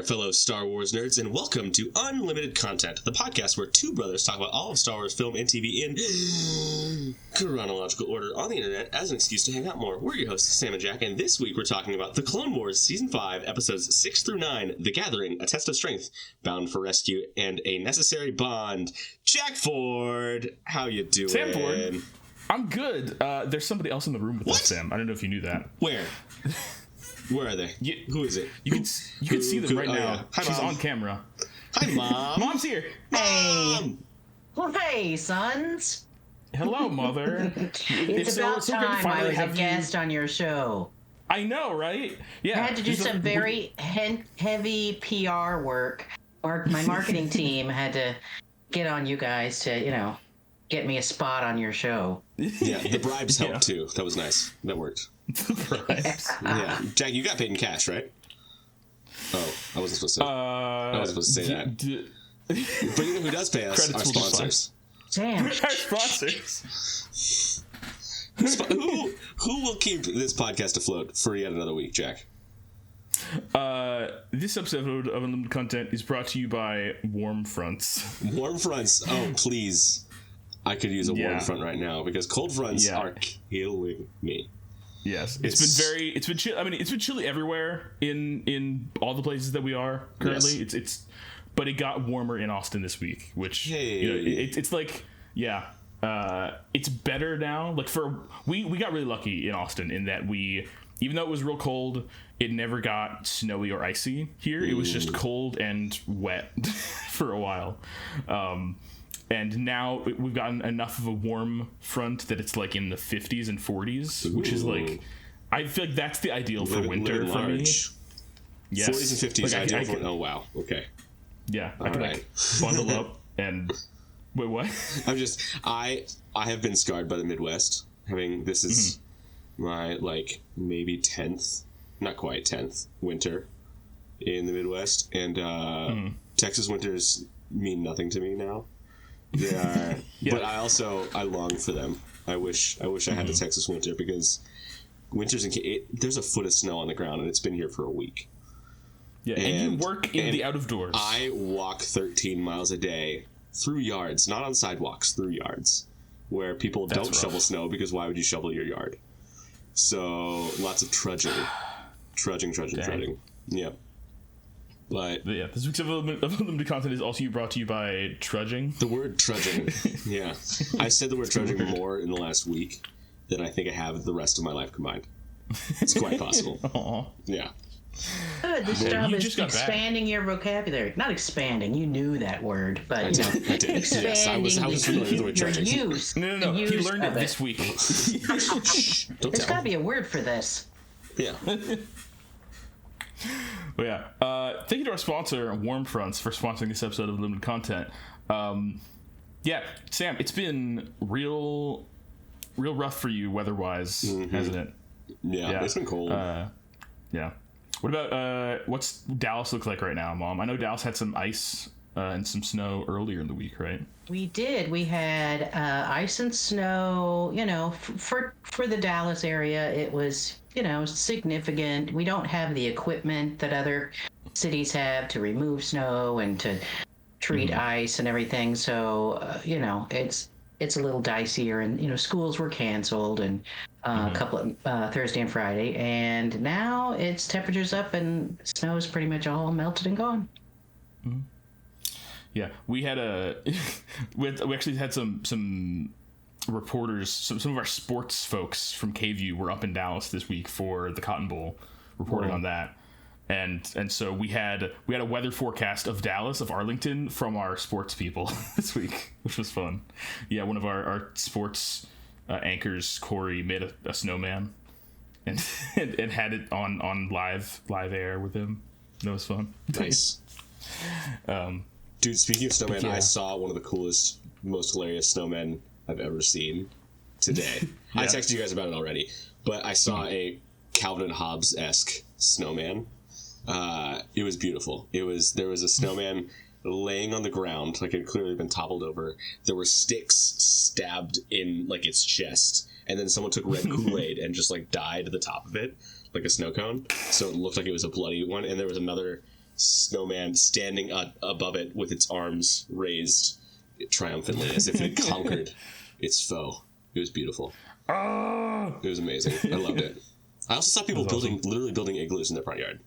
there, fellow Star Wars nerds, and welcome to Unlimited Content, the podcast where two brothers talk about all of Star Wars film and TV in chronological order on the internet as an excuse to hang out more. We're your hosts, Sam and Jack, and this week we're talking about The Clone Wars Season 5, Episodes 6 through 9, The Gathering, A Test of Strength, Bound for Rescue, and A Necessary Bond. Jack Ford, how you doing? Sam Ford, I'm good. There's somebody else in the room with us, Sam. I don't know if you knew that. Where? Where are they? Who is it? You can see them right now. Yeah. Hi, She's Mom. on camera. Hi, Mom. Mom's here. Hey. Well, hey, sons. Hello, Mother. It's about time I was a guest on your show. I know, right? Yeah. I had to do some very heavy PR work. My marketing team had to get on you guys to, get me a spot on your show. Yeah, the bribes helped too. That was nice. That worked. Bribes. Yeah, Jack, you got paid in cash, right? Oh, I wasn't supposed to say that. But you know who does pay us? Our sponsors. Damn. Our sponsors. Who will keep this podcast afloat for yet another week, Jack? This episode of Unlimited Content is brought to you by Warm Fronts. Warm Fronts. Oh, please. I could use a warm front right now because cold fronts are killing me. Yes, it's been chill. I mean, it's been chilly everywhere in all the places that we are currently. Yes. But it got warmer in Austin this week, which it's like it's better now. Like we got really lucky in Austin in that even though it was real cold, it never got snowy or icy here. It was just cold and wet for a while. And now we've gotten enough of a warm front that it's like in the 50s and 40s, which is like, I feel like that's the ideal for winter for me. Yes. 40s and 50s, ideal for. Oh wow, okay. Yeah, I can like bundle up and wait, what? I have been scarred by the Midwest. This is my maybe 10th, not quite 10th winter in the Midwest, and Texas winters mean nothing to me now. Yeah, but I long for them. I wish I had the Texas winter because winters there's a foot of snow on the ground and it's been here for a week. Yeah, and you work in the out of doors. I walk 13 miles a day through yards, not on sidewalks, through yards where people don't shovel snow because why would you shovel your yard? So lots of trudging. Yeah. But yeah, this week's Unlimited Content is also brought to you by trudging. The word trudging. Yeah. I said the word trudging more in the last week than I think I have the rest of my life combined. It's quite possible. Aww. Yeah. Good. This job is expanding your vocabulary. Not expanding. You knew that word, but I did. Expanding yes, I was familiar with the word trudging. No. He learned it this week. There's got to be a word for this. Yeah. But yeah, thank you to our sponsor, Warm Fronts, for sponsoring this episode of Limited Content. Sam, it's been real rough for you weather-wise, hasn't it? Yeah, it's been cold. Yeah. What about what's Dallas look like right now, Mom? I know Dallas had some ice and some snow earlier in the week, right? We did. We had ice and snow. For the Dallas area, it was significant. We don't have the equipment that other cities have to remove snow and to treat ice and everything. So it's a little dicier, and schools were canceled and a couple of Thursday and Friday, and now it's temperatures up and snow is pretty much all melted and gone. Yeah, we had we actually had some reporters, some of our sports folks from KVU were up in Dallas this week for the Cotton Bowl, reporting on that, and so we had a weather forecast of Dallas, of Arlington, from our sports people this week, which was fun. Yeah, one of our sports anchors, Corey, made a snowman and had it on live air with him. That was fun. Nice. Dude, speaking of snowmen, I saw one of the coolest, most hilarious snowmen I've ever seen today. I texted you guys about it already, but I saw a Calvin and Hobbes-esque snowman. It was beautiful. There was a snowman laying on the ground, like it had clearly been toppled over. There were sticks stabbed in its chest, and then someone took red Kool-Aid and just dyed the top of it like a snow cone, so it looked like it was a bloody one. And there was another snowman standing above it with its arms raised triumphantly as if it had conquered its foe. It was beautiful. Oh! It was amazing. I loved it. I also saw people literally building igloos in their front yard.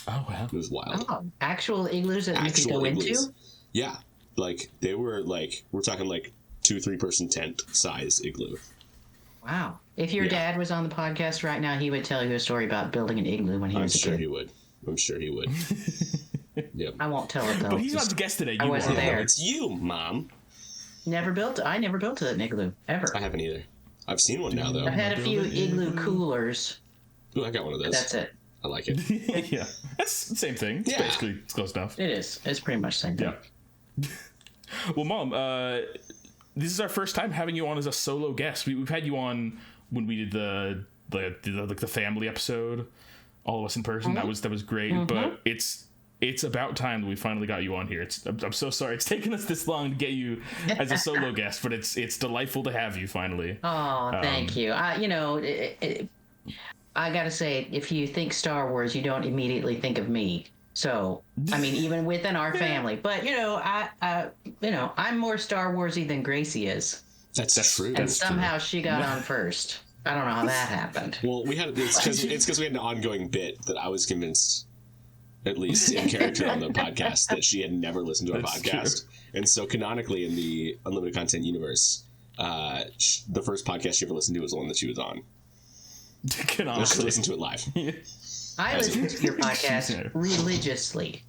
Oh, wow. It was wild. Oh, actual igloos that you could go into? Yeah. Like, they were like, we're talking like 2-3 person tent size igloo. Wow. If your dad was on the podcast right now, he would tell you a story about building an igloo when he was a kid. I'm sure he would. Yep. I won't tell it though. But he's not the guest today. I wasn't there. It's you, Mom. I never built an igloo ever. I haven't either. I've seen one now though. I've had a few igloo coolers. Ooh, I got one of those. That's it. I like it. Yeah, that's the same thing. It's basically it's close enough. It is. It's pretty much the same thing. Yeah. Well, Mom, this is our first time having you on as a solo guest. We've had you on when we did the family episode, all of us in person. Mm-hmm. That was great. Mm-hmm. But it's about time that we finally got you on here. I'm so sorry it's taken us this long to get you as a solo guest, but it's delightful to have you finally. Oh, thank you. I gotta say, if you think Star Wars, you don't immediately think of me. So, I mean, even within our family. But I'm more Star Warsy than Gracie is. That's true. And somehow she got on first. I don't know how that happened. Well, it's because we had an ongoing bit that I was convinced, at least in character on the podcast, that she had never listened to our podcast. True. And so canonically in the Unlimited Content universe, the first podcast she ever listened to was the one that she was on. Canonically. She listened to it live. I listen to your podcast religiously.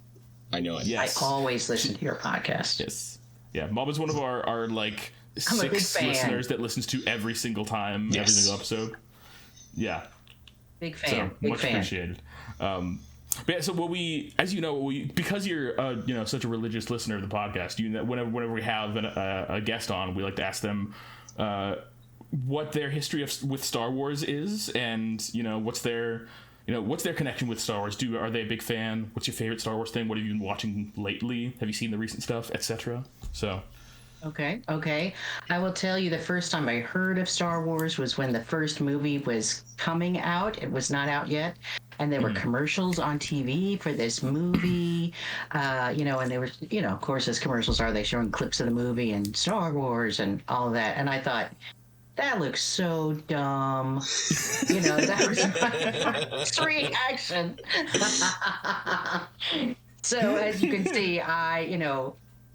I know it. Yes. I always listen to your podcast. Yes. Yeah, Mom is one of our like 6 listeners that listens to every single time, every single episode. Yeah. Big fan. So, much appreciated. But yeah, so as you know, because you're such a religious listener of the podcast, whenever we have a guest on, we like to ask them what their history with Star Wars is, and what's their connection with Star Wars. Are they a big fan? What's your favorite Star Wars thing? What have you been watching lately? Have you seen the recent stuff, etc.? So. Okay. I will tell you, the first time I heard of Star Wars was when the first movie was coming out. It was not out yet. And there were commercials on TV for this movie, and they were, of course, as commercials are, they showing clips of the movie and Star Wars and all of that. And I thought, that looks so dumb. That was my first reaction. So as you can see,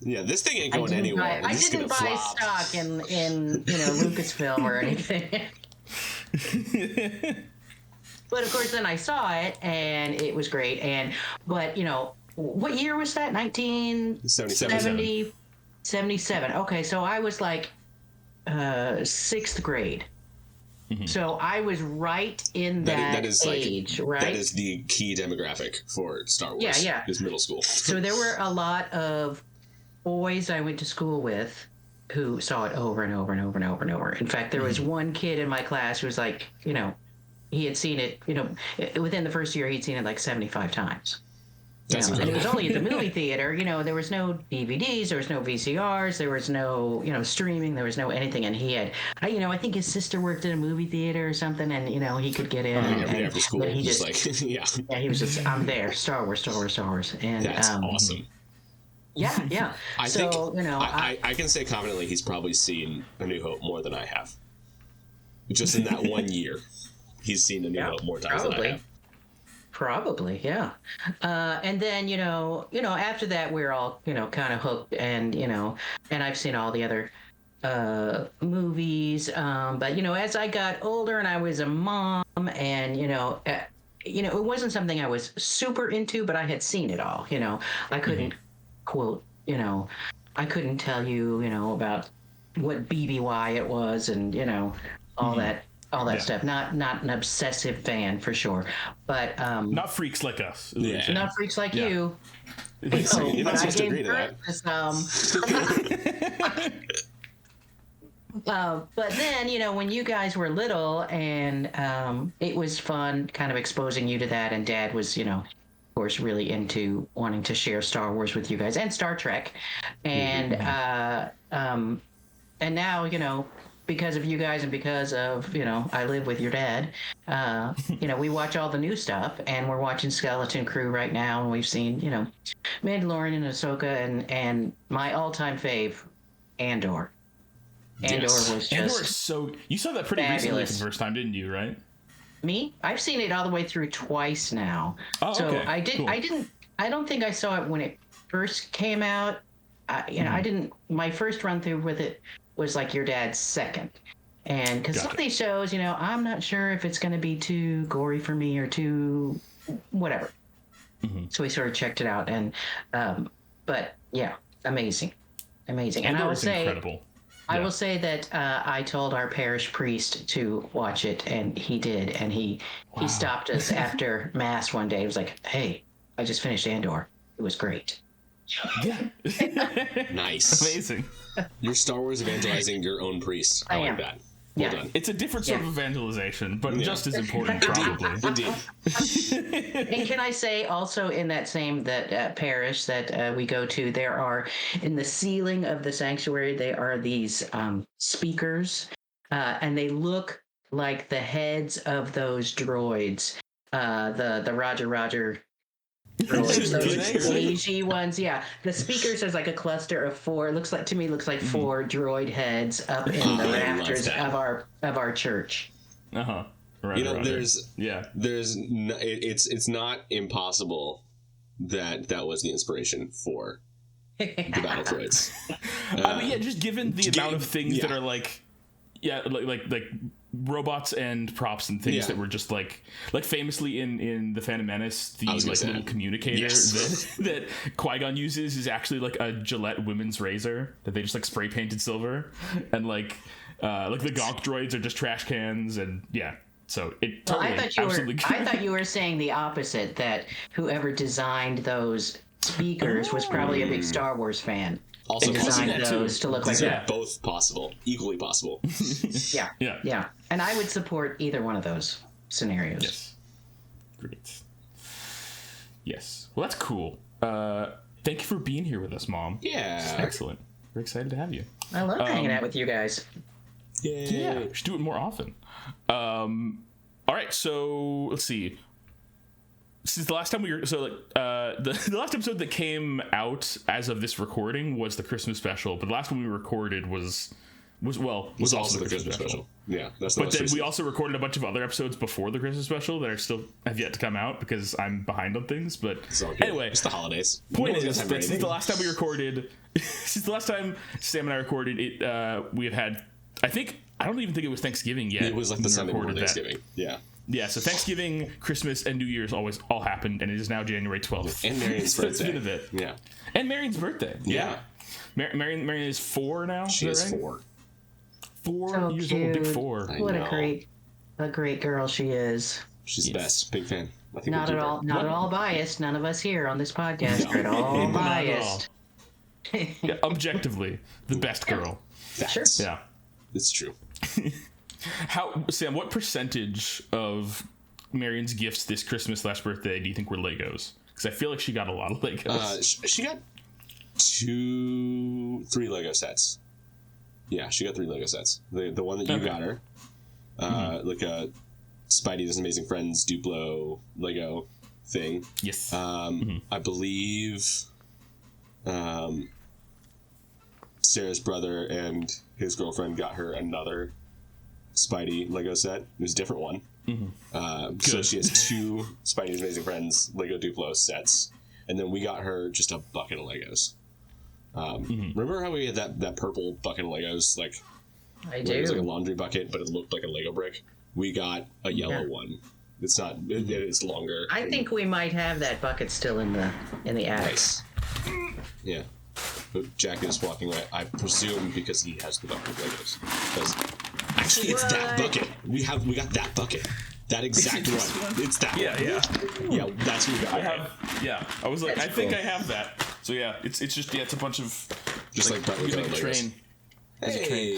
yeah, this thing ain't going anywhere. I didn't buy stock in Lucasfilm or anything. But of course, then I saw it, and it was great. But what year was that? 1977. Okay, so I was like 6th grade. Mm-hmm. So I was right in that age, right? That is the key demographic for Star Wars. Yeah. Is middle school. So there were a lot of boys I went to school with who saw it over and over and over and over and over. In fact, there was one kid in my class who was like, he had seen it, within the first year, he'd seen it like 75 times. And it was only at the movie theater. There was no DVDs, there was no VCRs, there was no, streaming, there was no anything. And he had, I think his sister worked at a movie theater or something, and, he could get in. After school, he just like, yeah. Yeah, he was just, I'm there, Star Wars. And that's awesome. Yeah. I think, I can say confidently he's probably seen A New Hope more than I have. Just in that 1 year. He's seen A New Hope more times than I have. Probably, yeah. And then, after that, we're all, kind of hooked, and, and I've seen all the other movies. But, as I got older and I was a mom, and, it wasn't something I was super into, but I had seen it all. I couldn't quote, I couldn't tell you, about what BBY it was, and, all that. All that stuff. Not an obsessive fan for sure, but not freaks like us. Not freaks like you. You're not supposed to agree to that. But then, when you guys were little, and it was fun, kind of exposing you to that, and Dad was, of course, really into wanting to share Star Wars with you guys and Star Trek, and now, because of you guys and because of, I live with your dad, we watch all the new stuff, and we're watching Skeleton Crew right now, and we've seen, Mandalorian and Ahsoka, and my all-time fave, Andor. Andor was just you saw that pretty fabulous. recently for the first time, didn't you, right? Me? I've seen it all the way through twice now. Oh, so okay. Cool. I don't think I saw it when it first came out. I didn't. My first run through with it was like your dad's second, and because some of these shows, I'm not sure if it's going to be too gory for me or too whatever. Mm-hmm. So we sort of checked it out, and but yeah, amazing, and I would say incredible. I will say that I told our parish priest to watch it, and he did, and he stopped us after Mass one day. He was like, "Hey, I just finished Andor. It was great." Yeah. Nice. Amazing. You're Star Wars evangelizing your own priest. I like that. Well done. It's a different sort of evangelization, but just as important, probably. Indeed. And can I say also in that same parish that we go to, there are, in the ceiling of the sanctuary, there are these speakers, and they look like the heads of those droids, the Roger those crazy ones. Yeah, the speakers is like a cluster of four. Looks like four droid heads up in the rafters of our church. Right, it's not impossible that was the inspiration for the battle droids. Just given the amount of things that are like robots and props and things that were just like famously in the Phantom Menace, the little communicator that Qui-Gon uses is actually like a Gillette women's razor that they just like spray painted silver, and like the Gonk droids are just trash cans, and so it totally. I thought you were saying the opposite, that whoever designed those speakers was probably a big Star Wars fan. Also, designed those to look like that. Both possible, equally possible. Yeah. And I would support either one of those scenarios. Yes. Great. Yes. Well, that's cool. Thank you for being here with us, Mom. Yeah. Excellent. We're excited to have you. I love hanging out with you guys. Yay. Yeah. We should do it more often. All right. So let's see. Since the last time the last episode that came out as of this recording was the Christmas special, but the last one we recorded was also the Christmas special. Yeah, that's. But then we also recorded a bunch of other episodes before the Christmas special that have yet to come out because I'm behind on things. But anyway, it's the holidays. Point is that since the last time we recorded, since the last time Sam and I recorded it, we have had. I don't even think it was Thanksgiving yet. It was like the Sunday before Thanksgiving. Yeah. Yeah, so Thanksgiving, Christmas, and New Year's all happened, and it is now January 12th. And Marion's birthday. It's been a bit. Yeah. And Marion's birthday. Yeah. Marion is 4 now? She is 4. 4 years old, big 4. What a great girl she is. She's the best. Big fan. Not at all biased. None of us here on this podcast are at all biased. Yeah, objectively, the best girl. Sure. Yeah. It's true. Sam, what percentage of Marion's gifts this Christmas/birthday do you think were Legos? Because I feel like she got a lot of Legos. She got 3 Lego sets. Yeah, she got 3 Lego sets. The one that you got her, like a Spidey's Amazing Friends Duplo Lego thing. Yes. I believe Sarah's brother and his girlfriend got her another Spidey Lego set. It was a different one. So she has 2 Spidey's Amazing Friends Lego Duplo sets, and then we got her just a bucket of Legos. Remember how we had that purple bucket of Legos? Like, I do. It was like a laundry bucket, but it looked like a Lego brick. We got a yellow one. It's not. It's longer. I think we might have that bucket still in the attic. Nice. Yeah. But Jack is walking away. I presume because he has the bucket of Legos. Actually, it's that bucket. We got that bucket. That exact one. It's that one. Yeah, that's what we got. I was like, I think I have that. So yeah, it's just it's a bunch of just like Brett would make a train. Hey,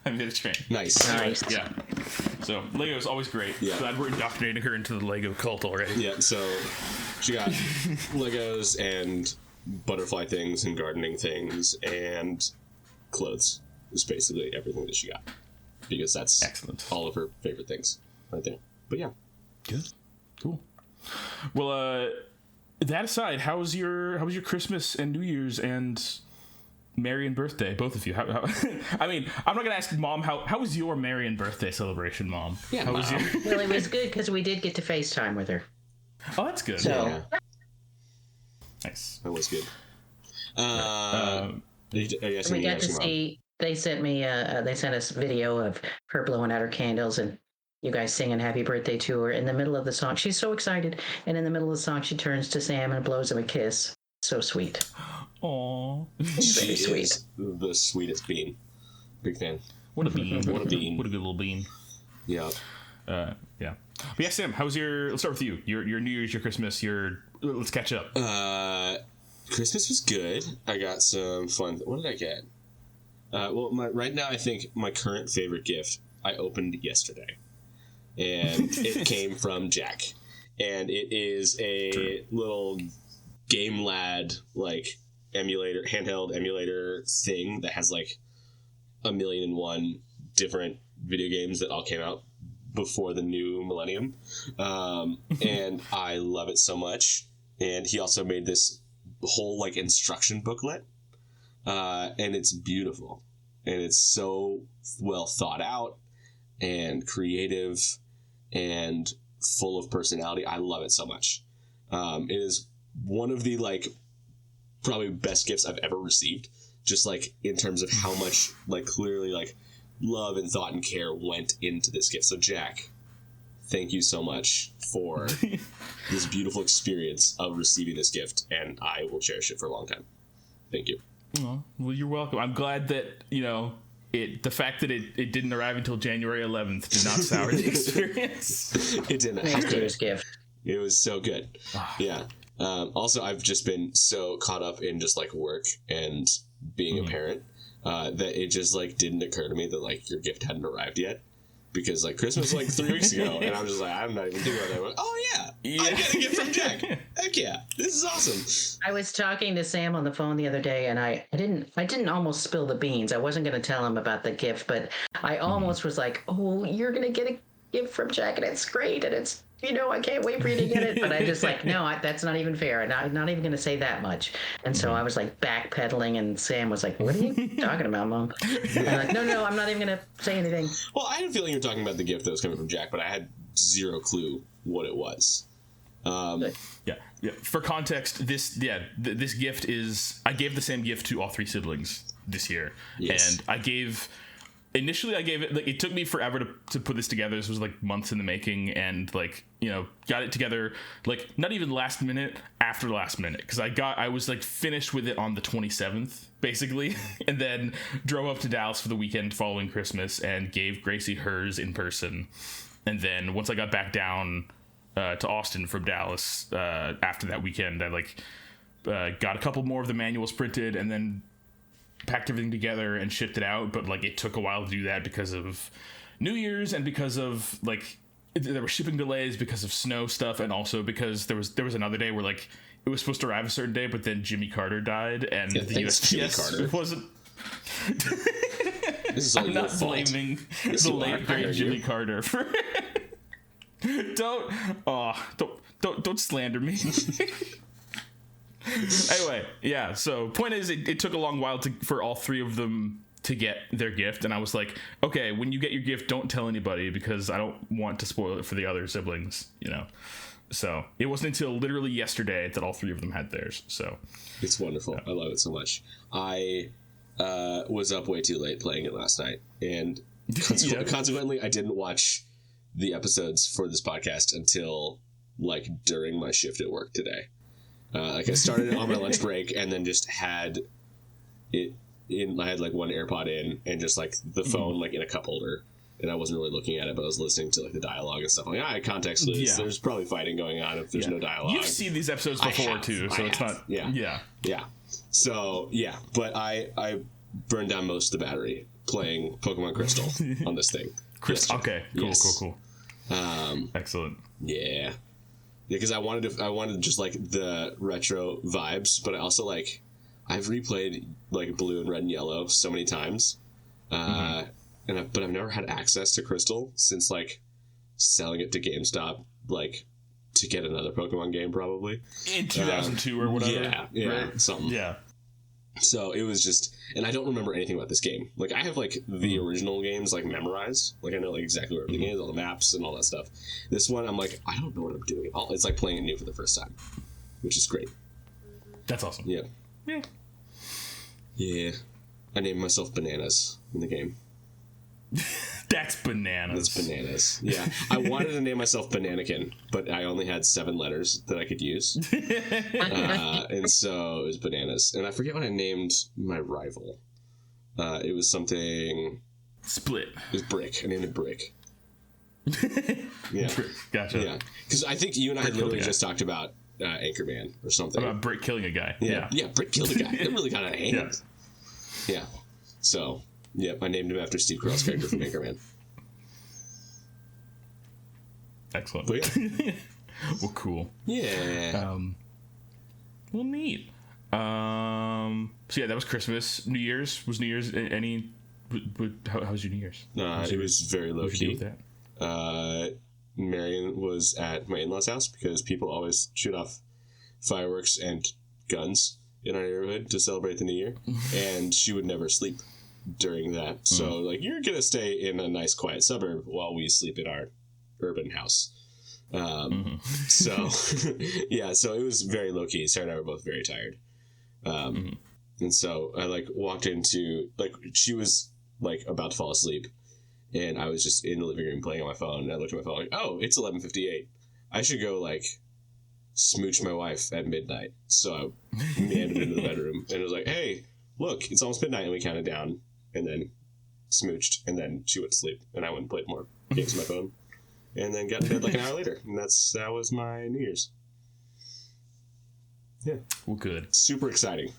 I made a train. Nice. Yeah. So Lego is always great. Yeah. Glad we're indoctrinating her into the Lego cult already. Yeah. So she got Legos and butterfly things and gardening things and clothes. Is basically everything that she got. because that's excellent. All of her favorite things right there. But yeah. Good. Cool. Well, that aside, how was your Christmas and New Year's and Marian birthday, both of you? How I mean, I'm not gonna ask Mom how was your Marian birthday celebration, Mom? Yeah, how was your? Well, it was good because we did get to FaceTime with her. Oh, that's good. So yeah. Nice. That was good. we got to see. They sent me. They sent us video of her blowing out her candles and you guys singing "Happy Birthday" to her in the middle of the song. She's so excited, and in the middle of the song, she turns to Sam and blows him a kiss. So sweet. Aww. Very sweet. The sweetest bean. Big fan. What a bean. What a bean. What a good little bean. Yeah. Yeah. But yeah, Sam, how was let's start with you. Your New Year's, your Christmas, let's catch up. Christmas was good. I got some fun. What did I get? Right now, I think my current favorite gift I opened yesterday. And it came from Jack. And it is a little Game Lad, emulator, handheld emulator thing that has, 1,000,001 different video games that all came out before the new millennium. And I love it so much. And he also made this whole instruction booklet, and it's beautiful, and it's so well thought out and creative and full of personality. I love it so much. It is one of the probably best gifts I've ever received, just in terms of how much clearly love and thought and care went into this gift. So Jack, thank you so much for this beautiful experience of receiving this gift, and I will cherish it for a long time. Thank you. Oh, well, you're welcome. I'm glad that, the fact that it didn't arrive until January 11th did not sour the experience. It didn't. Next gift. It was so good. Yeah. Also, I've just been so caught up in just work and being a parent that it just didn't occur to me that your gift hadn't arrived yet. Because Christmas was 3 weeks ago, and I'm just I'm not even thinking about that. I went, oh yeah, I get a gift from Jack. Heck yeah, this is awesome. I was talking to Sam on the phone the other day, and I didn't almost spill the beans. I wasn't going to tell him about the gift, but I almost was like, oh, you're going to get a gift from Jack, and it's great, and it's I can't wait for you to get it. But I just no, that's not even fair. I'm not even going to say that much. And so I was backpedaling, and Sam was like, what are you talking about, Mom? And I'm no, I'm not even going to say anything. Well, I had a feeling you were talking about the gift that was coming from Jack, but I had zero clue what it was. Yeah. For context, this gift is, I gave the same gift to all three siblings this year. Yes. And Initially, I gave it, it took me forever to put this together. This was months in the making, and got it together, not even last minute, after last minute. Because I was finished with it on the 27th, basically, and then drove up to Dallas for the weekend following Christmas and gave Gracie hers in person. And then once I got back down to Austin from Dallas after that weekend, I got a couple more of the manuals printed and then packed everything together and shipped it out. But it took a while to do that because of New Year's and because of there were shipping delays because of snow stuff, and also because there was another day where it was supposed to arrive a certain day, but then Jimmy Carter died, and the USPS wasn't. This is all I'm your not fault. Blaming the late great Jimmy Carter for. Don't slander me. Anyway, yeah, so point is, it took a long while for all three of them to get their gift, and I was like, okay, when you get your gift, don't tell anybody, because I don't want to spoil it for the other siblings, So it wasn't until literally yesterday that all three of them had theirs. So it's wonderful. I love it so much. I was up way too late playing it last night, and consequently, I didn't watch the episodes for this podcast until during my shift at work today. I started it on my lunch break, and then just had it in. I had one AirPod in, and just the phone in a cup holder, and I wasn't really looking at it, but I was listening to the dialogue and stuff. Context clues. Yeah. There's probably fighting going on if there's no dialogue. You've seen these episodes before too, so it's not. Yeah. So yeah, but I burned down most of the battery playing Pokemon Crystal on this thing. Crystal. Okay. Cool. Yes. Cool. Excellent. Yeah. Because I wanted just the retro vibes, but I also I've replayed Blue and Red and Yellow so many times, but I've never had access to Crystal since like selling it to GameStop, like to get another Pokemon game probably in 2002 or whatever. Yeah, right? something. Yeah. So it was just, and I don't remember anything about this game. Like I have like the original games like memorized. Like I know like exactly where everything is, all the maps and all that stuff. This one, I'm like, I don't know what I'm doing at all. It's like playing it new for the first time, which is great. That's awesome. Yeah. Yeah. Yeah. I named myself Bananas in the game. That's bananas. That's bananas. Yeah. I wanted to name myself Bananakin, but I only had 7 letters that I could use. And so it was Bananas. And I forget what I named my rival. It was something... Split. It was Brick. I named it Brick. Yeah. Gotcha. Yeah. Because I think you and I had literally just talked about Anchorman or something. About Brick killing a guy. Yeah. Yeah, Brick killed a guy. It really got out of hand. Yeah. So... Yep, I named him after Steve Carell's character from Anchorman. Excellent. But yeah. Well, cool. Yeah. Well, neat. So yeah, that was Christmas. New Year's was New Year's. How was your New Year's? It was very low key. With that? Marion was at my in-laws' house because people always shoot off fireworks and guns in our neighborhood to celebrate the new year, and she would never sleep during that. So like, you're gonna stay in a nice quiet suburb while we sleep in our urban house. So yeah, so it was very low key. Sarah and I were both very tired. And so I like walked into, like, she was like about to fall asleep and I was just in the living room playing on my phone, and I looked at my phone like, oh, it's 11:58. I should go like smooch my wife at midnight. So I meandered into the bedroom and it was like, hey, look, it's almost midnight, and we counted down and then smooched, and then she went to sleep and I went and played more games on my phone and then got in bed like an hour later, and that was my New Year's. Yeah. Well, good. Super exciting.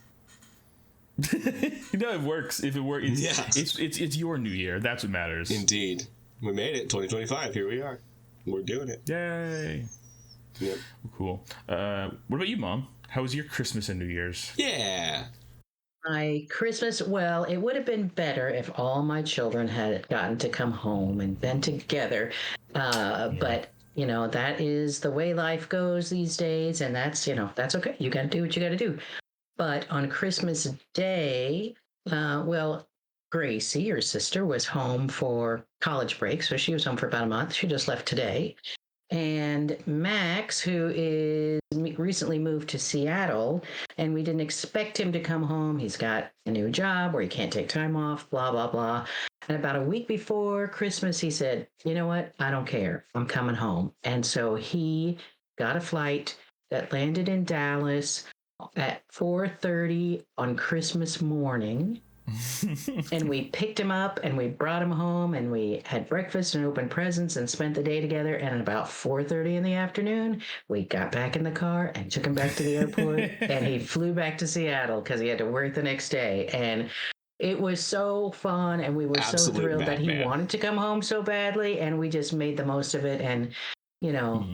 You know, it works. If it works, it's your New Year. That's what matters. Indeed. We made it. 2025. Here we are. We're doing it. Yay. Yep. Cool. What about you, Mom? How was your Christmas and New Year's? Yeah. My Christmas, well, it would have been better if all my children had gotten to come home and been together. But, you know, that is the way life goes these days. And that's, you know, that's okay. You got to do what you got to do. But on Christmas Day, well, Gracie, your sister, was home for college break. So she was home for about a month. She just left today. And Max, who is recently moved to Seattle, and we didn't expect him to come home. He's got a new job where he can't take time off, blah, blah, blah. And about a week before Christmas, he said, you know what? I don't care. I'm coming home. And so he got a flight that landed in Dallas at 4:30 on Christmas morning. And we picked him up and we brought him home and we had breakfast and opened presents and spent the day together. And at about 4:30 in the afternoon, we got back in the car and took him back to the airport. And he flew back to Seattle because he had to work the next day. And it was so fun, and we were so thrilled that he wanted to come home so badly, and we just made the most of it. And, you know,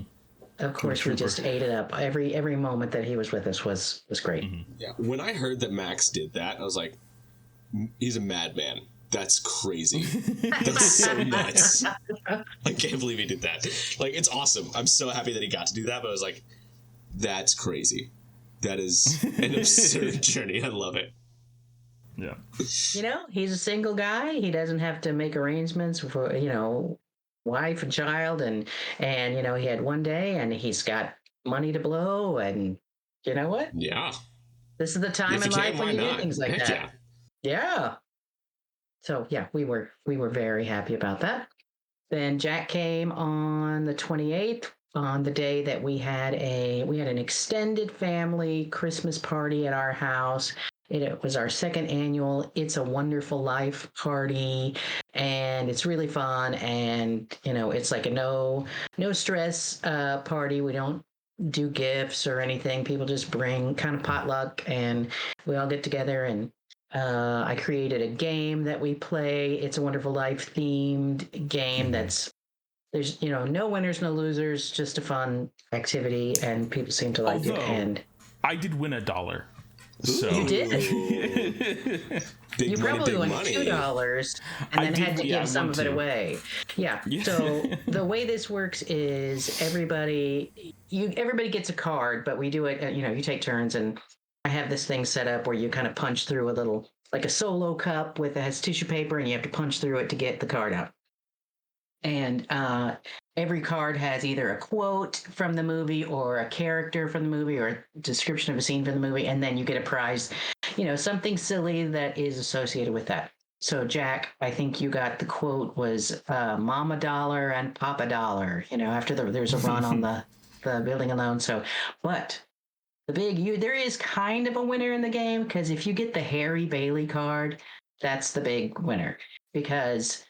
of course, we just ate it up. Every moment that he was with us was great. Yeah. When I heard that Max did that, I was like, he's a madman. That's crazy. That's so nuts. I can't believe he did that. Like, it's awesome. I'm so happy that he got to do that, but I was like, that's crazy. That is an absurd journey. I love it. Yeah. You know, he's a single guy. He doesn't have to make arrangements for, you know, wife and child, and you know, he had one day and he's got money to blow, and you know what? Yeah. This is the time in life when you do things like that. Yeah. So yeah, we were very happy about that. Then Jack came on the 28th, on the day that we had an extended family Christmas party at our house. It was our second annual It's a Wonderful Life party, and it's really fun. And, you know, it's like a no stress party. We don't do gifts or anything. People just bring kind of potluck, and we all get together. And I created a game that we play. It's a Wonderful Life themed game there's, you know, no winners, no losers, just a fun activity, and people seem to like it. And I did win $1. So you did. You probably won $2 and then had to give some of it away. Yeah. So the way this works is everybody gets a card, but we do it. You take turns, and I have this thing set up where you kind of punch through a little, like a solo cup that has tissue paper, and you have to punch through it to get the card out. And every card has either a quote from the movie or a character from the movie or a description of a scene from the movie, and then you get a prize, something silly that is associated with that. So, Jack, I think you got the quote was Mama Dollar and Papa Dollar, after there's a run on the building alone. So, but there is kind of a winner in the game, because if you get the Harry Bailey card, that's the big winner, because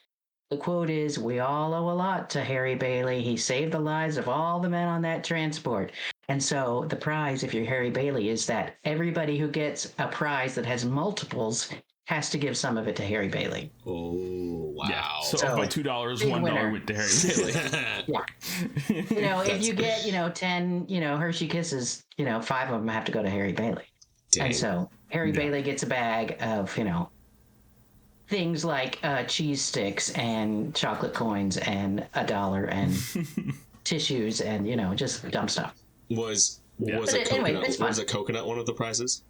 the quote is, "We all owe a lot to Harry Bailey. He saved the lives of all the men on that transport." And so the prize, if you're Harry Bailey, is that everybody who gets a prize that has multiples has to give some of it to Harry Bailey. Oh, wow. Yeah. So by $2, $1 went to Harry Bailey. Yeah. If you get, 10, Hershey Kisses, 5 of them have to go to Harry Bailey. Dang. And so Harry Bailey gets a bag of, things like cheese sticks and chocolate coins and $1 and tissues and just dumb stuff. Was a coconut one of the prizes?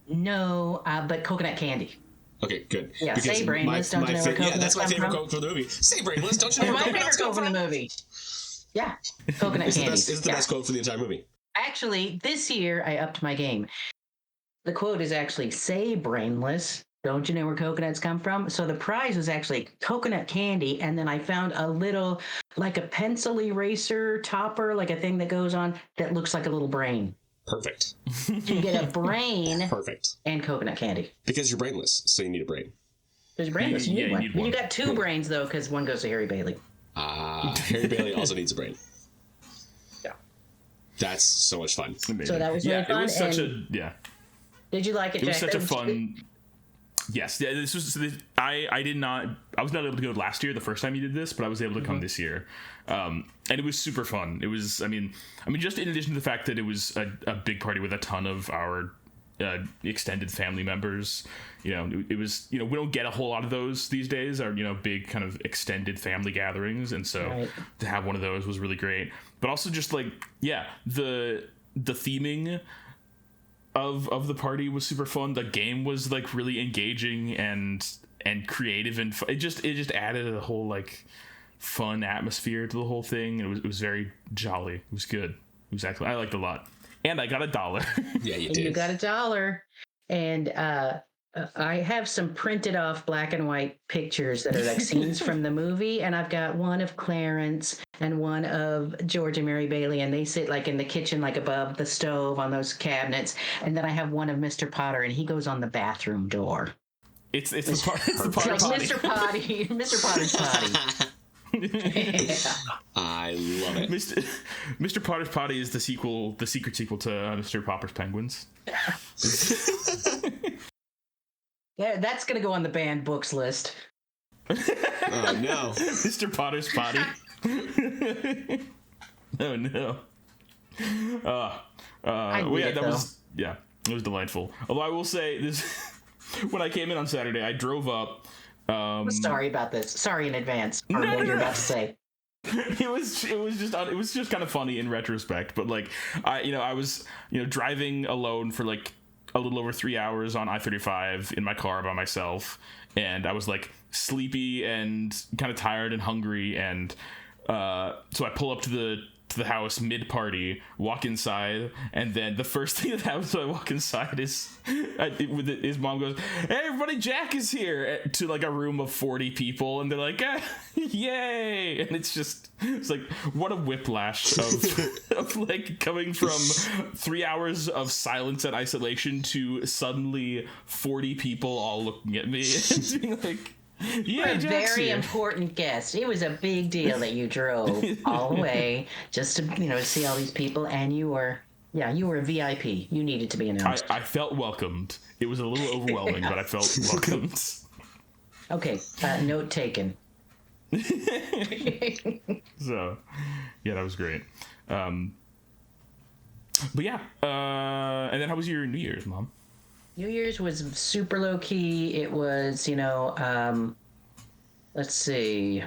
No, but coconut candy. Okay, good. Yeah, say brainless. Don't you know where coconuts that's my favorite from? quote from the movie. Say brainless. Don't you know where coconuts come from? My favorite quote from the movie. Yeah, coconut candy. It's the best quote for the entire movie. Actually, this year I upped my game. The quote is actually, "Say brainless. Don't you know where coconuts come from?" So the prize was actually coconut candy, and then I found a little, like a pencil eraser topper, like a thing that goes on that looks like a little brain. Perfect. You get a brain. Perfect. And coconut candy. Because you're brainless, so you need a brain. There's brainless. You need one. You got 2 brains though, because one goes to Harry Bailey. Harry Bailey also needs a brain. Yeah. That's so much fun. Amazing. So that was really fun. It was such a Did you like it, Jack? It was such a fun. Yes, yeah. I did not. I was not able to go last year, the first time you did this, but I was able to come this year, and it was super fun. It was. I mean, just in addition to the fact that it was a big party with a ton of our extended family members. It was. We don't get a whole lot of those these days. Our big kind of extended family gatherings, and so to have one of those was really great. But also just the theming of the party was super fun. The game was really engaging and creative, and it just added a whole fun atmosphere to the whole thing. It was very jolly. It was good. Exactly. I liked it a lot. And I got $1. Yeah, you did. You got $1. And I have some printed off black and white pictures that are like scenes from the movie, and I've got one of Clarence and one of George and Mary Bailey, and they sit in the kitchen, above the stove on those cabinets. And then I have one of Mr. Potter, and he goes on the bathroom door. It's the Potter potty. Mr. Potter's potty. I love it. Mr. Potter's Potty is the secret sequel to Mr. Popper's Penguins. Yeah, that's gonna go on the banned books list. Oh no, Mr. Potter's Potty. Oh no. It was delightful. Although I will say this, when I came in on Saturday, I drove up. I'm sorry about this. Sorry in advance for what you're about to say. It was just kind of funny in retrospect, but I was driving alone for a little over 3 hours on I-35 in my car by myself, and I was sleepy and kind of tired and hungry, and so I pull up to the house mid-party, walk inside, and then the first thing that happens when I walk inside is his mom goes, "Hey everybody, Jack is here," to a room of 40 people, and they're like, "Yay!" And it's what a whiplash of coming from 3 hours of silence and isolation to suddenly 40 people all looking at me and being "Yeah, a very important guest. It was a big deal that you drove all the way just to see all these people, and you were a VIP. You needed to be announced. I felt welcomed. It was a little overwhelming, but I felt welcomed. Okay, note taken. So, yeah, that was great. But yeah, and then how was your New Year's, Mom? New Year's was super low key. It was, let's see.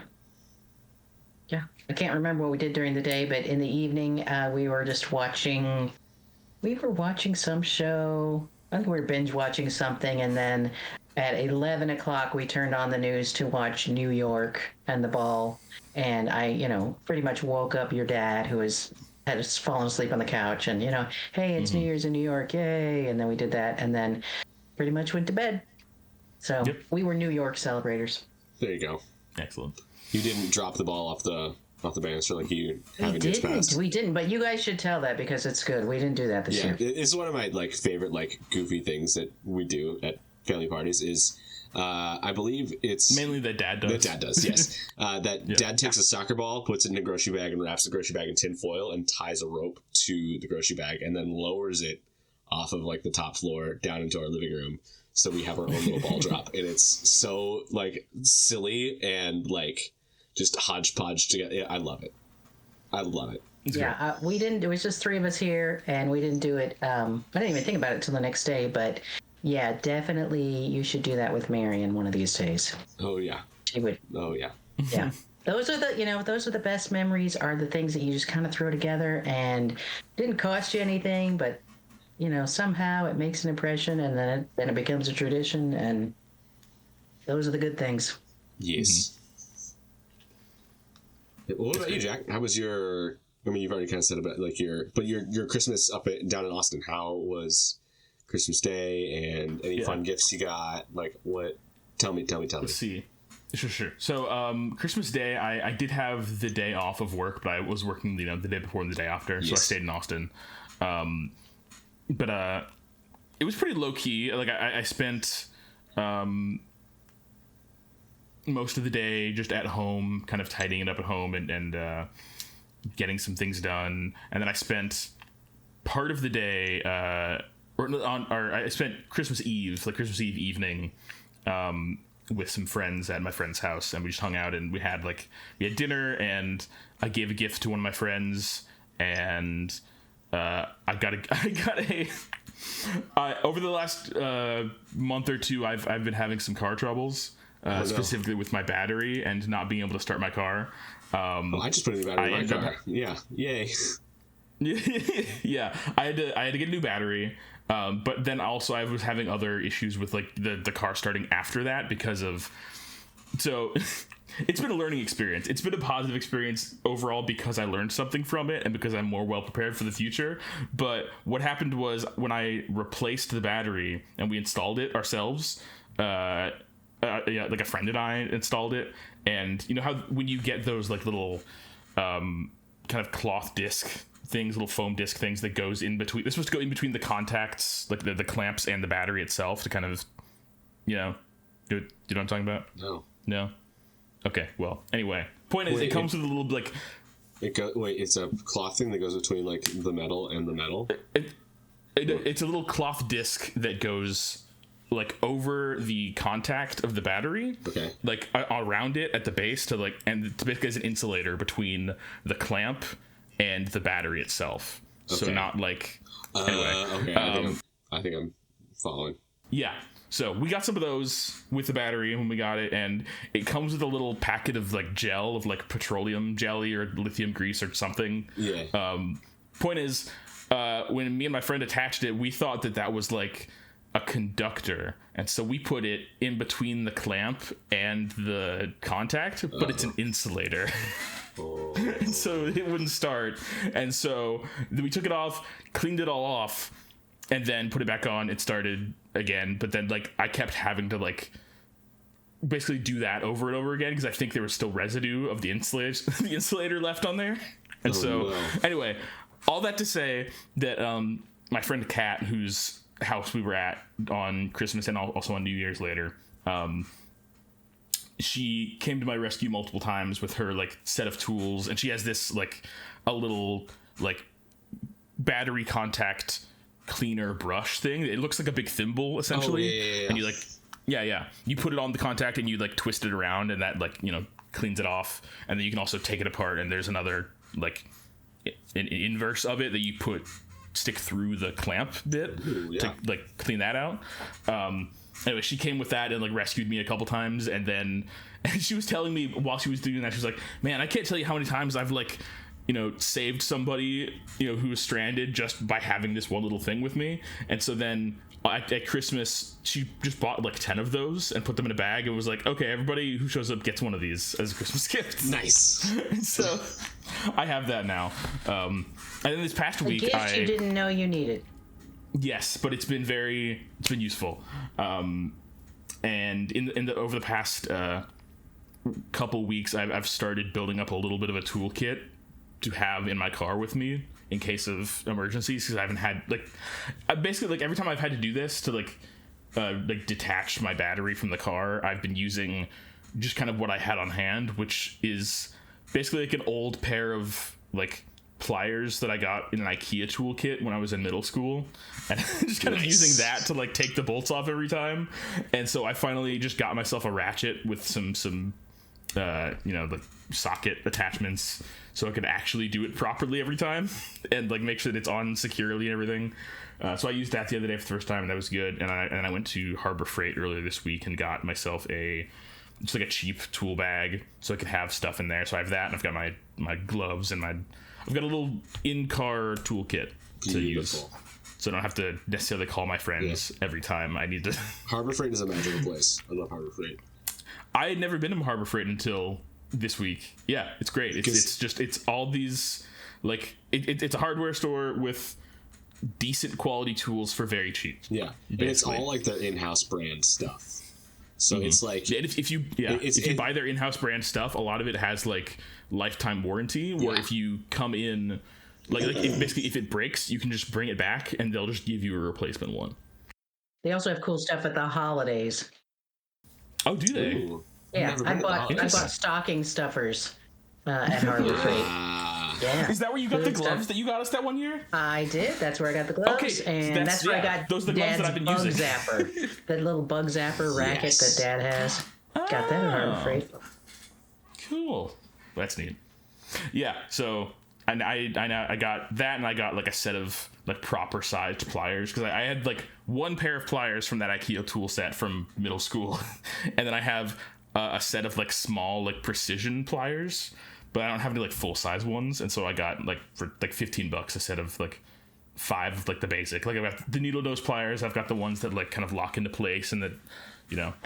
Yeah, I can't remember what we did during the day, but in the evening, we were just watching. We were watching some show. I think we were binge watching something, and then at 11 o'clock, we turned on the news to watch New York and the ball. And I, pretty much woke up your dad, who had fallen asleep on the couch, and hey, it's New Year's in New York, yay! And then we did that, and then pretty much went to bed. So we were New York celebrators. There you go. Excellent. You didn't drop the ball off the banister like you have in years past. We didn't, but you guys should tell that because it's good. We didn't do that this year. It's one of my favorite goofy things that we do at family parties is I believe it's mainly that dad does. That dad does, yes. Dad takes a soccer ball, puts it in a grocery bag, and wraps the grocery bag in tin foil and ties a rope to the grocery bag, and then lowers it off of the top floor down into our living room. So we have our own little ball drop, and it's so silly and just hodgepodge together. Yeah, I love it. I love it. We didn't. It was just three of us here, and we didn't do it. I didn't even think about it till the next day, but. Yeah, definitely. You should do that with Marion one of these days. Oh yeah, she would. Oh yeah, yeah. Those are the best memories. Are the things that you just kind of throw together and didn't cost you anything, but somehow it makes an impression, and then it becomes a tradition, and those are the good things. Yes. Mm-hmm. What about you, Jack? How was your? I mean, you've already kind of said about your Christmas down in Austin. How was Christmas Day, and any fun gifts you got? What? Tell me. Let's see. Sure. So, Christmas Day, I did have the day off of work, but I was working, the day before and the day after, so I stayed in Austin. But it was pretty low key. I spent most of the day just at home, kind of tidying it up at home and getting some things done, and then I spent part of the day. I spent Christmas Eve evening, with some friends at my friend's house, and we just hung out and we had dinner, and I gave a gift to one of my friends, and I got a over the last month or two, I've been having some car troubles, specifically with my battery and not being able to start my car. I just put a new battery in my car. Yeah, yay. Yeah, I had to get a new battery. But then also I was having other issues with the car starting after that because of, so it's been a learning experience. It's been a positive experience overall because I learned something from it and because I'm more well prepared for the future. But what happened was when I replaced the battery and we installed it ourselves, a friend and I installed it, and you know how when you get those little kind of cloth disc things, little foam disc things that goes in between. They're supposed to go in between the contacts, the clamps and the battery itself to kind of, do you know what I'm talking about? No. Okay. Well, anyway, point is, it comes with a little it's a cloth thing that goes between the metal and the metal. It's a little cloth disc that goes over the contact of the battery. Okay. Around it at the base and it's basically as an insulator between the clamp and the battery itself. Okay. So not anyway. Okay. I think I'm following. Yeah. So we got some of those with the battery when we got it, and it comes with a little packet of gel of petroleum jelly or lithium grease or something. Yeah. Point is, when me and my friend attached it, we thought that was a conductor, and so we put it in between the clamp and the contact, but it's an insulator. And so it wouldn't start, and so we took it off, cleaned it all off, and then put it back on. It started again, but then I kept having to basically do that over and over again because I think there was still residue of the insulator left on there. And anyway, all that to say that my friend Kat, whose house we were at on Christmas and also on New Year's later, she came to my rescue multiple times with her set of tools, and she has this a little battery contact cleaner brush thing. It looks like a big thimble essentially. Yeah. And you you put it on the contact and you twist it around, and that cleans it off, and then you can also take it apart, and there's another an inverse of it that you put stick through the clamp bit to like clean that out. Anyway, she came with that and like rescued me a couple times, and then she was telling me while she was doing that, she was like, man, I can't tell you how many times I've like, saved somebody, who was stranded just by having this one little thing with me. And so then at Christmas, she just bought like 10 of those and put them in a bag and was like, okay, everybody who shows up gets one of these as a Christmas gift. Nice. So I have that now. And then this past week, you didn't know you needed. Yes, but it's been useful. And over the past couple weeks, I've started building up a little bit of a toolkit to have in my car with me in case of emergencies, because I haven't had basically every time I've had to do this to detach my battery from the car, I've been using just kind of what I had on hand, which is basically like an old pair of like pliers that I got in an IKEA toolkit when I was in middle school, and just kind of using that to like take the bolts off every time. And so I finally just got myself a ratchet with some like socket attachments, so I could actually do it properly every time and like make sure that it's on securely and everything. So I used that the other day for the first time, and that was good. And I went to Harbor Freight earlier this week and got myself just like a cheap tool bag so I could have stuff in there. So I have that, and I've got my gloves and I've got a little in-car toolkit to use, so I don't have to necessarily call my friends every time I need to. Harbor Freight is a magical place. I love Harbor Freight. I had never been to Harbor Freight until this week. Yeah, it's great. It's all these like it's a hardware store with decent quality tools for very cheap. Yeah, and it's all like their in-house brand stuff. So it's like if you buy their in-house brand stuff, a lot of it has like lifetime warranty. Where if you come in if it breaks, you can just bring it back and they'll just give you a replacement one. They also have cool stuff at the holidays. Oh, do they? Ooh, yeah, I bought stocking stuffers at Harbor Freight. Yeah. Is that where you got the gloves that you got us that one year? I did. That's where I got the gloves. Okay, and that's where I got those are the gloves that I've been bug using. zapper. That little bug zapper racket that Dad has. Got that at Harbor Freight. Cool. That's neat. Yeah, so I got that, and I got like a set of like proper sized pliers, because I had like one pair of pliers from that IKEA tool set from middle school, and then I have a set of like small like precision pliers, but I don't have any like full size ones, and so I got like for like $15 a set of like 5 of like the basic. Like I've got the needle nose pliers, I've got the ones that like kind of lock into place, and that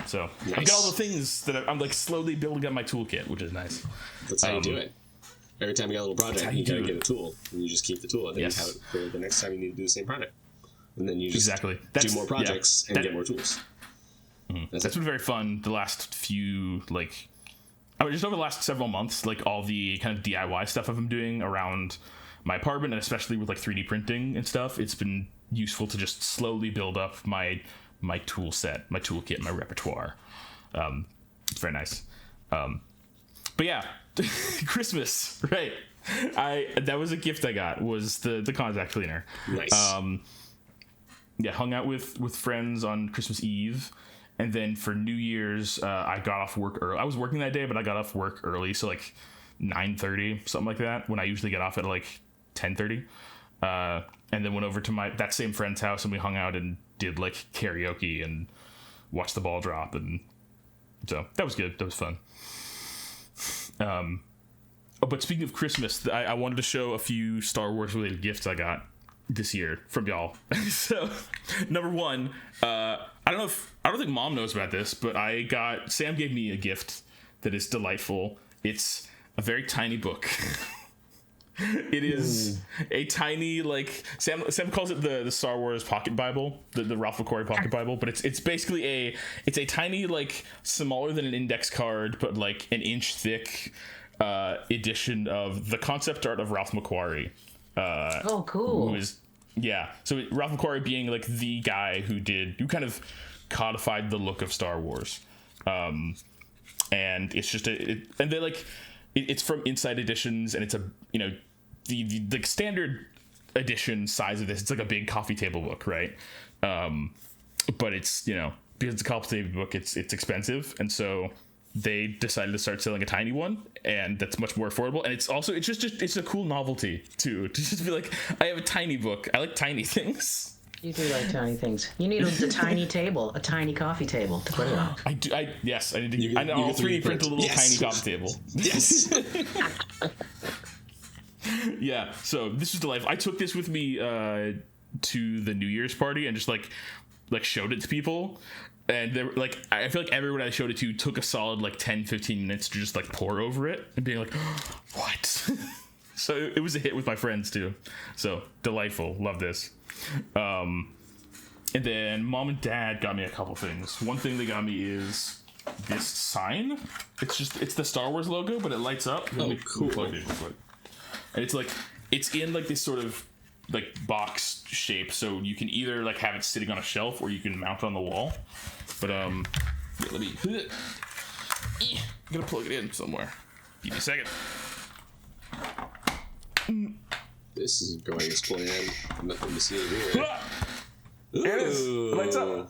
so nice. I've got all the things that I'm like slowly building up my toolkit, which is nice. That's how you do it. Every time you got a little project, you gotta get a tool, and you just keep the tool, and then you have it for the next time you need to do the same project, and then you just do more projects and get more tools. That's been very fun the last few just over the last several months, like all the kind of DIY stuff I've been doing around my apartment, and especially with like 3D printing and stuff. It's been useful to just slowly build up my tool set, my toolkit, my repertoire. It's very nice. But yeah, Christmas, right? That was a gift I got, was the contact cleaner. Nice. Hung out with friends on Christmas Eve, and then for New Year's, I got off work early. I was working that day, but I got off work early, so like 9:30, something like that, when I usually get off at like 10:30. And then went over to that same friend's house, and we hung out and did like karaoke and watched the ball drop, and so that was good. That was fun. But speaking of Christmas, I wanted to show a few Star Wars related gifts I got this year from y'all. So, number one, I don't think Mom knows about this, but Sam gave me a gift that is delightful. It's a very tiny book. It is a tiny, like, Sam calls it the Star Wars Pocket Bible, the Ralph McQuarrie Pocket Bible, but it's basically a tiny, like, smaller than an index card, but like an inch thick edition of the concept art of Ralph McQuarrie. Oh, cool. So Ralph McQuarrie being like the guy who kind of codified the look of Star Wars. And it's just it's from Inside Editions, and it's the standard edition size of this. It's like a big coffee table book, right? But it's, because it's a coffee table book, it's expensive. And so they decided to start selling a tiny one, and that's much more affordable. And it's also it's a cool novelty too, to just be like, I have a tiny book. I like tiny things. You do like tiny things. You need a tiny table, a tiny coffee table to put it on. I do. Yes, I need to. I'll 3D print a little tiny coffee table. Yes. Yeah. So this is delightful. I took this with me to the New Year's party and just like showed it to people. And they were, like, I feel like everyone I showed it to took a solid like 10-15 minutes to just like pour over it and being like, what? So it was a hit with my friends too. So delightful. Love this. And then mom and dad got me a couple things. One thing they got me is this sign. It's the Star Wars logo, but it lights up. Oh, cool. And it's in like this sort of like box shape, so you can either like have it sitting on a shelf or you can mount it on the wall. But let me I'm gonna plug it in somewhere. Give me a second. This isn't going as planned. Nothing to see here. It is. It lights up.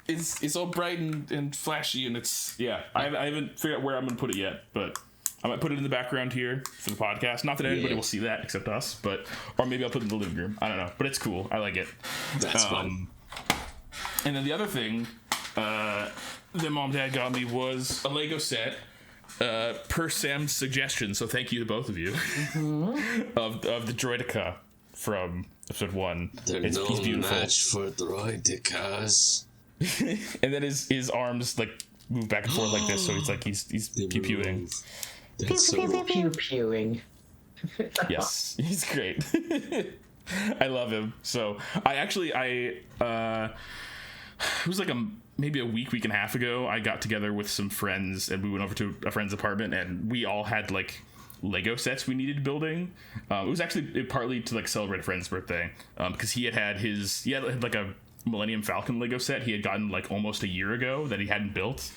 It's all bright and flashy, and it's I haven't figured out where I'm gonna put it yet, but I might put it in the background here for the podcast. Not that anybody will see that except us, or maybe I'll put it in the living room. I don't know, but it's cool. I like it. That's fun. And then the other thing that mom and dad got me was a Lego set. Per Sam's suggestion, so thank you to both of you, of the Droideka from episode 1. He's beautiful. Match for Droidekas. And then his arms like move back and forth like this, so he's pew-pewing. That's so cool. Pew-pewing. Yes, he's great. I love him. So it was like maybe a week and a half ago, I got together with some friends and we went over to a friend's apartment and we all had like Lego sets we needed building. It was actually partly to like celebrate a friend's birthday, because he had like a Millennium Falcon Lego set he had gotten like almost a year ago that he hadn't built,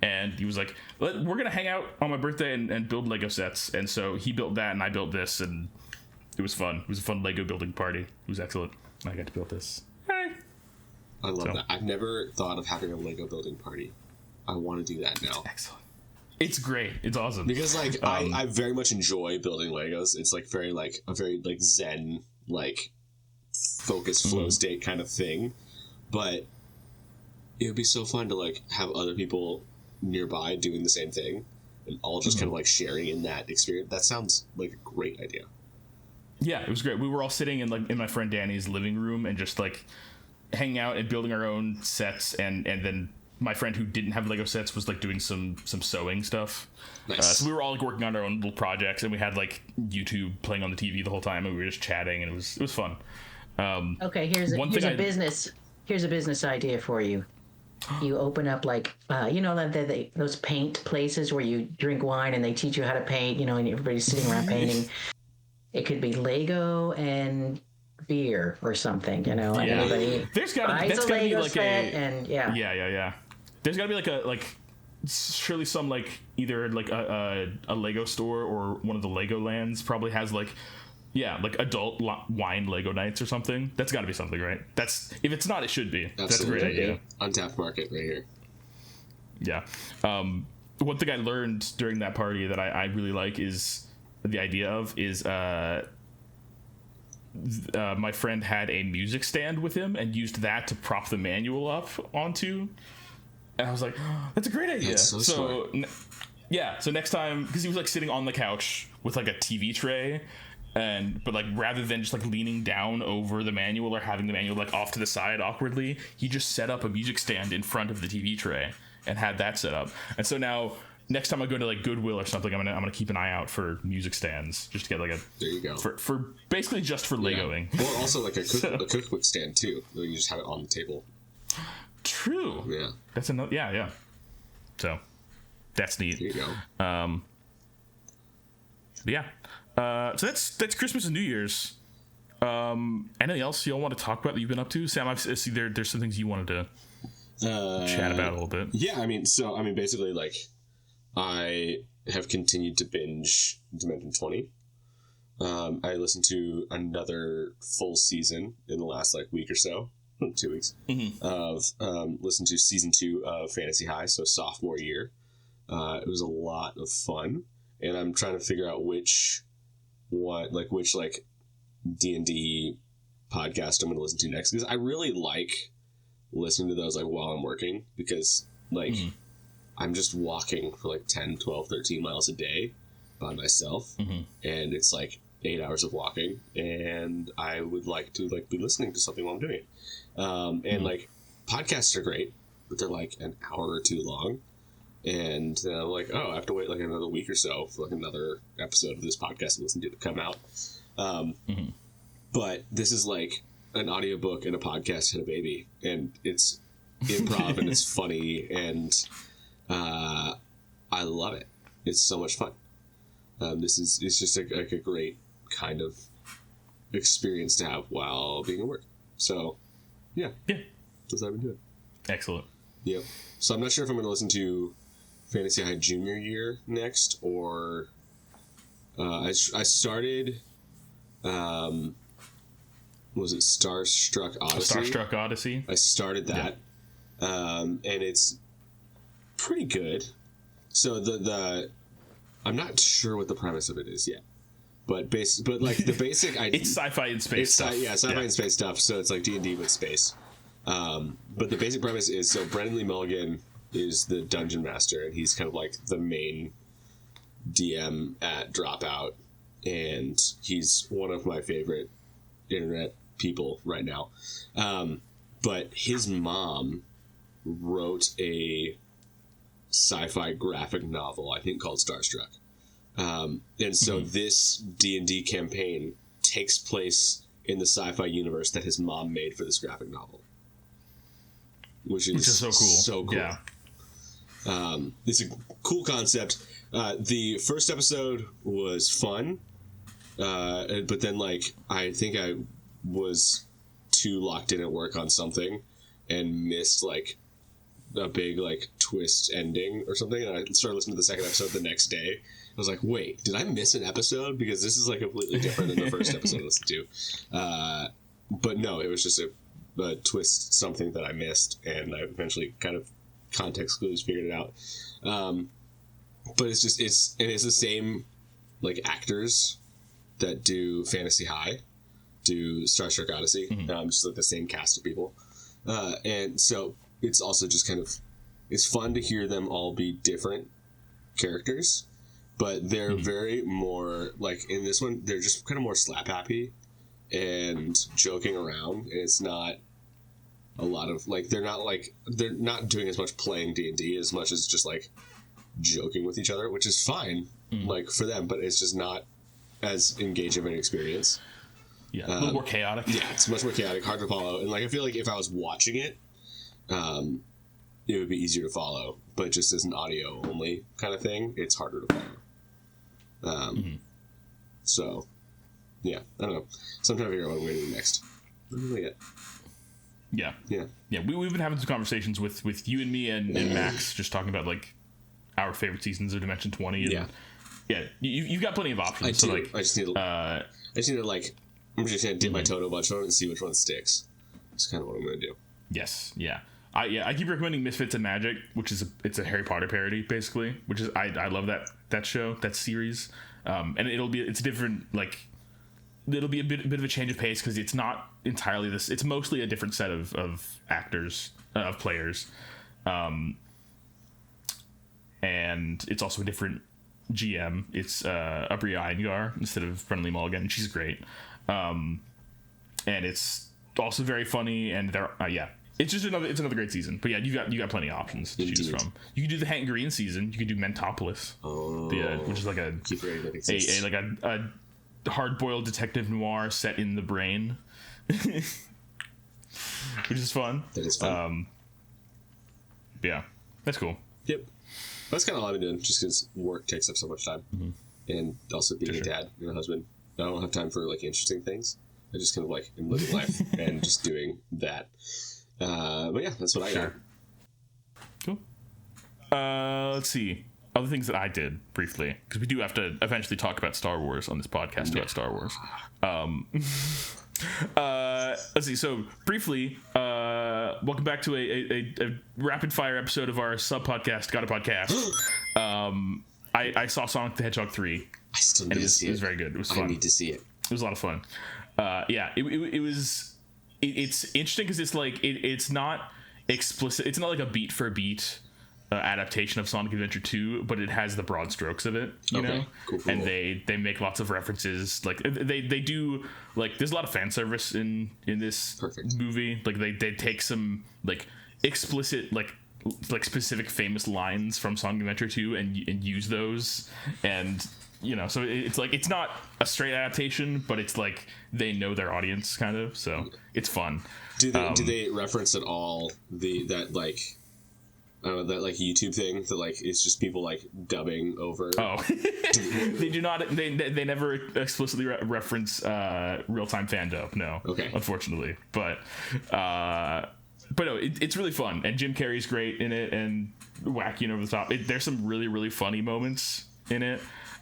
and he was like, we're gonna hang out on my birthday and build Lego sets. And so he built that and I built this, and it was fun. It was a fun Lego building party. It was excellent. I got to build this. I love that. I've never thought of having a Lego building party. I want to do that now. Excellent. It's great. It's awesome. Because like I very much enjoy building Legos. It's like very like a very like zen like focus flow state kind of thing. But it would be so fun to like have other people nearby doing the same thing and all just kind of like sharing in that experience. That sounds like a great idea. Yeah, it was great. We were all sitting in my friend Danny's living room and just like hanging out and building our own sets, and then my friend who didn't have Lego sets was like doing some sewing stuff. Nice. So we were all like working on our own little projects, and we had like YouTube playing on the TV the whole time, and we were just chatting, and it was fun. Okay, here's a business idea for you. You open up like those paint places where you drink wine and they teach you how to paint, and everybody's sitting around painting. It could be Lego and beer or something, and everybody that's gotta be like yeah. There's gotta be like surely some like either like a Lego store or one of the Lego lands probably has like adult wine Lego nights or something. That's got to be something, right? If it's not, it should be. Absolutely. That's a great idea. Untapped market right here. Yeah. One thing I learned during that party that I really like is the idea of my friend had a music stand with him and used that to prop the manual up onto, and I was like, oh, that's a great idea. That's so smart. So next time, because he was like sitting on the couch with like a TV tray, but like rather than just like leaning down over the manual or having the manual like off to the side awkwardly, he just set up a music stand in front of the TV tray and had that set up. And so now next time I go to like Goodwill or something, I'm gonna keep an eye out for music stands just to get like there you go for basically just for Legoing. Or also like a cookbook stand too. You just have it on the table. True. Yeah. That's another. Yeah. So that's neat. There you go. So that's Christmas and New Year's. Anything else y'all want to talk about that you've been up to? Sam, I see there's some things you wanted to chat about a little bit. Yeah, basically like I have continued to binge Dimension 20. I listened to another full season in the last like week or so, 2 weeks, of listened to season 2 of Fantasy High, so sophomore year. It was a lot of fun, and I'm trying to figure out which D&D podcast I'm going to listen to next, because I really like listening to those like while I'm working, because like I'm just walking for like 10, 12, 13 miles a day by myself, and it's like 8 hours of walking, and I would like to like be listening to something while I'm doing it. And like podcasts are great, but they're like an hour or two long, and then I'm like, oh, I have to wait like another week or so for like another episode of this podcast to listen to come out. But this is like an audiobook and a podcast and a baby, and it's improv and it's funny, and I love it. It's so much fun. It's just like a great kind of experience to have while being at work. So yeah, that's what I've been doing. Excellent. Yep. So I'm not sure if I'm going to listen to Fantasy High Junior Year next, or I started. Was it Starstruck Odyssey? Starstruck Odyssey. I started that, and it's pretty good. So the I'm not sure what the premise of it is yet, but like the basic idea. It's sci-fi and space stuff. Sci-fi and space stuff. So it's like D&D with space. But the basic premise is, so Brendan Lee Mulligan is the dungeon master, and he's kind of like the main DM at Dropout, and he's one of my favorite internet people right now. But his mom wrote a sci-fi graphic novel, I think, called Starstruck. And so this D&D campaign takes place in the sci-fi universe that his mom made for this graphic novel. Which is so cool. So cool. Yeah. It's a cool concept. The first episode was fun, but then like I think I was too locked in at work on something and missed like a big like twist ending or something, and I started listening to the second episode the next day. I was like, wait, did I miss an episode? Because this is like completely different than the first episode I listened to. But no, it was just a twist, something that I missed, and I eventually kind of context clues figured it out. But it's the same like actors that do Fantasy High, do Starstruck Odyssey, just like the same cast of people, and so it's also just kind of, it's fun to hear them all be different characters, but they're very more like, in this one they're just kind of more slap happy and joking around, and it's not a lot of like, they're not doing as much playing D&D as much as just like joking with each other, which is fine like for them, but it's just not as engaging of an experience. A little more chaotic. Yeah, it's much more chaotic, hard to follow, and like I feel like if I was watching it, it would be easier to follow, but just as an audio only kind of thing, it's harder to follow. So yeah, I don't know. So I'm trying to figure out what I'm going to do next. What do we get? Yeah. We've been having some conversations with you and me and Max, just talking about like our favorite seasons of Dimension 20. And, you've got plenty of options. I do. So, like, I just need to like, I'm just gonna dip my toe in a bunch of them and see which one sticks. That's kind of what I'm gonna do. Yes. Yeah. I keep recommending Misfits and Magic, which is it's a Harry Potter parody basically, which is I love that show, that series, and it's different, like it'll be a bit of a change of pace because it's not entirely this. It's mostly a different set of actors, of players, and it's also a different GM. It's Aubrey Iyengar instead of Brendan Lee Mulligan. She's great, and it's also very funny. And they're it's just another great season. But yeah, you got plenty of options to choose from. You can do the Hank Green season. You can do Mentopolis, which is like a hard-boiled detective noir set in the brain, which is fun. That is fun. Yeah, that's cool. Yep. That's kind of all I've been doing, just because work takes up so much time, and also being a dad and a husband. I don't have time for like interesting things. I just kind of like am living life and just doing that. But yeah, that's what I got. Cool. Let's see. Other things that I did briefly, because we do have to eventually talk about Star Wars on this podcast about Star Wars. let's see. So briefly, welcome back to a rapid fire episode of our sub podcast, Got a Podcast. I saw Sonic the Hedgehog 3. I still need to see it. It was very good. It was fun. I need to see it. It was a lot of fun. It was. It's interesting because it's like it's not explicit. It's not like a beat for beat adaptation of Sonic Adventure 2, but it has the broad strokes of it, you know. Cool. And they make lots of references. Like they do, like, there's a lot of fan service in this movie. Like they take some like explicit like specific famous lines from Sonic Adventure 2 and use those, and you know, so it's like it's not a straight adaptation, but it's like they know their audience kind of, so it's fun. Do they reference at all that YouTube thing that like it's just people like dubbing over? Oh, they do not. They never explicitly reference real-time fan dub. No, okay, unfortunately, but no, it's really fun, and Jim Carrey's great in it and wacky and over the top. There's some really really funny moments in it,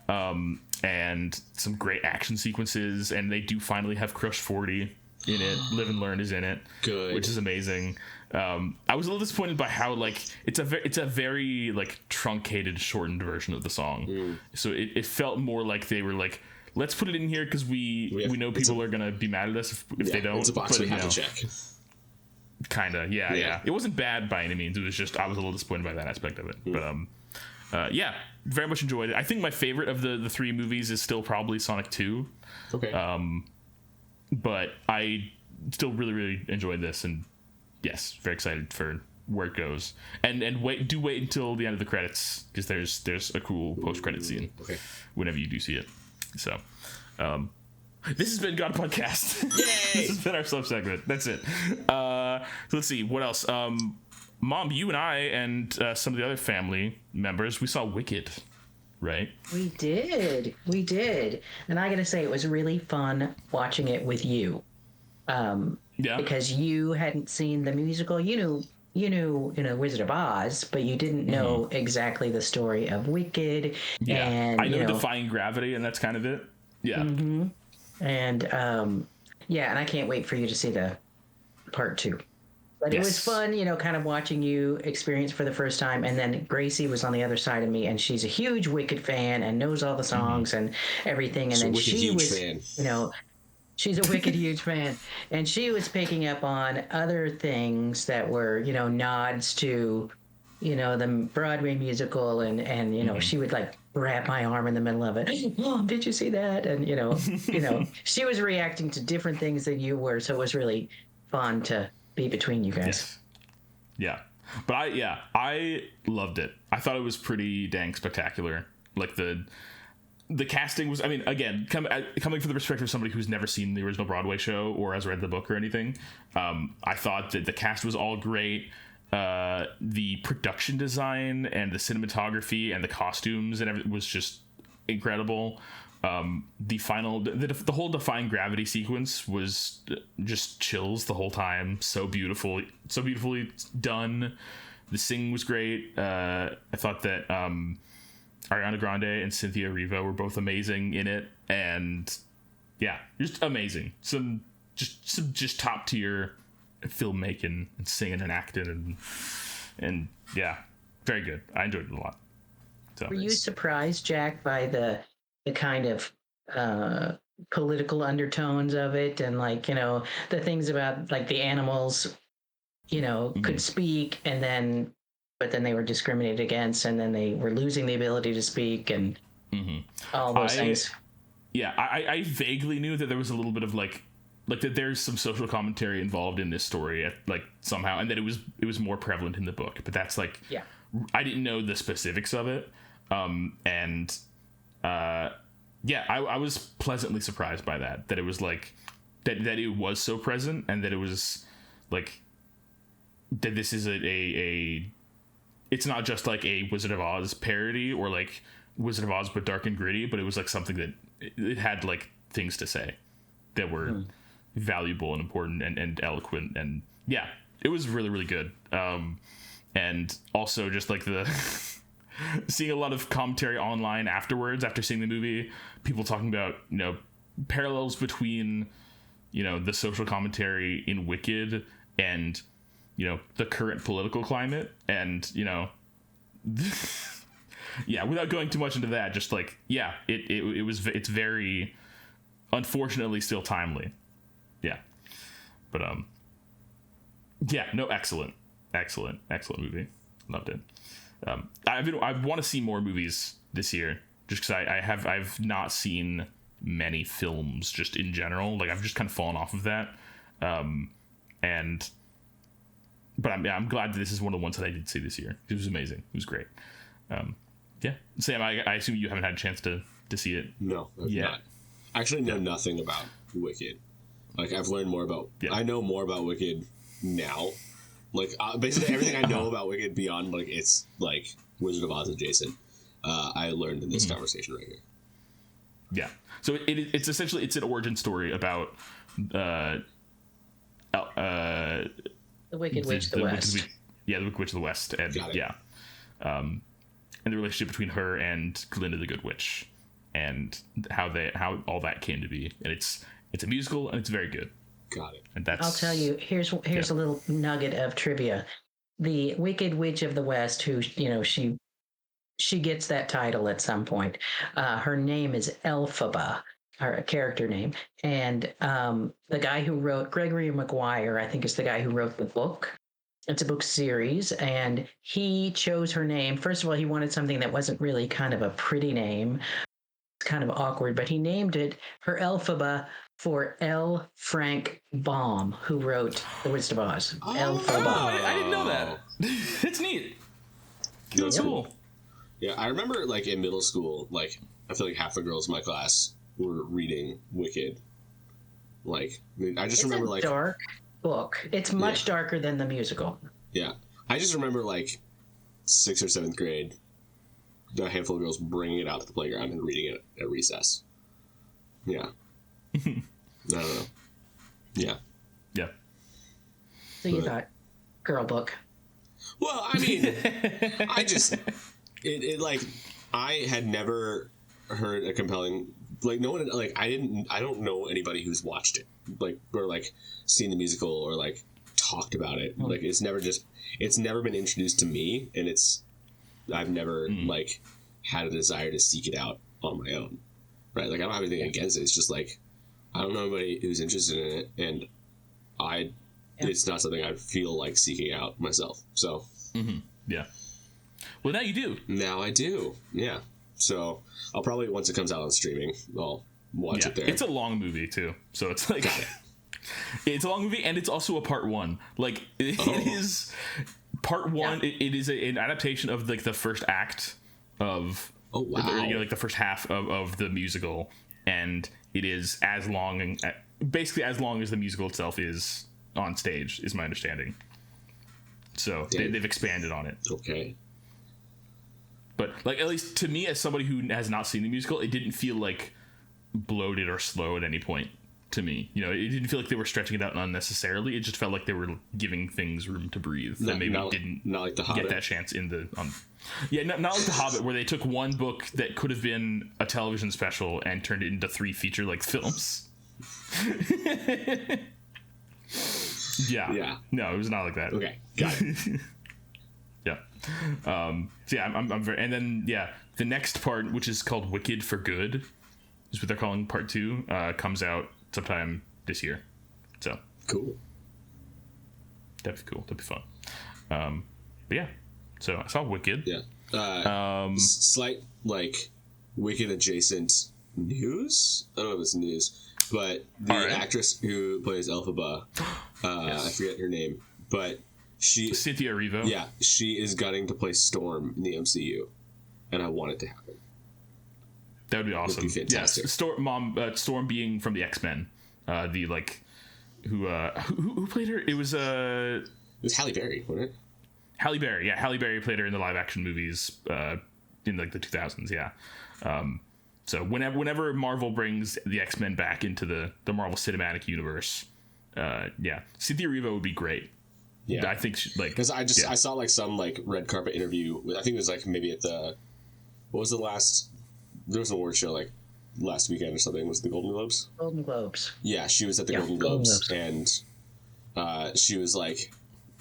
and some great action sequences, and they do finally have Crush 40 in it. Live and Learn is in it, good, which is amazing. I was a little disappointed by how like it's a very like truncated, shortened version of the song. So it felt more like they were like, let's put it in here because we know people are gonna be mad at us if they don't. It's a box we have to check. Kinda, yeah. It wasn't bad by any means. It was just I was a little disappointed by that aspect of it. But very much enjoyed it. I think my favorite of the three movies is still probably Sonic 2. Okay. But I still really really enjoyed this, and yes, very excited for where it goes. And wait until the end of the credits, because there's a cool post-credit scene whenever you do see it. So this has been God Podcast. Yay! This has been our sub-segment. That's it. So let's see, what else? Mom, you and I and some of the other family members, we saw Wicked, right? We did. And I gotta say, it was really fun watching it with you. Because you hadn't seen the musical. You knew Wizard of Oz, but you didn't know exactly the story of Wicked. Yeah, and I know Defying Gravity, and that's kind of it. Yeah. Mm-hmm. And and I can't wait for you to see the part 2. But it was fun, kind of watching you experience for the first time. And then Gracie was on the other side of me, and she's a huge Wicked fan and knows all the songs and everything. And then she was, she's a wicked huge fan, and she was picking up on other things that were, nods to, the Broadway musical, and she would like wrap my arm in the middle of it. Oh, did you see that? And she was reacting to different things than you were, so it was really fun to be between you guys. Yes. Yeah, but I loved it. I thought it was pretty dang spectacular. Like the casting was, I mean, again, coming from the perspective of somebody who's never seen the original Broadway show or has read the book or anything, I thought that the cast was all great. The production design and the cinematography and the costumes and everything was just incredible. The whole Defying Gravity sequence was just chills the whole time. So beautifully done. The singing was great. I thought that Ariana Grande and Cynthia Erivo were both amazing in it, and just amazing. Some top tier filmmaking and singing and acting and very good. I enjoyed it a lot. So, were you surprised, Jack, by the kind of political undertones of it, and the things about like the animals, could speak, but then they were discriminated against, and then they were losing the ability to speak, and all those things. Yeah, I vaguely knew that there was a little bit of like that there's some social commentary involved in this story, somehow, and that it was more prevalent in the book. But that's I didn't know the specifics of it, I was pleasantly surprised by that it was like that it was so present, and that it was like that this is a it's not just like a Wizard of Oz parody or like Wizard of Oz but dark and gritty, but it was like something that it had like things to say that were valuable and important and eloquent, and it was really really good. And also just like the seeing a lot of commentary online afterwards, after seeing the movie, people talking about parallels between the social commentary in Wicked and, the current political climate and, yeah, without going too much into that, just like, yeah, it's very, unfortunately, still timely. Yeah. But, yeah, no, excellent movie. Loved it. I want to see more movies this year, just because I've not seen many films just in general. Like, I've just kind of fallen off of that. But I'm glad that this is one of the ones that I did see this year. It was amazing. It was great. Yeah, Sam, I assume you haven't had a chance to see it. No, I've not. I actually know nothing about Wicked. Like, I've learned more about. Yeah. I know more about Wicked now. Like, basically everything I know about Wicked beyond, like, it's like Wizard of Oz adjacent. I learned in this conversation right here. Yeah. So it's essentially it's an origin story about the Wicked Witch of the West. The Wicked Witch of the West, and and the relationship between her and Glinda the Good Witch, and how all that came to be. And it's a musical, and it's very good. Got it. And that's, I'll tell you. Here's a little nugget of trivia. The Wicked Witch of the West, who she gets that title at some point. Her name is Elphaba, her character name, and the guy who wrote Gregory Maguire, I think, is the guy who wrote the book. It's a book series, and he chose her name. First of all, he wanted something that wasn't really kind of a pretty name. It's kind of awkward, but he named it her Elphaba for L. Frank Baum, who wrote The Wizard of Oz. Elphaba. I didn't know that. It's neat. That's cool. Yeah, I remember, like, in middle school, like, I feel like half the girls in my class were reading Wicked. Like, I just remember, like, dark book. It's much darker than the musical. Yeah. I just remember, like, 6th or 7th grade, a handful of girls bringing it out to the playground and reading it at recess. Yeah. I don't know. Yeah. Yeah. So you thought, girl book. Well, I mean, I just, it like, I had never heard a compelling, like, no one, like, I don't know anybody who's watched it, like, or, like, seen the musical or, like, talked about it. Like, it's never been introduced to me, and I've never, like, had a desire to seek it out on my own, right? Like, I don't have anything against it. It's just, like, I don't know anybody who's interested in it, and it's not something I feel like seeking out myself, so. Yeah. Well, now you do. Now I do, yeah. So, I'll probably, once it comes out on streaming, I'll watch it there. It's a long movie, too, so it's like... It's a long movie, and it's also a part one. Like, it is part one. Yeah. It is an adaptation of, like, the first act of like the first half of the musical, and it is basically as long as the musical itself is on stage, is my understanding. So they've expanded on it. Okay. But, like, at least to me, as somebody who has not seen the musical, it didn't feel like bloated or slow at any point. To me, it didn't feel like they were stretching it out unnecessarily. It just felt like they were giving things room to breathe. That maybe didn't not like the Hobbit. Get that chance in the not like the Hobbit, where they took one book that could have been a television special and turned it into 3 feature-length films. Yeah. No, it was not like that. Okay, got it. Yeah. So yeah, I'm very, and then the next part, which is called Wicked for Good, is what they're calling part 2, comes out sometime this year. So cool. That'd be cool. That'd be fun. But yeah, so I saw Wicked. Yeah. Slight, like, Wicked adjacent news. I don't know if it's news, but the actress who plays Elphaba, I forget her name, but Cynthia Erivo. Yeah, she is gunning to play Storm in the MCU, and I want it to happen. That would be awesome. That'd be fantastic. Yeah, Storm being from the X-Men, who played her? It was Halle Berry, wasn't it? Halle Berry, yeah. Halle Berry played her in the live action movies in, like, the 2000s, yeah. So whenever Marvel brings the X-Men back into the Marvel Cinematic Universe, Cynthia Erivo would be great. Yeah, I think because I saw, like, some, like, red carpet interview with, I think it was, like, maybe at the, what was the last? There was an award show, like, last weekend or something. Was it the Golden Globes? Golden Globes. Yeah, she was at the Golden Globes, and she was like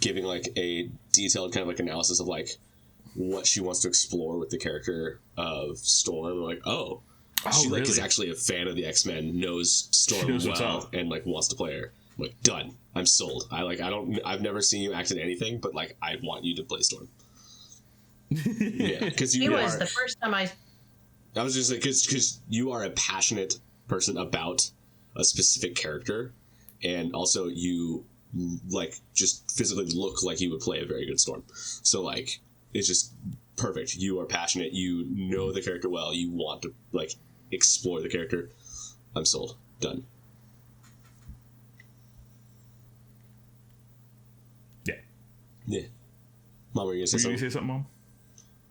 giving like a detailed kind of like analysis of like what she wants to explore with the character of Storm. Like, she like is actually a fan of the X-Men, knows Storm well, and like wants to play her. I'm like, done. I'm sold. I've never seen you act in anything, but like I want you to play Storm. Yeah, because He was the first time I was just like, because you are a passionate person about a specific character, and also you like just physically look like you would play a very good Storm. So like it's just perfect. You are passionate. You know the character well. You want to like explore the character. I'm sold. Done. Yeah. Mom, were you gonna say something? Mom?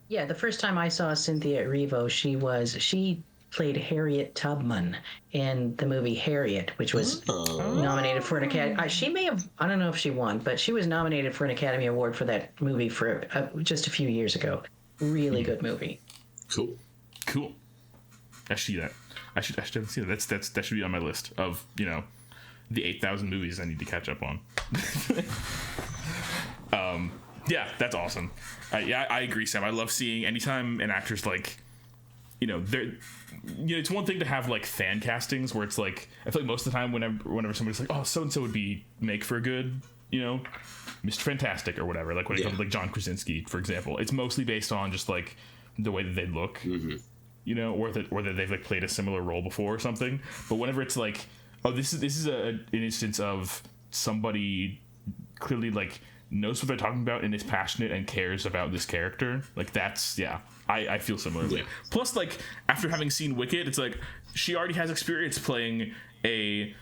Yeah, the first time I saw Cynthia Erivo, she played Harriet Tubman in the movie Harriet, which was nominated for an Academy. She may have, I don't know if she won, but she was nominated for an Academy Award for that movie for just a few years ago. Really good movie. Cool. I see that. I should see that. That should be on my list of the 8,000 movies I need to catch up on. Yeah, that's awesome. I agree, Sam. I love seeing anytime an actor's like, it's one thing to have like fan castings where it's like, I feel like most of the time whenever somebody's like, oh, so and so would make for a good, Mr. Fantastic or whatever. Like when it comes to like John Krasinski, for example, it's mostly based on just like the way that they look, or that they've like played a similar role before or something. But whenever it's like, oh, this is an instance of somebody clearly like knows what they're talking about and is passionate and cares about this character, like that's I feel similarly. Plus, like after having seen Wicked, it's like she already has experience playing a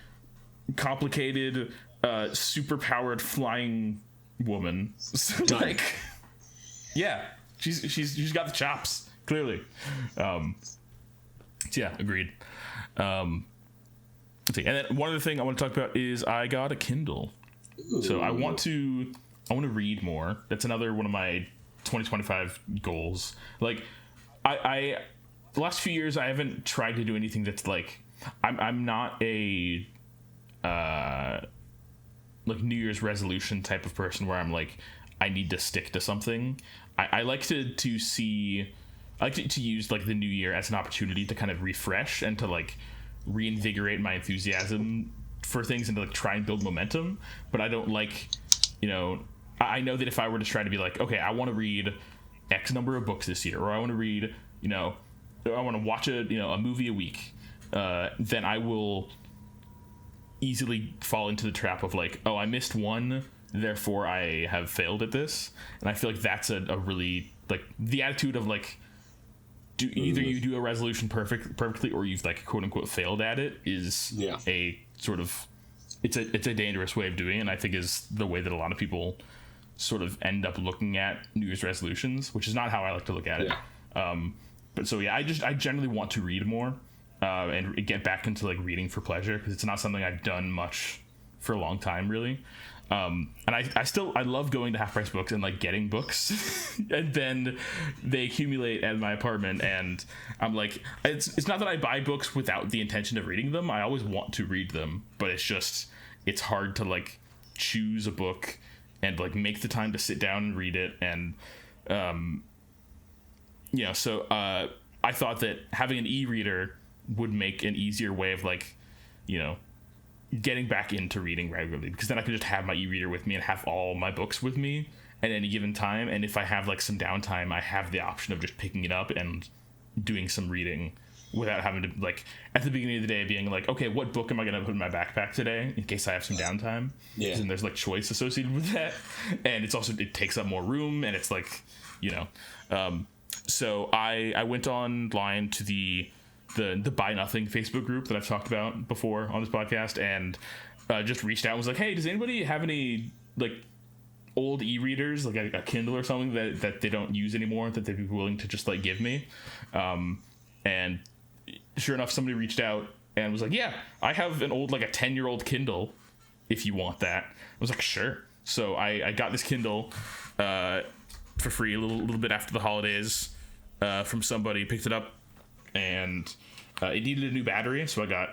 complicated super powered flying woman. So, like she's got the chops clearly. Agreed. And then one other thing I want to talk about is I got a Kindle. Ooh. So I want to read more. That's another one of my 2025 goals. Like I the last few years I haven't tried to do anything that's like I'm not a like New Year's resolution type of person where I'm like I need to stick to something. I like to see I like to use like the new year as an opportunity to kind of refresh and to like reinvigorate my enthusiasm for things and to like try and build momentum. But I don't like, I know that if I were to try to be like, okay, I want to read X number of books this year, or I want to read, I want to watch a movie a week, then I will easily fall into the trap of like, oh, I missed one, therefore I have failed at this. And I feel like that's a really like the attitude of like, either you do a resolution perfectly or you've like quote unquote failed at it is a sort of it's a dangerous way of doing it, and I think is the way that a lot of people sort of end up looking at New Year's resolutions, which is not how I like to look at it. But so I generally want to read more and get back into like reading for pleasure, because it's not something I've done much for a long time really. And I love going to Half Price Books and like getting books and then they accumulate at my apartment, and I'm like, it's not that I buy books without the intention of reading them. I always want to read them, but it's hard to like choose a book and like make the time to sit down and read it. And so I thought that having an e-reader would make an easier way of like getting back into reading regularly, because then I could just have my e-reader with me and have all my books with me at any given time. And if I have like some downtime, I have the option of just picking it up and doing some reading without having to like at the beginning of the day being like, okay, what book am I going to put in my backpack today in case I have some downtime? And there's like choice associated with that, and it takes up more room, and it's like so I went online to the Buy Nothing Facebook group that I've talked about before on this podcast, and just reached out and was like, hey, does anybody have any like old e-readers, like a Kindle or something that they don't use anymore that they'd be willing to just like give me? And sure enough, somebody reached out and was like, yeah, I have an old like a 10-year-old Kindle if you want that. I was like, sure. So I got this Kindle for free a little bit after the holidays from somebody, picked it up, and it needed a new battery, so I got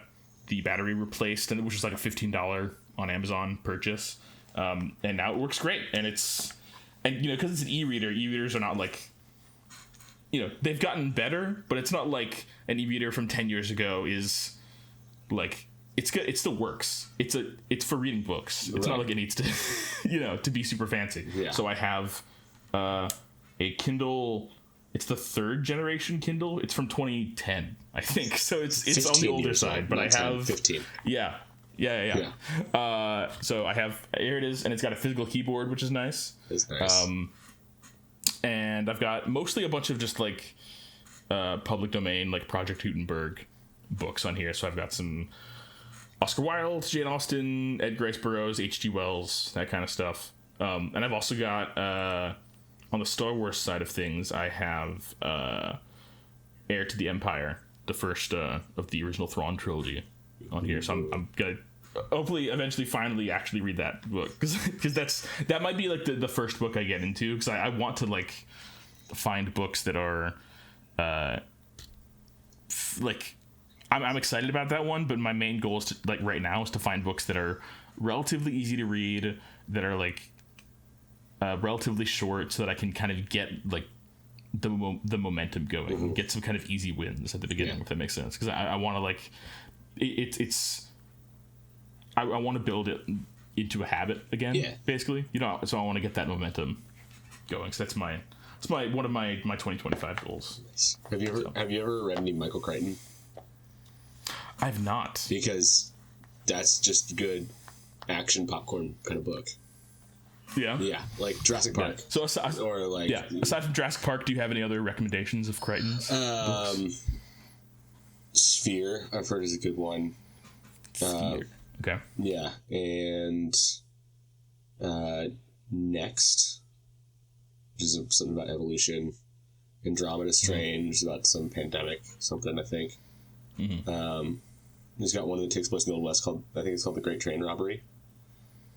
the battery replaced, and which was like a $15 on Amazon purchase. And now it works great, and because it's an e-reader, e-readers are not like, they've gotten better, but it's not like an e-reader from 10 years ago is like, it's good. It still works. It's for reading books. It's not like it needs to, to be super fancy. Yeah. So I have a Kindle. It's the 3rd generation Kindle. It's from 2010, I think. So it's on the older side, but I have 15. Yeah. So I have, here it is, and it's got a physical keyboard, which is nice. It's nice. And I've got mostly a bunch of just like public domain, like Project Gutenberg books on here. So I've got some Oscar Wilde, Jane Austen, Ed Grace Burroughs, H.G. Wells, that kind of stuff. And I've also got, on the Star Wars side of things, I have Heir to the Empire, the first of the original Thrawn trilogy on here. So I'm going to hopefully eventually finally actually read that book, because that might be like the first book I get into, because I want to like find books that are like I'm excited about that one, but my main goal is to, like, right now is to find books that are relatively easy to read, that are like relatively short, so that I can kind of get like the momentum going, and get some kind of easy wins at the beginning, if that makes sense. Because I want to like I want to build it into a habit again, basically. So I want to get that momentum going. So that's one of my 2025 goals. Nice. Have you ever read any Michael Crichton? I've not, because that's just good action popcorn kind of book. Yeah, like Jurassic Park. Yeah. So aside from Jurassic Park, do you have any other recommendations of Crichton's books? Sphere, I've heard, is a good one. Sphere. Okay. Yeah, and Next, which is something about evolution. Andromeda Strange, about some pandemic, something, I think. Mm-hmm. He's got one that takes place in the Old West called The Great Train Robbery.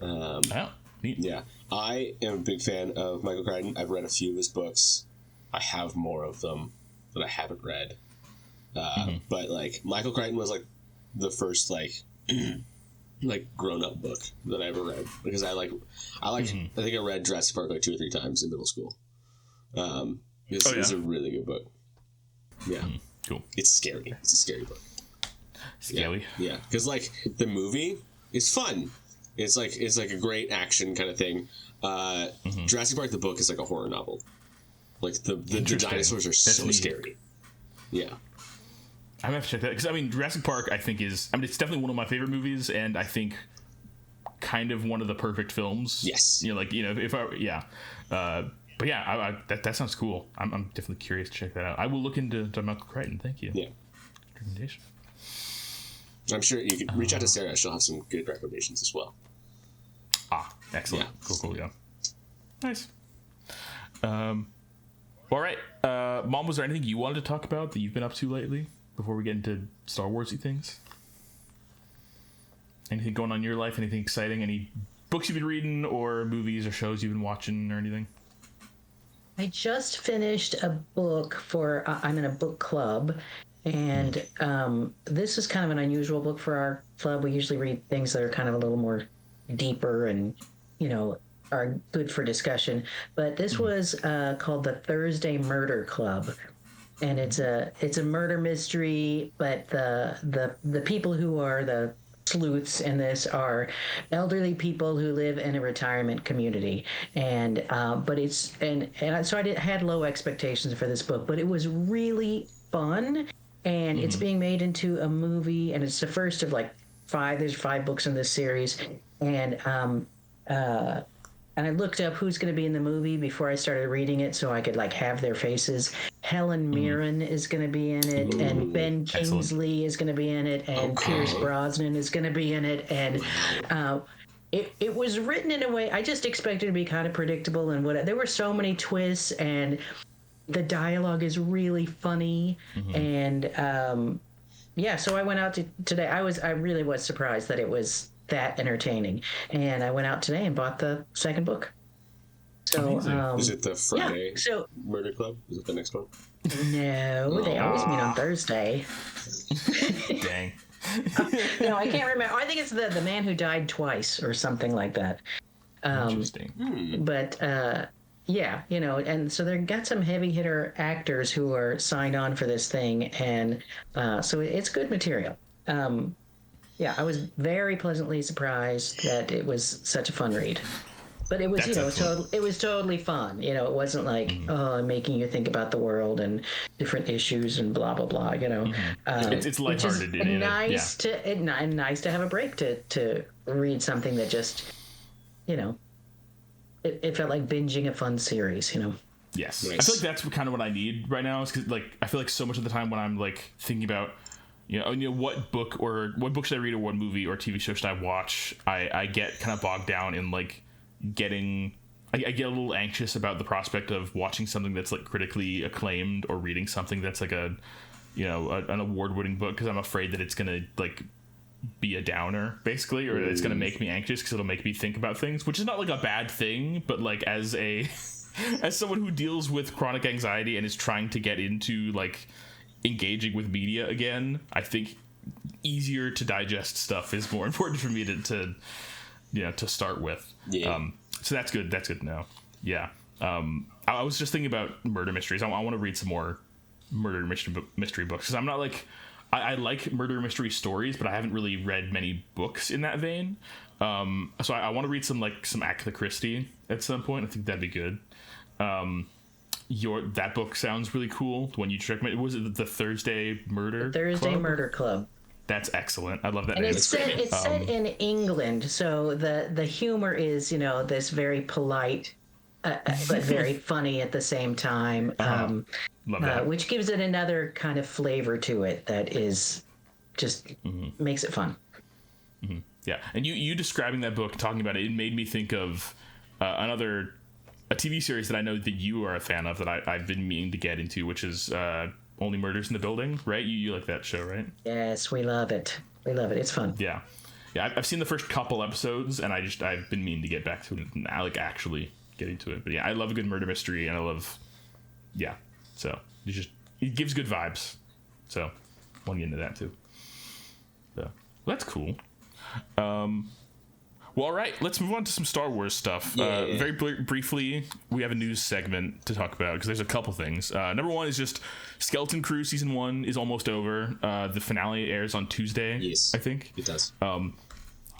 Neat. Yeah, I am a big fan of Michael Crichton. I've read a few of his books. I have more of them that I haven't read. But like Michael Crichton was like the first like grown up book that I ever read, because I think I read Jurassic Park like 2 or 3 times in middle school. It's a really good book. Yeah. Cool. It's scary. It's a scary book. Scary. Yeah. Because like the movie is fun. It's like a great action kind of thing. Jurassic Park, the book, is like a horror novel. Like the dinosaurs are so scary. Yeah. I'm gonna have to check that, because Jurassic Park, I think it's definitely one of my favorite movies, and I think kind of one of the perfect films. Yes. But yeah, that sounds cool. I'm definitely curious to check that out. I will look into Michael Crichton. Thank you. Yeah. Recommendation. I'm sure you could reach out to Sarah. She'll have some good recommendations as well. Excellent. Yeah. Cool. Yeah. Nice. All right. Mom, was there anything you wanted to talk about that you've been up to lately before we get into Star Wars-y things? Anything going on in your life? Anything exciting? Any books you've been reading, or movies or shows you've been watching, or anything? I just finished a book for, I'm in a book club, and this is kind of an unusual book for our club. We usually read things that are kind of a little more deeper and, are good for discussion. But this was called the Thursday Murder Club. And it's a murder mystery, but the people who are the sleuths in this are elderly people who live in a retirement community, and so I had low expectations for this book, but it was really fun, and it's being made into a movie, and it's the first of like 5. There's 5 books in this series, and I looked up who's going to be in the movie before I started reading it, so I could like have their faces. Helen Mirren is going to be in it, and Ben Kingsley is going to be in it, and Pierce Brosnan is going to be in it, and it was written in a way I just expected to be kind of predictable, and there were so many twists, and the dialogue is really funny, and so I went out today. I really was surprised that it was that entertaining, and I went out today and bought the second book. So, is it the Friday so Murder Club? Is it the next one? no, they always meet on Thursday. Dang. No, I can't remember. I think it's the Man Who Died Twice or something like that. Interesting. But yeah, and so they've got some heavy hitter actors who are signed on for this thing, and so it's good material. Yeah, I was very pleasantly surprised that it was such a fun read. But it was, it was totally fun. It wasn't like, I'm making you think about the world and different issues and blah blah blah. It's lighthearted. Nice to have a break to read something that just, it felt like binging a fun series. Yes, nice. I feel like that's kind of what I need right now. Is because I feel like so much of the time when I'm thinking about what book should I read or what movie or TV show should I watch, I get kind of bogged down in I get a little anxious about the prospect of watching something that's critically acclaimed or reading something that's an award-winning book, because I'm afraid that it's gonna be a downer basically, or it's gonna make me anxious because it'll make me think about things, which is not a bad thing, but as as someone who deals with chronic anxiety and is trying to get into engaging with media again, I think easier to digest stuff is more important for me to start with. So that's good to know. I was just thinking about murder mysteries. I want to read some more murder mystery books, because I'm not I like murder mystery stories, but I haven't really read many books in that vein. So I want to read some Agatha Christie at some point. I think that'd be good. That book sounds really cool. The one you recommended, was it the Thursday Murder Club? Murder Club. That's excellent. I love that And name. it's set in England, so the humor is this very polite but very funny at the same time. Love that. Which gives it another kind of flavor to it that is just makes it fun. Mm-hmm. Yeah, and you describing that book, talking about it made me think of a TV series that I know that you are a fan of, that I've been meaning to get into, which is Only Murders in the Building, right? You like that show, right? Yes, we love it. It's fun. Yeah. I've seen the first couple episodes, and I've been meaning to get back to it now, actually get into it. But yeah, I love a good murder mystery, and I love, so it gives good vibes. So I want to get into that too. So that's cool. Well, all right, let's move on to some Star Wars stuff. Very briefly, we have a news segment to talk about, because there's a couple things. Number one is just Skeleton Crew Season 1 is almost over. The finale airs on Tuesday, I think. It does.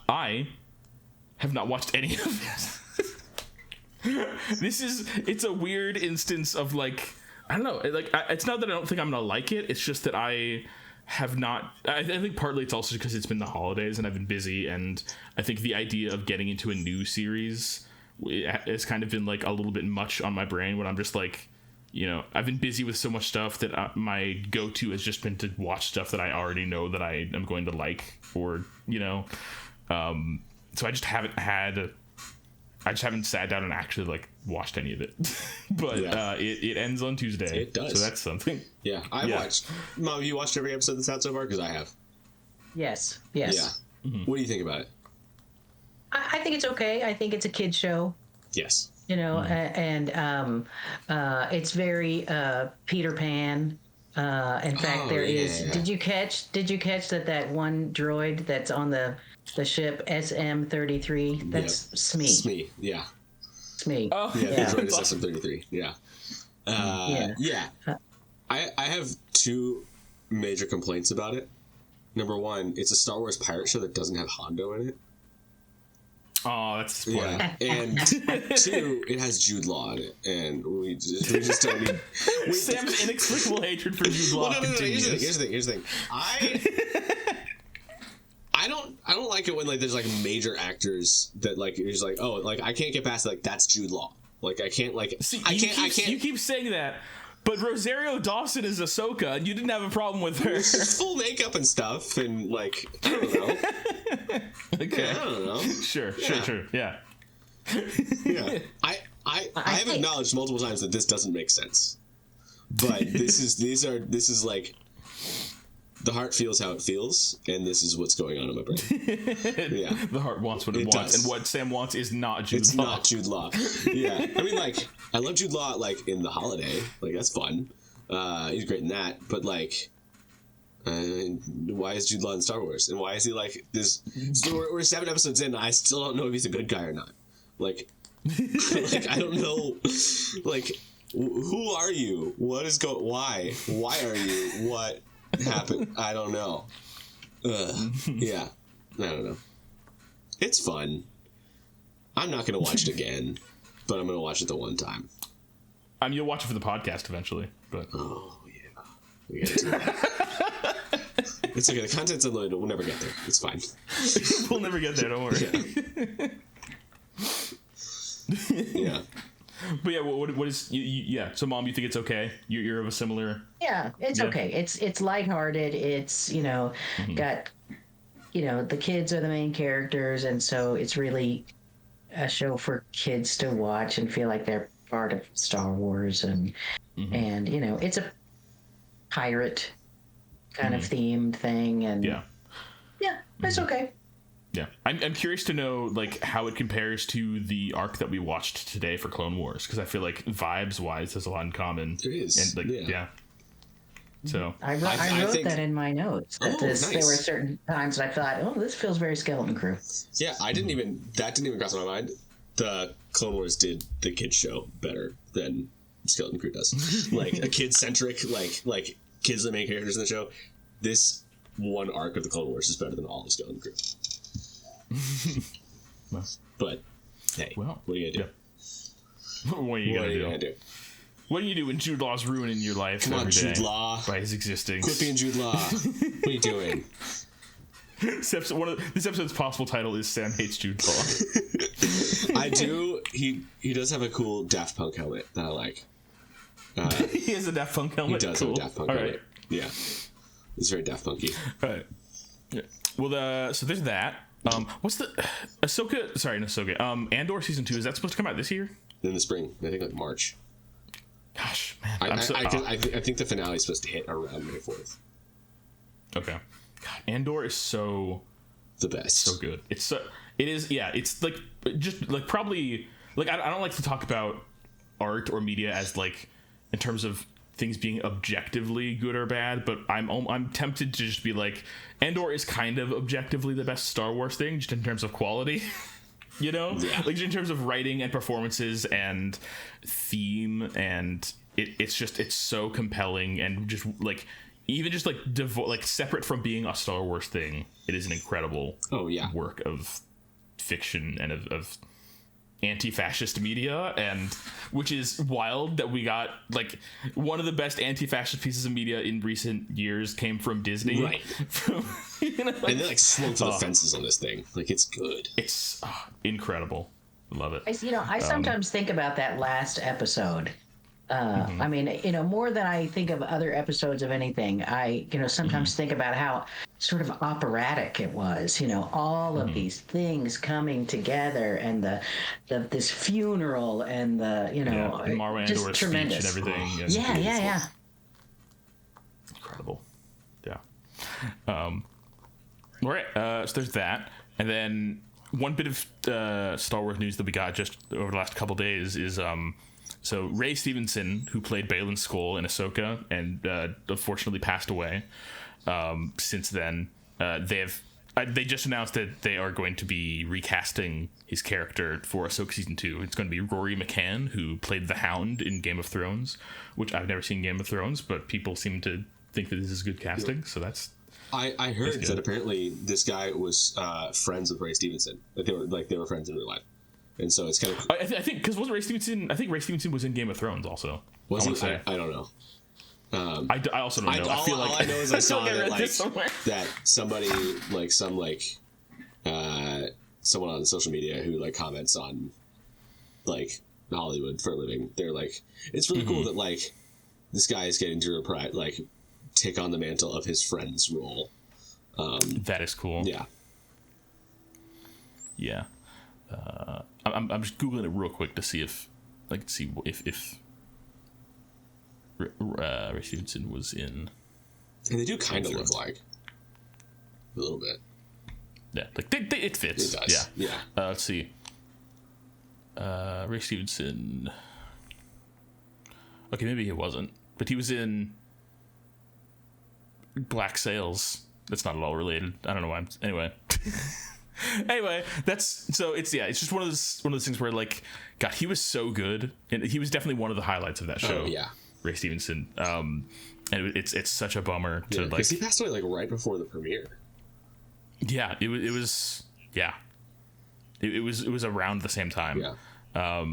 I have not watched any of this. It's a weird instance of I don't know. It's not that I don't think I'm going to like it. It's just that I have not. I think partly it's also because it's been the holidays and I've been busy, and I think the idea of getting into a new series has kind of been a little bit much on my brain, when I'm just I've been busy with so much stuff that my go-to has just been to watch stuff that I already know that I am going to like, or so I just haven't sat down and actually watched any of it. But it ends on Tuesday. It does. So that's something. Yeah, I watched. Mom, have you watched every episode that's out so far? Because I have. Yes. Yeah. Mm-hmm. What do you think about it? I think it's okay. I think it's a kid show. Yes. And it's very Peter Pan. In fact, there is. Did you catch that one droid that's on the ship SM-33? That's Smee. Smee, yeah. Smee. Oh, yeah. The droid is SM-33. Yeah. I have two major complaints about it. Number one, it's a Star Wars pirate show that doesn't have Hondo in it. Oh, that's funny. Yeah. And two, it has Jude Law in it, and we just don't need. Sam's inexplicable hatred for Jude Law. Well, no. Here's the thing. I don't like it when there's major actors that you're just I can't get past that's Jude Law. I can't You keep saying that. But Rosario Dawson is Ahsoka, and you didn't have a problem with her. She's full makeup and stuff, and I don't know. Okay. Yeah, I don't know. Sure. Yeah. Yeah. I have acknowledged multiple times that this doesn't make sense. But this is the heart feels how it feels, and this is what's going on in my brain. Yeah, the heart wants what it wants, and what Sam wants is not Jude Law. It's not Jude Law. Yeah, I mean, like, I love Jude Law, like, in The Holiday. Like, that's fun. He's great in that, but, like, why is Jude Law in Star Wars? And why is he, like, this... So we're 7 episodes in, and I still don't know if he's a good guy or not. Like, like, I don't know, like, who are you? What is why? Why are you? What happened? I don't know. Yeah, I don't know. It's fun. I'm not going to watch it again, but I'm going to watch it the one time. I mean, you'll watch it for the podcast eventually, but... Oh, yeah. We gotta do that. It's okay. The content's unloaded. We'll never get there. It's fine. We'll never get there. Don't worry. Yeah. But yeah, what is... yeah, so Mom, you think it's okay? You're of a similar... Yeah, it's okay. It's lighthearted. It's, got... the kids are the main characters, and so it's really a show for kids to watch and feel like they're part of Star Wars, and it's a pirate kind of themed thing, and yeah, it's okay. Yeah, I'm curious to know like how it compares to the arc that we watched today for Clone Wars, because I feel like vibes wise there's a lot in common. There is, and like yeah. So I wrote that in my notes. That nice. There were certain times that I thought, oh, this feels very Skeleton Crew. Yeah, that didn't even cross my mind. The Clone Wars did the kids show better than Skeleton Crew does. Like a kid centric, like kids are the main characters in the show. This one arc of the Clone Wars is better than all of Skeleton Crew. Well, but hey, what are you gonna do? Yeah. What are you gonna do? What do you do when Jude Law's ruining your life every day Jude Law. by his existing? Quit being Jude Law. What are you doing? This episode's possible title is Sam Hates Jude Law. I do. He does have a cool Daft Punk helmet that I like. He has a Daft Punk helmet? He does have a Daft Punk helmet. Right. Yeah. It's very Daft Punky. All right. Yeah. Well, so there's that. What's the... Ahsoka... Sorry, not Ahsoka. Andor Season 2, is that supposed to come out this year? In the spring. I think like March. Gosh, man. I think the finale is supposed to hit around May 4th. Okay. God, Andor is so... The best. So good. It's so... It is, yeah. It's like... Just, like, probably... Like, I don't like to talk about art or media as, like, in terms of things being objectively good or bad, but I'm tempted to just be like, Andor is kind of objectively the best Star Wars thing, just in terms of quality. Yeah. Like in terms of writing and performances and theme, and it's so compelling, and just like even just like separate from being a Star Wars thing, it is an incredible work of fiction and of anti-fascist media, and which is wild that we got like one of the best anti-fascist pieces of media in recent years came from Disney, right? And they like swung for the fences on this thing. Like it's good. It's incredible. I love it. I sometimes think about that last episode. I mean, more than I think of other episodes of anything, I, sometimes think about how sort of operatic it was, all of these things coming together, and this funeral, and and Marwa just Andor's tremendous. Speech and everything. Yeah. Incredible. Yeah. All right. So there's that. And then one bit of Star Wars news that we got just over the last couple days is, so Ray Stevenson, who played Baylan Skoll in Ahsoka and unfortunately passed away since then, they just announced that they are going to be recasting his character for Ahsoka Season 2. It's going to be Rory McCann, who played the Hound in Game of Thrones, which I've never seen Game of Thrones, but people seem to think that this is good casting, so that's... I heard that apparently this guy was friends with Ray Stevenson. That they were friends in real life. And so it's kind of... I think, because wasn't Ray Stevenson... I think Ray Stevenson was in Game of Thrones also. Was he? I don't know. I also don't know. I feel all like... I know is I saw that somebody, like some like... someone on social media who like comments on like Hollywood for a living. They're like, it's really cool that like this guy is getting to take on the mantle of his friend's role. That is cool. Yeah. Yeah. I'm just googling it real quick to see if Ray Stevenson was in And they do kind of look like a little bit. Yeah, like it fits. It does. Yeah. Let's see. Ray Stevenson. Okay, maybe he wasn't, but he was in Black Sails. That's not at all related. I don't know why. Anyway. It's just one of those things where, like, God, he was so good, and he was definitely one of the highlights of that show. Oh yeah, Ray Stevenson. And it's such a bummer to, like, because he passed away like right before the premiere. Yeah, it was around the same time. Yeah.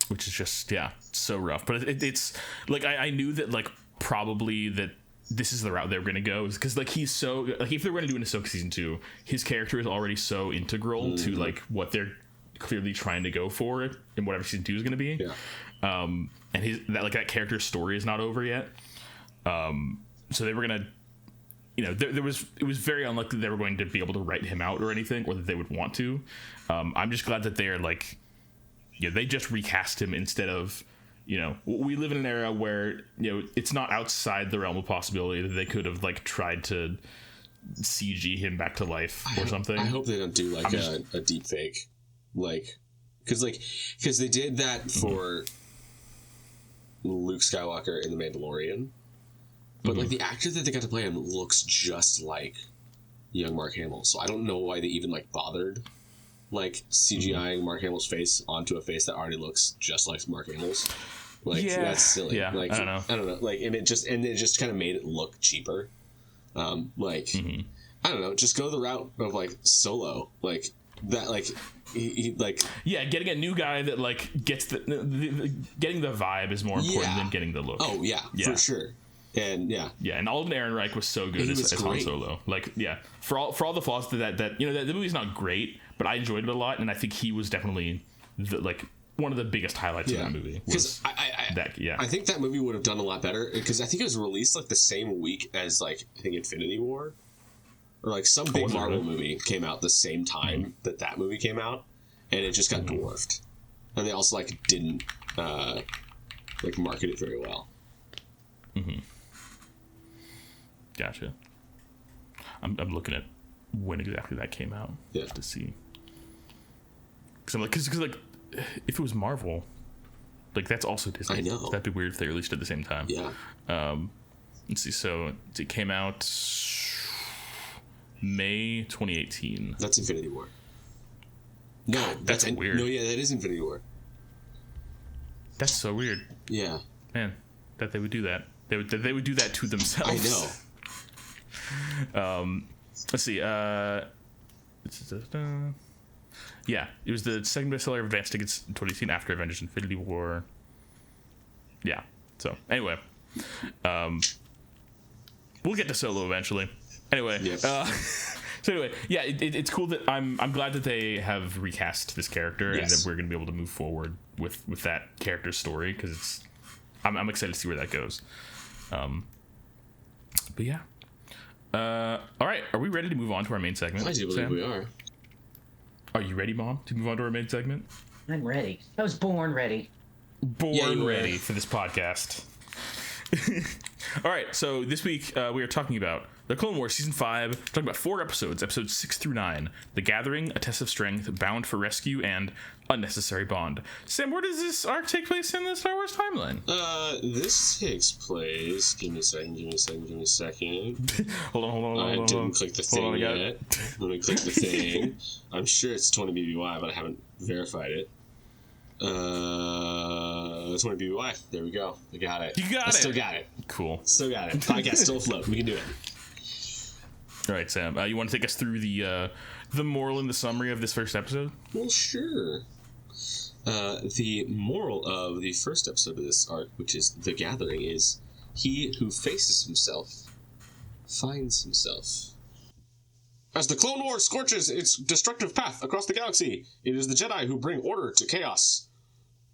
Which is just so rough. But it's like I knew that, like, probably that this is the route they were going to go, because, like, he's so, like, if they're going to do an Ahsoka season 2, his character is already so integral to, like, what they're clearly trying to go for in whatever season 2 is going to be. Yeah. And that character's story is not over yet. So they were going to, it was very unlikely that they were going to be able to write him out or anything, or that they would want to. I'm just glad that they're, like, they just recast him instead of, we live in an era where, it's not outside the realm of possibility that they could have, like, tried to CG him back to life or something. I hope they don't do, like, a deep fake, like, because they did that for Luke Skywalker in The Mandalorian, but like, the actor that they got to play him looks just like young Mark Hamill, so I don't know why they even, like, bothered, like, CGIing Mark Hamill's face onto a face that already looks just like Mark Hamill's. Like, that's silly. Yeah, like, I don't know. Like, and it just kind of made it look cheaper. I don't know. Just go the route of, like, Solo, like that. Like, he like, getting a new guy that, like, gets getting the vibe is more important than getting the look. Oh yeah, for sure. And and Alden Ehrenreich was so good as Han Solo. Like, for all the flaws that the movie's not great, but I enjoyed it a lot, and I think he was definitely one of the biggest highlights of that movie. Because I think that movie would have done a lot better, because I think it was released, like, the same week as, like, I think Infinity War, or, like, some big Marvel movie came out the same time that movie came out, and it just got dwarfed, and they also, like, didn't like, market it very well. Gotcha. I'm looking at when exactly that came out to see, because if it was Marvel, like, that's also Disney. I know. That'd be weird if they released it at the same time. Yeah. Let's see. So it came out May 2018. That's Infinity War. No, that's weird. No, that is Infinity War. That's so weird. Yeah. Man, that they would do that. They would do that to themselves. I know. Let's see. It was the second bestseller of advanced tickets in 2018 after Avengers Infinity War. Yeah. So, anyway. We'll get to Solo eventually. Anyway. Yep. So anyway, it's cool that I'm glad that they have recast this character and that we're going to be able to move forward with that character's story, because I'm excited to see where that goes. But yeah. All right. Are we ready to move on to our main segment? I do believe we are. Are you ready, Mom, to move on to our main segment? I'm ready. I was born ready. Ready for this podcast. All right, so this week we are talking about The Clone Wars Season 5. We're talking about 4 episodes, episodes 6 through 9. The Gathering, A Test of Strength, Bound for Rescue, and Unnecessary Bond. Sam, where does this arc take place in the Star Wars timeline? This takes place... Give me a second. Hold on. I didn't click the thing yet. Let me click the thing. I'm sure it's 20 BBY, but I haven't verified it. 20 BBY. There we go. I got it. You got it. Still got it. Cool. Still got it. Podcast still afloat. We can do it. All right, Sam. You want to take us through the moral and the summary of this first episode? Well, sure. The moral of the first episode of this arc, which is The Gathering, is he who faces himself finds himself. As the Clone Wars scorches its destructive path across the galaxy, it is the Jedi who bring order to chaos.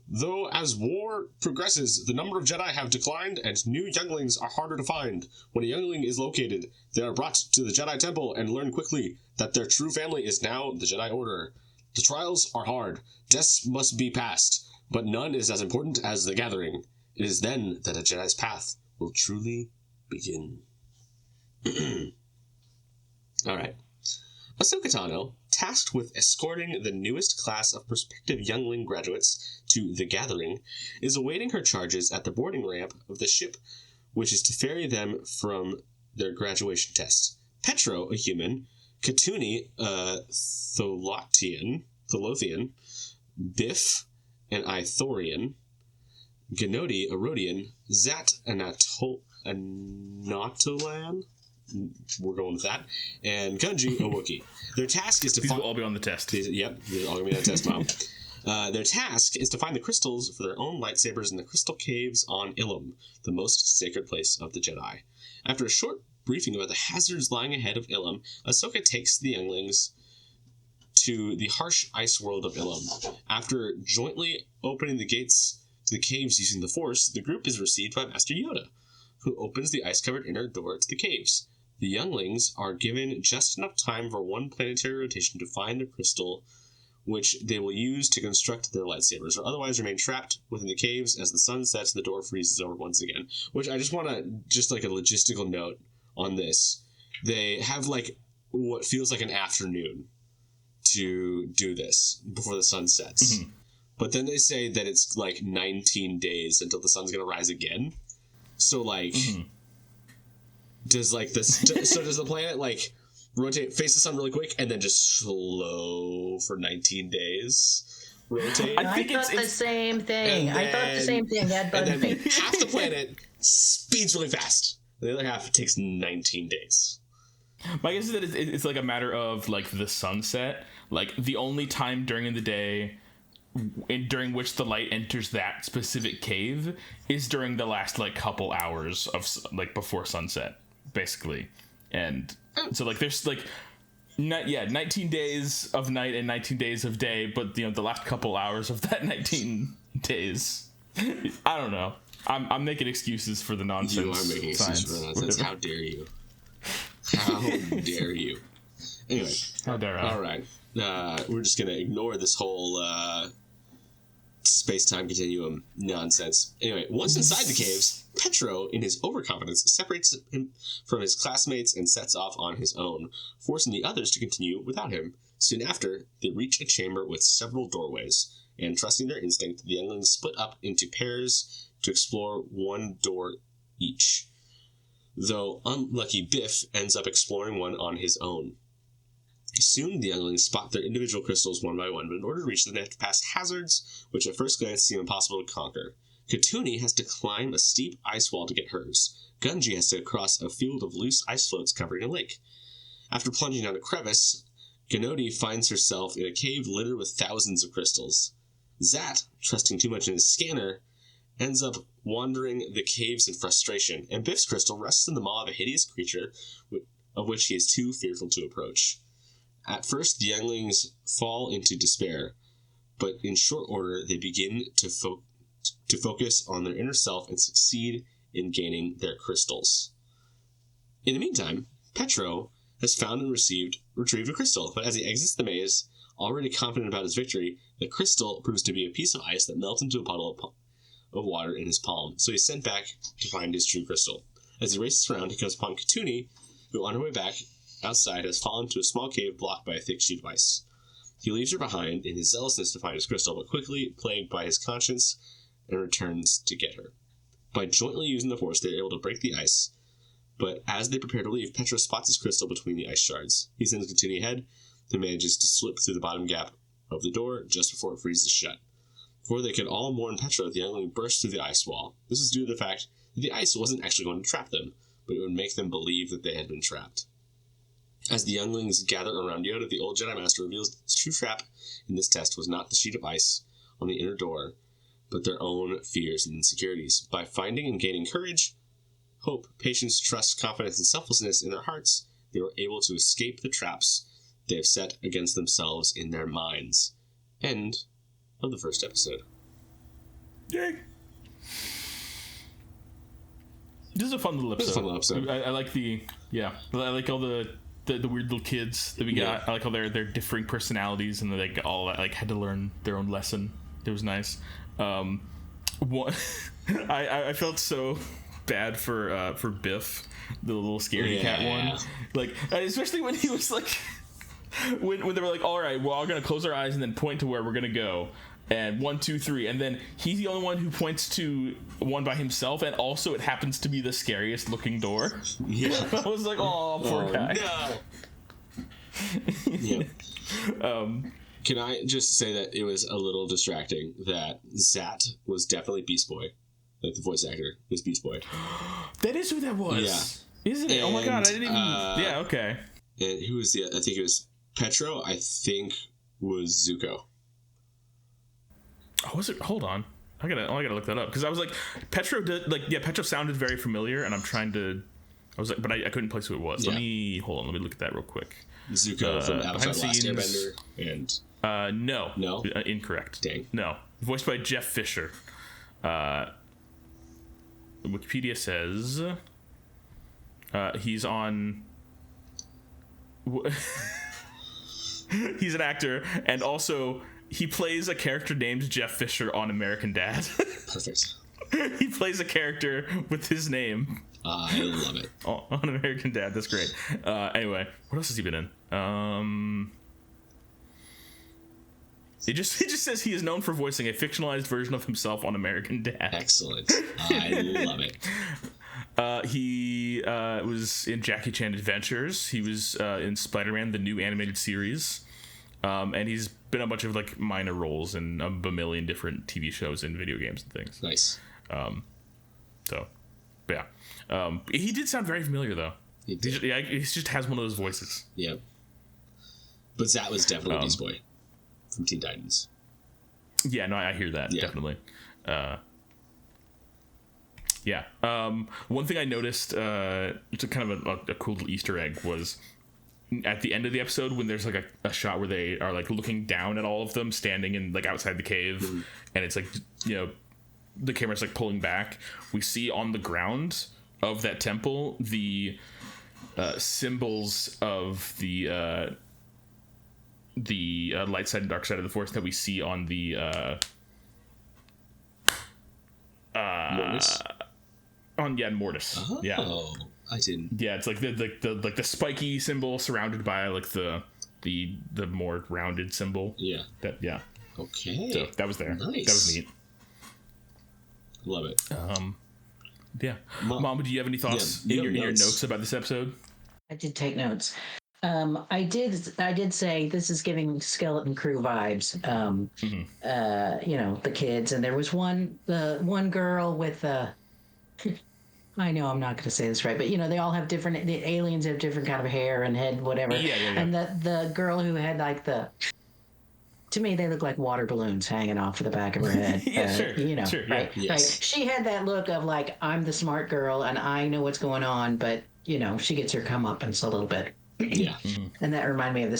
Though as war progresses, the number of Jedi have declined and new younglings are harder to find. When a youngling is located, they are brought to the Jedi Temple and learn quickly that their true family is now the Jedi Order. The trials are hard, tests must be passed, but none is as important as the Gathering. It is then that a Jedi's path will will truly begin. Alright. Ahsoka Tano, tasked with escorting the newest class of prospective youngling graduates to The Gathering, is awaiting her charges at the boarding ramp of the ship which is to ferry them from their graduation test. Petro, a human, Katuni, a Tholothian, Biff, an Ithorian, Ganodi, a Rhodian, Zat, an Anatolan, we're going with that, and Gunji, a Wookiee. Their task is to These will all be on the test. Yep, they're all going to be on the test file. Their task is to find the crystals for their own lightsabers in the crystal caves on Ilum, the most sacred place of the Jedi. After a short briefing about the hazards lying ahead of Ilum, Ahsoka takes the younglings to the harsh ice world of Ilum. After jointly opening the gates to the caves using the Force, the group is received by Master Yoda, who opens the ice-covered inner door to the caves. The younglings are given just enough time for one planetary rotation to find the crystal, which they will use to construct their lightsabers, or otherwise remain trapped within the caves as the sun sets and the door freezes over once again. Which I just want to, just like a logistical note on this, they have like what feels like an afternoon to do this before the sun sets. Mm-hmm. But then they say that it's like 19 days until the sun's going to rise again. So like, does like this, so does the planet like rotate, face the sun really quick, and then just slow for 19 days. Rotate. I thought the same thing. That and then half the planet speeds really fast. The other half takes 19 days. My guess is that it's like a matter of like the sunset. Like the only time during the day during which the light enters that specific cave is during the last like couple hours of like before sunset, basically. And so like there's like 19 days of night and 19 days of day, but you know the last couple hours of that 19 days, I don't know. I'm making excuses for the nonsense. You are making excuses for the nonsense. How dare you? How dare you? Anyway, how dare I? All right, we're just gonna ignore this whole space-time continuum nonsense. Anyway, once inside the caves, Petro, in his overconfidence, separates him from his classmates and sets off on his own, forcing the others to continue without him. Soon after, they reach a chamber with several doorways, and trusting their instinct, the younglings split up into pairs to explore one door each, though unlucky Biff ends up exploring one on his own. Soon, the younglings spot their individual crystals one by one, but in order to reach them, they have to pass hazards, which at first glance seem impossible to conquer. Katuni has to climb a steep ice wall to get hers. Gunji has to cross a field of loose ice floats covering a lake. After plunging down a crevice, Ganodi finds herself in a cave littered with thousands of crystals. Zat, trusting too much in his scanner, ends up wandering the caves in frustration, and Biff's crystal rests in the maw of a hideous creature of which he is too fearful to approach. At first, the younglings fall into despair, but in short order, they begin to focus on their inner self and succeed in gaining their crystals. In the meantime, Petro has found and retrieved a crystal, but as he exits the maze, already confident about his victory, the crystal proves to be a piece of ice that melts into a puddle of water in his palm, so he's sent back to find his true crystal. As he races around, he comes upon Katuni, who on her way back outside has fallen to a small cave blocked by a thick sheet of ice. He leaves her behind in his zealousness to find his crystal, but quickly plagued by his conscience, and returns to get her. By jointly using the Force, they are able to break the ice, but as they prepare to leave, Petra spots his crystal between the ice shards. He sends Katuni ahead, who manages to slip through the bottom gap of the door just before it freezes shut. Before they could all mourn Petra, the youngling burst through the ice wall. This is due to the fact that the ice wasn't actually going to trap them, but it would make them believe that they had been trapped. As the younglings gather around Yoda, the old Jedi Master reveals that the true trap in this test was not the sheet of ice on the inner door, but their own fears and insecurities. By finding and gaining courage, hope, patience, trust, confidence, and selflessness in their hearts, they were able to escape the traps they have set against themselves in their minds. End of the first episode. Yay! This is a fun little episode. I like I like all the weird little kids that we got. I like how they're differing personalities and they all like had to learn their own lesson. It was nice. I felt so bad for Biff, the little scaredy cat one. Like, especially when he was like, when they were like, all right, we're all gonna close our eyes and then point to where we're gonna go. And 1, 2, 3, and then he's the only one who points to one by himself, and also it happens to be the scariest looking door. Yeah, I was like, "Oh, poor guy." No. Yeah. Can I just say that it was a little distracting that Zat was definitely Beast Boy, like the voice actor was Beast Boy. That is who that was, isn't it? Oh my god, I didn't even. Yeah, okay. And who was I think it was Petro. I think was Zuko. Oh, was it? Hold on. I gotta look that up because I was like, Petro did Petro sounded very familiar, and I'm trying to. I was like, but I couldn't place who it was. Let me look at that real quick. Zuko from Avatar: Last Airbender, and no, incorrect. Dang, no, voiced by Jeff Fisher. Wikipedia says he's on. He's an actor, and also. He plays a character named Jeff Fisher on American Dad. Perfect. He plays a character with his name. I love it. On American Dad. That's great. Anyway, what else has he been in? It just says he is known for voicing a fictionalized version of himself on American Dad. Excellent. I love it. He was in Jackie Chan Adventures. He was in Spider-Man, the new animated series. And he's been a bunch of like minor roles in a bamillion different TV shows and video games and things. Nice. He did sound very familiar though. He just has one of those voices. Yep. But Zat was definitely Beast Boy from Teen Titans. Yeah, no, I hear that definitely. One thing I noticed, it's kind of a cool little Easter egg was. At the end of the episode when there's like a shot where they are like looking down at all of them standing in like outside the cave and it's like, you know, the camera's like pulling back, we see on the ground of that temple the symbols of the light side and dark side of the force that we see on the Mortis? Mortis. Oh. Yeah. I didn't. Yeah, it's like the spiky symbol surrounded by like the more rounded symbol. Yeah. Okay. So that was there. Nice. That was neat. Love it. Yeah. Mom, do you have any thoughts in your notes about this episode? I did take notes. I did say this is giving Skeleton Crew vibes. You know, the kids, and there was one girl with I know I'm not going to say this right, but you know they all have different. The aliens have different kind of hair and head, whatever. Yeah. And the girl who had like to me they look like water balloons hanging off of the back of her head. Sure. You know, sure, right? Yes. Right. She had that look of like I'm the smart girl and I know what's going on, but you know she gets her comeuppance a little bit. Yeah. And that reminded me of the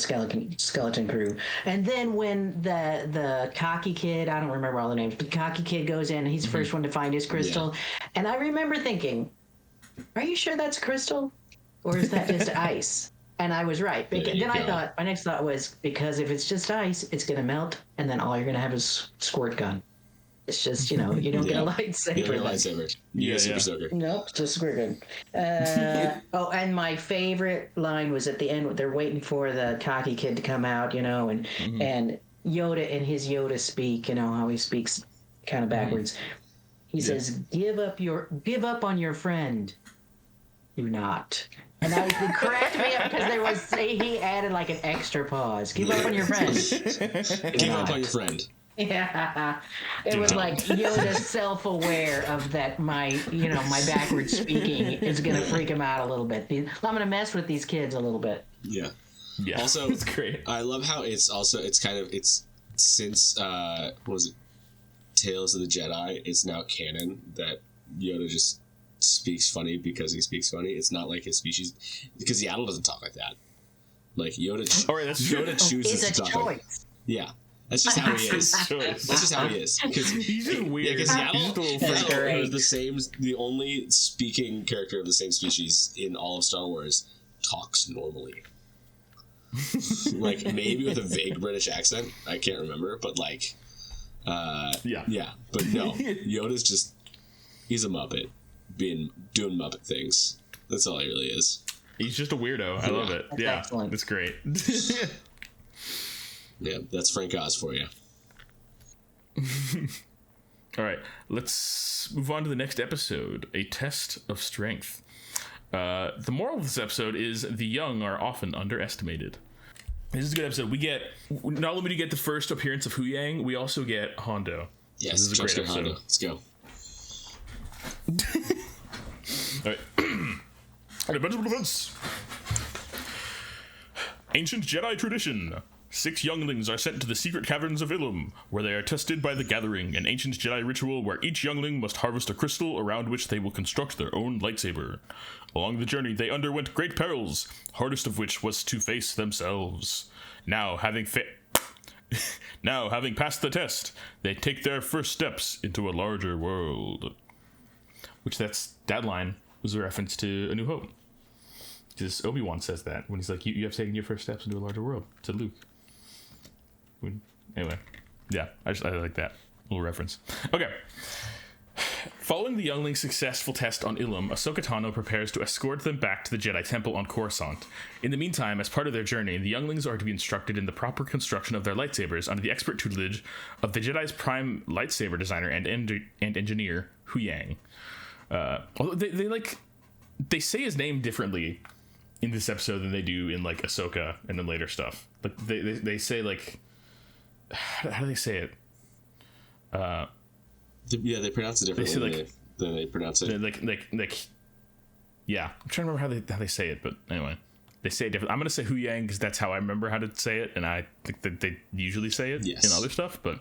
skeleton Crew. And then when the cocky kid, I don't remember all the names, but the cocky kid goes in and he's the first one to find his crystal. Yeah. And I remember thinking, are you sure that's crystal? Or is that just ice? And I was right. Then I thought, my next thought was, because if it's just ice, it's going to melt, and then all you're going to have is squirt gun. It's just, you know, you don't get a lightsaber. You don't get a lightsaber. You get a super soaker. Nope, just squirt gun. Oh, and my favorite line was at the end. They're waiting for the cocky kid to come out, you know, and Yoda in his Yoda speak, you know, how he speaks kind of backwards. He says, give up on your friend. Do not. And it cracked me up because he added like an extra pause. Give up on your friend. Give up on your friend. Yeah, it was like Yoda self-aware of that. My backwards speaking is gonna freak him out a little bit. I'm gonna mess with these kids a little bit. Yeah. Also, it's great. I love how it's since what was it, Tales of the Jedi? It's now canon that Yoda just speaks funny because he speaks funny. It's not like his species, because Yaddle doesn't talk like that. Like Yoda. Yoda chooses to talk like that. Yeah. That's just how he is. That's just how he is. He's just weird. Yeah, because Yaddle is the only speaking character of the same species in all of Star Wars talks normally. Like, maybe with a vague British accent. I can't remember, but Yeah. But no, Yoda's just, he's a Muppet. doing Muppet things. That's all he really is. He's just a weirdo. I love it. Yeah, excellent. That's great. Yeah, that's Frank Oz for you. All right, let's move on to the next episode, A Test of Strength. The moral of this episode is the young are often underestimated. This is a good episode. We get, not only do we get the first appearance of Hu Yang, we also get Hondo. Yes, this is a great episode. Hondo. Let's go. All right. Uneventful events. Ancient Jedi tradition. 6 younglings are sent to the secret caverns of Ilum, where they are tested by the Gathering, an ancient Jedi ritual where each youngling must harvest a crystal around which they will construct their own lightsaber. Along the journey, they underwent great perils, hardest of which was to face themselves. Now, having passed the test, they take their first steps into a larger world. Which that line was a reference to A New Hope. Because Obi-Wan says that when he's like, you have taken your first steps into a larger world, to Luke. Anyway, yeah, I like that little reference. Okay. Following the younglings' successful test on Ilum, Ahsoka Tano prepares to escort them back to the Jedi Temple on Coruscant. In the meantime, as part of their journey, the younglings are to be instructed in the proper construction of their lightsabers under the expert tutelage of the Jedi's prime lightsaber designer and engineer, Hu Yang. Although they say his name differently in this episode than they do in like Ahsoka and then later stuff. Like they say like, how do they say it? They pronounce it differently than they pronounce it. Yeah, I'm trying to remember how they say it, but anyway, they say it different. I'm gonna say Hu Yang because that's how I remember how to say it, and I think that they usually say it in other stuff. But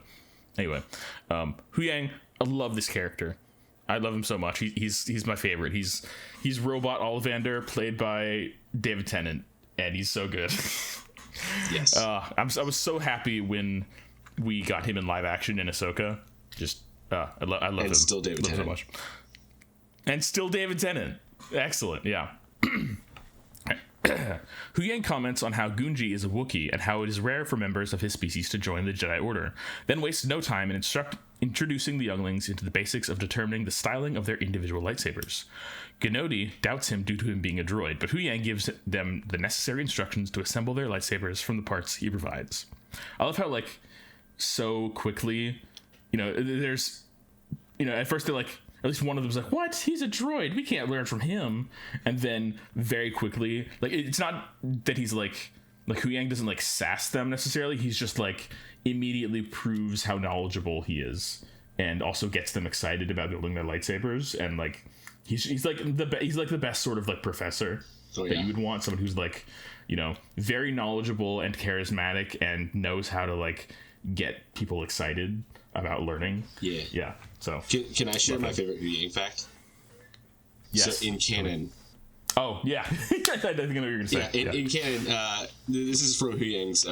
anyway, Hu Yang, I love this character. I love him so much. He's my favorite. He's Robot Ollivander, played by David Tennant, and he's so good. Yes. I was so happy when we got him in live action in Ahsoka. I love him. Still David Tennant. So much. And still David Tennant. Excellent. Yeah. Hu Yang comments on how Gunji is a Wookiee and how it is rare for members of his species to join the Jedi Order, then wastes no time in introducing the younglings into the basics of determining the styling of their individual lightsabers. Gnodi doubts him due to him being a droid, but Hu Yang gives them the necessary instructions to assemble their lightsabers from the parts he provides. I love how, so quickly, there's, at first they're like, at least one of them's like, what? He's a droid. We can't learn from him. And then very quickly, it's not that he's like Hu Yang doesn't sass them necessarily. He's just immediately proves how knowledgeable he is, and also gets them excited about building their lightsabers. And he's like the best sort of professor that you would want, someone who's very knowledgeable and charismatic and knows how to get people excited about learning. Yeah. So can I share my favorite Hu Yang fact? Yes. So in canon. Oh yeah, I think I know what you're gonna say. In canon, this is from Hu Yang's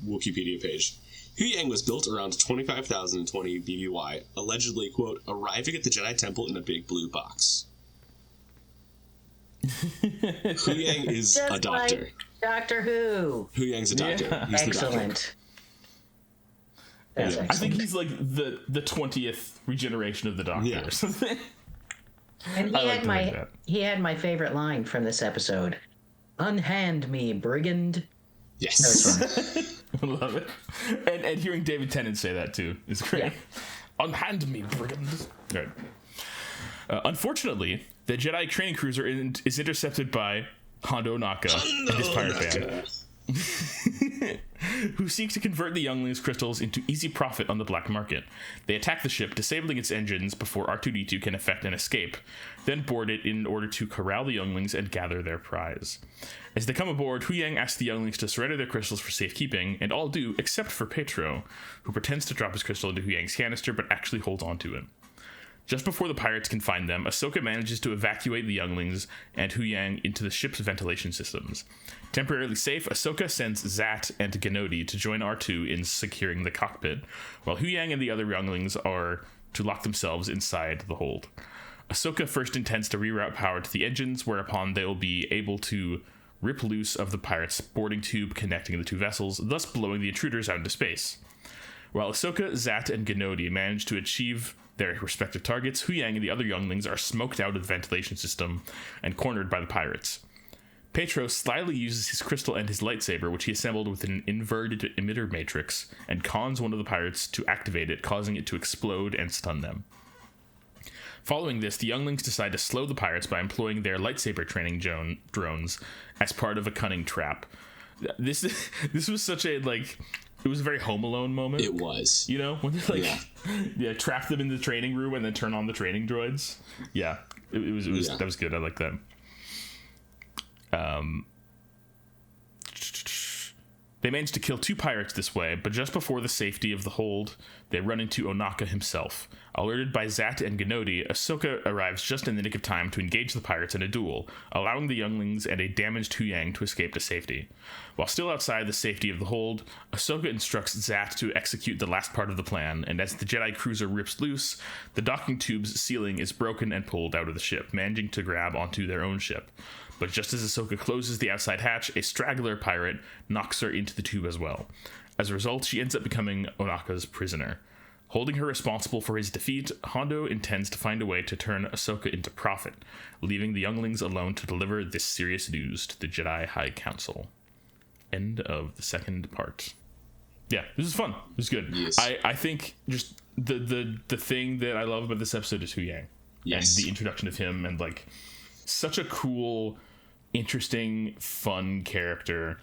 Wikipedia page. Hu Yang was built around 25,020 BBY, allegedly, quote, arriving at the Jedi Temple in a big blue box. Hu Yang is just a doctor. Like Doctor Who. Hu Yang's a doctor. Yeah. He's Excellent. I think he's the 20th regeneration of the Doctor. Yeah. Or something. And he had my favorite line from this episode. Unhand me, brigand. Yes. I love it. And hearing David Tennant say that too is great. Yeah. Unhand me, brigand. Right. Unfortunately, the Jedi training cruiser is intercepted by Hondo Naka and his pirate band, who seek to convert the younglings' crystals into easy profit on the black market. They attack the ship, disabling its engines before R2-D2 can effect an escape, then board it in order to corral the younglings and gather their prize. As they come aboard, Hu Yang asks the younglings to surrender their crystals for safekeeping, and all do except for Petro, who pretends to drop his crystal into Hu Yang's canister but actually holds onto it. Just before the pirates can find them, Ahsoka manages to evacuate the younglings and Hu Yang into the ship's ventilation systems. Temporarily safe, Ahsoka sends Zat and Gnodi to join R2 in securing the cockpit, while Hu Yang and the other younglings are to lock themselves inside the hold. Ahsoka first intends to reroute power to the engines, whereupon they will be able to rip loose of the pirates' boarding tube connecting the two vessels, thus blowing the intruders out into space. While Ahsoka, Zat, and Gnodi manage to achieve Their respective targets, Hu Yang and the other younglings, are smoked out of the ventilation system and cornered by the pirates. Petro slyly uses his crystal and his lightsaber, which he assembled with an inverted emitter matrix, and cons one of the pirates to activate it, causing it to explode and stun them. Following this, the younglings decide to slow the pirates by employing their lightsaber training drones as part of a cunning trap. This was such a, like, it was a very Home Alone moment. It was. You know, when they like, trap them in the training room and then turn on the training droids. Yeah, it was that was good. I like that. They managed to kill 2 pirates this way, but just before the safety of the hold, they run into Onaka himself. Alerted by Zat and Gnodi, Ahsoka arrives just in the nick of time to engage the pirates in a duel, allowing the younglings and a damaged Hu Yang to escape to safety. While still outside the safety of the hold, Ahsoka instructs Zat to execute the last part of the plan, and as the Jedi cruiser rips loose, the docking tube's ceiling is broken and pulled out of the ship, managing to grab onto their own ship. But just as Ahsoka closes the outside hatch, a straggler pirate knocks her into the tube as well. As a result, she ends up becoming Onaka's prisoner. Holding her responsible for his defeat, Hondo intends to find a way to turn Ahsoka into profit, leaving the younglings alone to deliver this serious news to the Jedi High Council. End of the second part. Yeah, this is fun. This is good. Yes. I think just the thing that I love about this episode is Hu Yang. Yes. And the introduction of him, and like such a cool, interesting, fun character.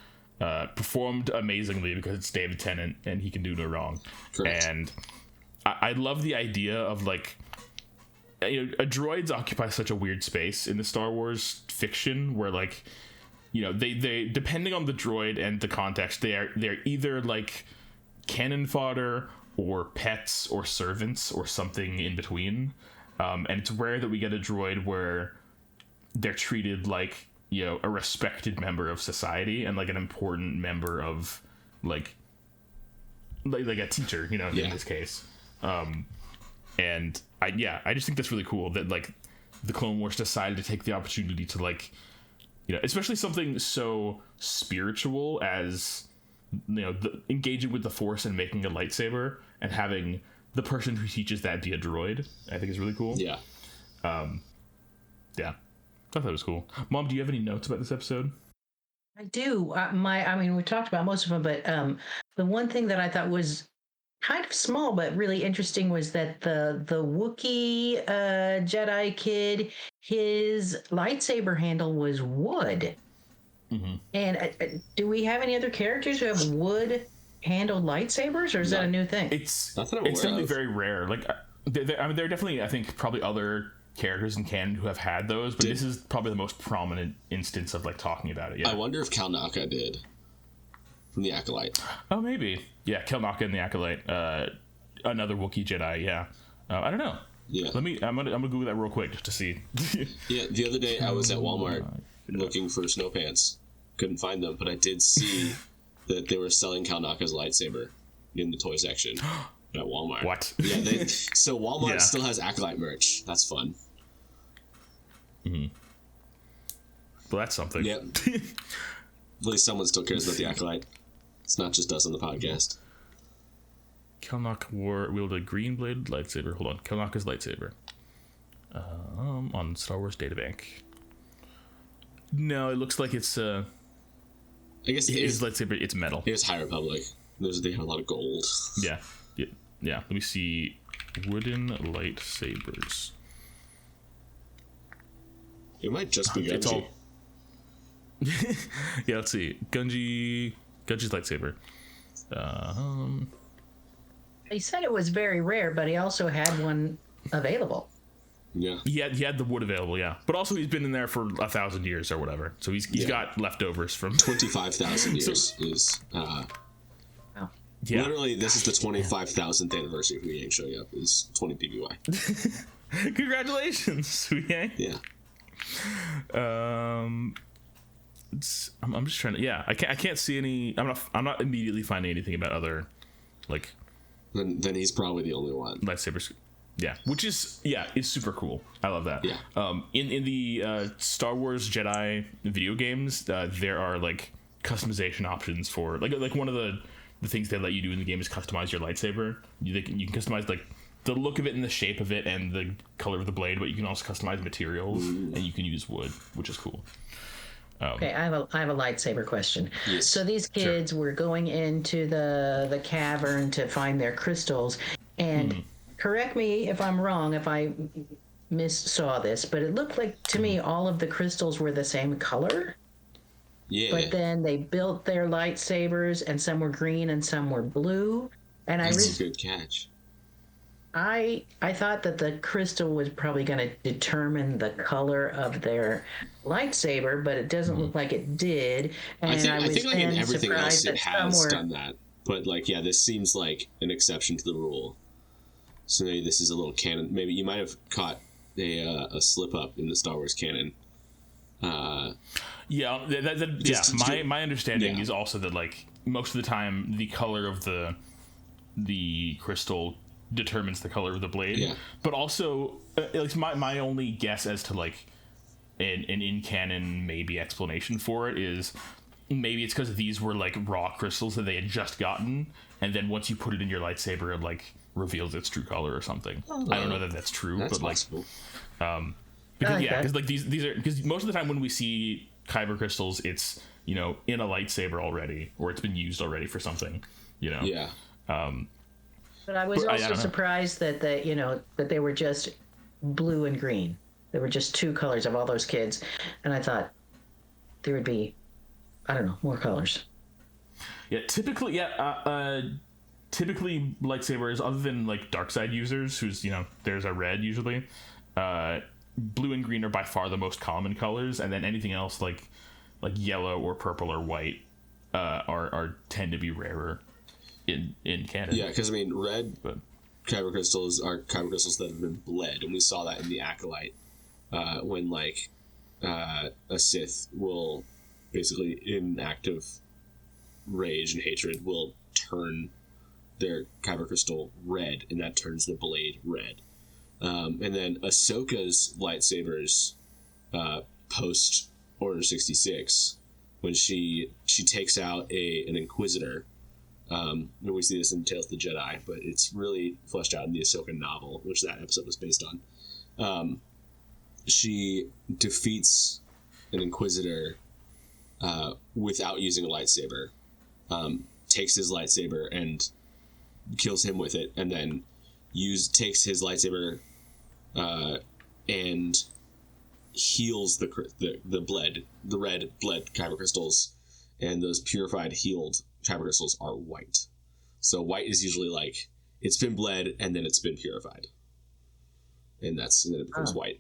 Performed amazingly because it's David Tennant and he can do no wrong. Correct. And I love the idea of, like, you know, droids occupy such a weird space in the Star Wars fiction where, like, you know, they depending on the droid and the context, they're either like cannon fodder or pets or servants or something in between. And it's rare that we get a droid where they're treated like, you know, a respected member of society and like an important member of like a teacher, you know, in this case. And I just think that's really cool that like the Clone Wars decided to take the opportunity to, like, you know, especially something so spiritual as, you know, engaging with the Force and making a lightsaber and having the person who teaches that be a droid, I think is really cool. Yeah. Yeah. I thought that was cool. Mom, do you have any notes about this episode? I do. We talked about most of them, but the one thing that I thought was kind of small but really interesting was that the Wookiee Jedi kid, his lightsaber handle was wood. Mm-hmm. And do we have any other characters who have wood-handled lightsabers, or is that a new thing? It's definitely very rare. Like, there are definitely, I think, probably other characters in canon who have had those, but this is probably the most prominent instance of, like, talking about it. Yeah. I wonder if Cal Naka did from the Acolyte. Oh, maybe. Yeah, Cal Naka and the Acolyte. Another Wookiee Jedi. Yeah. I don't know. Yeah. I'm gonna Google that real quick just to see. Yeah. The other day I was at Walmart looking for snow pants. Couldn't find them, but I did see that they were selling Cal Naka's lightsaber in the toy section at Walmart. What? Yeah. So Walmart still has Acolyte merch. That's fun. Mm-hmm. Well, that's something. Yep. At least someone still cares about the Acolyte. It's not just us on the podcast. Kelnock wielded a green-bladed lightsaber. Hold on. Kelnock's lightsaber. On Star Wars Databank. No, it looks like it's... I guess his lightsaber, it's metal. It was High Republic. They had a lot of gold. Yeah. Let me see. Wooden lightsabers. It might just be Gunji. It's all... Yeah, let's see. Gunji's lightsaber. He said it was very rare, but he also had one available. Yeah. He had the wood available, yeah. But also he's been in there for 1,000 years or whatever. So he's got leftovers from 25,000 years is literally this is the 25,000th anniversary of Hu Yang showing up is 20 PBY. Congratulations, Hu Yang. Yeah. I'm just trying to. Yeah, I can't see any. I'm not immediately finding anything about other, like. Then he's probably the only one. Lightsabers. Yeah, which is super cool. I love that. Yeah. In the Star Wars Jedi video games, there are like customization options for like one of the things they let you do in the game is customize your lightsaber. You can customize like the look of it and the shape of it and the color of the blade, but you can also customize materials and you can use wood, which is cool. Okay, I have a lightsaber question. Yes. So these kids were going into the cavern to find their crystals, and correct me if I'm wrong, if I saw this, but it looked like to me all of the crystals were the same color. Yeah. But then they built their lightsabers, and some were green and some were blue. And That's a good catch. I thought that the crystal was probably going to determine the color of their lightsaber, but it doesn't look like it did. And I think like in everything else it has done that. But like, yeah, this seems like an exception to the rule. So maybe this is a little canon. Maybe you might have caught a slip up in the Star Wars canon. My understanding is also that like most of the time the color of the crystal determines the color of the blade, but also at least my only guess as to like an in canon maybe explanation for it is maybe it's because these were like raw crystals that they had just gotten, and then once you put it in your lightsaber it like reveals its true color or something. I don't know that that's true, that's but possible. Because like these are because most of the time when we see kyber crystals it's in a lightsaber already, or it's been used already for something, But I was also surprised that that they were just blue and green. There were just two colors of all those kids, and I thought there would be, I don't know, more colors. Yeah, typically lightsabers, other than like dark side users, whose theirs are red usually. Blue and green are by far the most common colors, and then anything else like yellow or purple or white are tend to be rarer in canon. Yeah, because I mean, red kyber crystals are kyber crystals that have been bled, and we saw that in the Acolyte when like a Sith will basically, in act of rage and hatred, will turn their kyber crystal red, and that turns the blade red. And then Ahsoka's lightsabers post Order 66, when she takes out an Inquisitor. We see this in Tales of the Jedi, but it's really fleshed out in the Ahsoka novel, which that episode was based on. She defeats an Inquisitor without using a lightsaber, takes his lightsaber and kills him with it, and then takes his lightsaber and heals the red bled kyber crystals, and those purified healed kyber crystals are white. So white is usually like it's been bled and then it's been purified, and then it becomes white.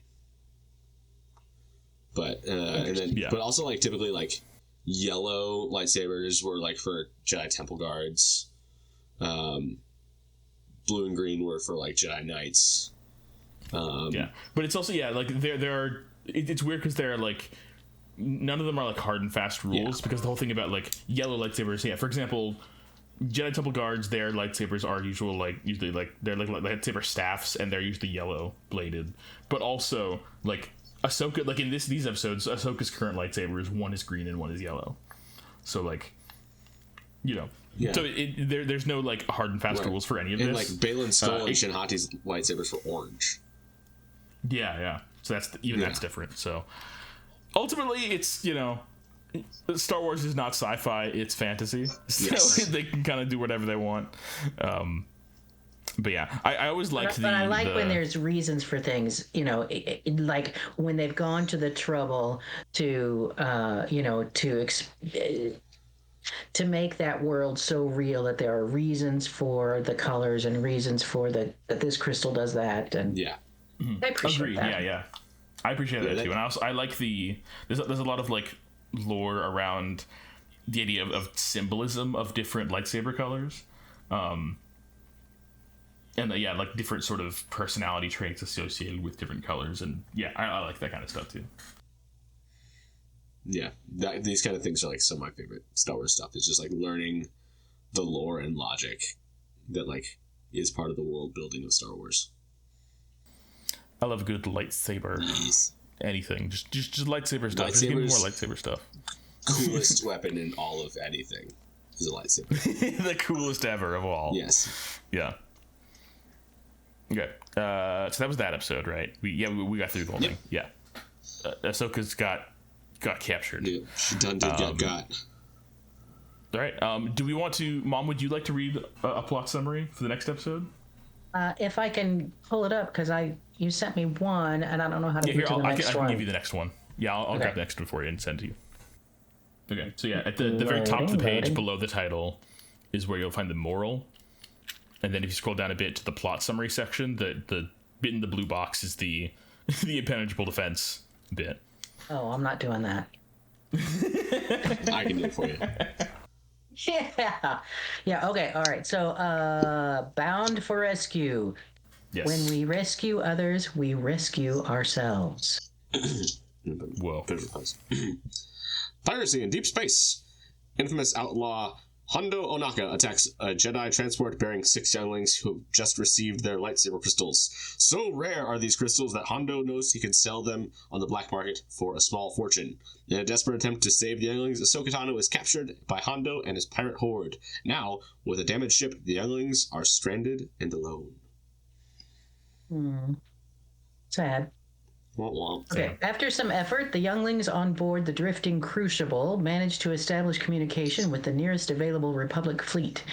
But but also like typically like yellow lightsabers were like for Jedi Temple Guards. Blue and green were for like Jedi Knights. But it's also like there are. It's weird because they're like none of them are like hard and fast rules, because the whole thing about like yellow lightsabers. For example, Jedi Temple Guards, their lightsabers are usually they're like lightsaber staffs, and they're usually yellow bladed. But also like Ahsoka, like in these episodes, Ahsoka's current lightsabers, one is green and one is yellow. So like so there's no like hard and fast rules for any of this. And like Baylan Skoll and Shin Hati's lightsabers were orange. Yeah. So that's different. So ultimately, it's Star Wars is not sci-fi; it's fantasy. So they can kind of do whatever they want. But yeah, I always like. But I like when there's reasons for things. Like when they've gone to the trouble to to make that world so real that there are reasons for the colors and reasons for that this crystal does that. And I appreciate that. Yeah. I appreciate that too. And I like there's a lot of like lore around the idea of symbolism of different lightsaber colors. And like different sort of personality traits associated with different colors. And I like that kind of stuff too. Yeah, these kind of things are like some of my favorite Star Wars stuff. It's just like learning the lore and logic that like is part of the world building of Star Wars. I love a good lightsaber. Yes. Anything, just lightsaber stuff. Just give me more lightsaber stuff. Coolest weapon in all of anything is a lightsaber. The coolest ever of all. Yes. Yeah. Okay. So that was that episode, right? We got through the whole thing. Yeah. Ahsoka's got captured. Yeah, she done did get got. All right. Do we want to, Mom? Would you like to read a plot summary for the next episode? If I can pull it up, because you sent me one, and I don't know how to get to the next one. I can give you the next one. Yeah, I'll grab the next one for you and send to you. Okay. So yeah, at the very top of the page, below the title, is where you'll find the moral. And then if you scroll down a bit to the plot summary section, the bit in the blue box is the impenetrable defense bit. Oh, I'm not doing that. I can do it for you. Yeah, okay, all right. So, bound for rescue. Yes. When we rescue others, we rescue ourselves. Whoa. Piracy in deep space. Infamous outlaw Hondo Onaka attacks a Jedi transport bearing 6 younglings who have just received their lightsaber crystals. So rare are these crystals that Hondo knows he can sell them on the black market for a small fortune. In a desperate attempt to save the younglings, Ahsoka Tano is captured by Hondo and his pirate horde. Now, with a damaged ship, the younglings are stranded and alone. Sad. Okay. After some effort, the younglings on board the drifting crucible manage to establish communication with the nearest available Republic fleet.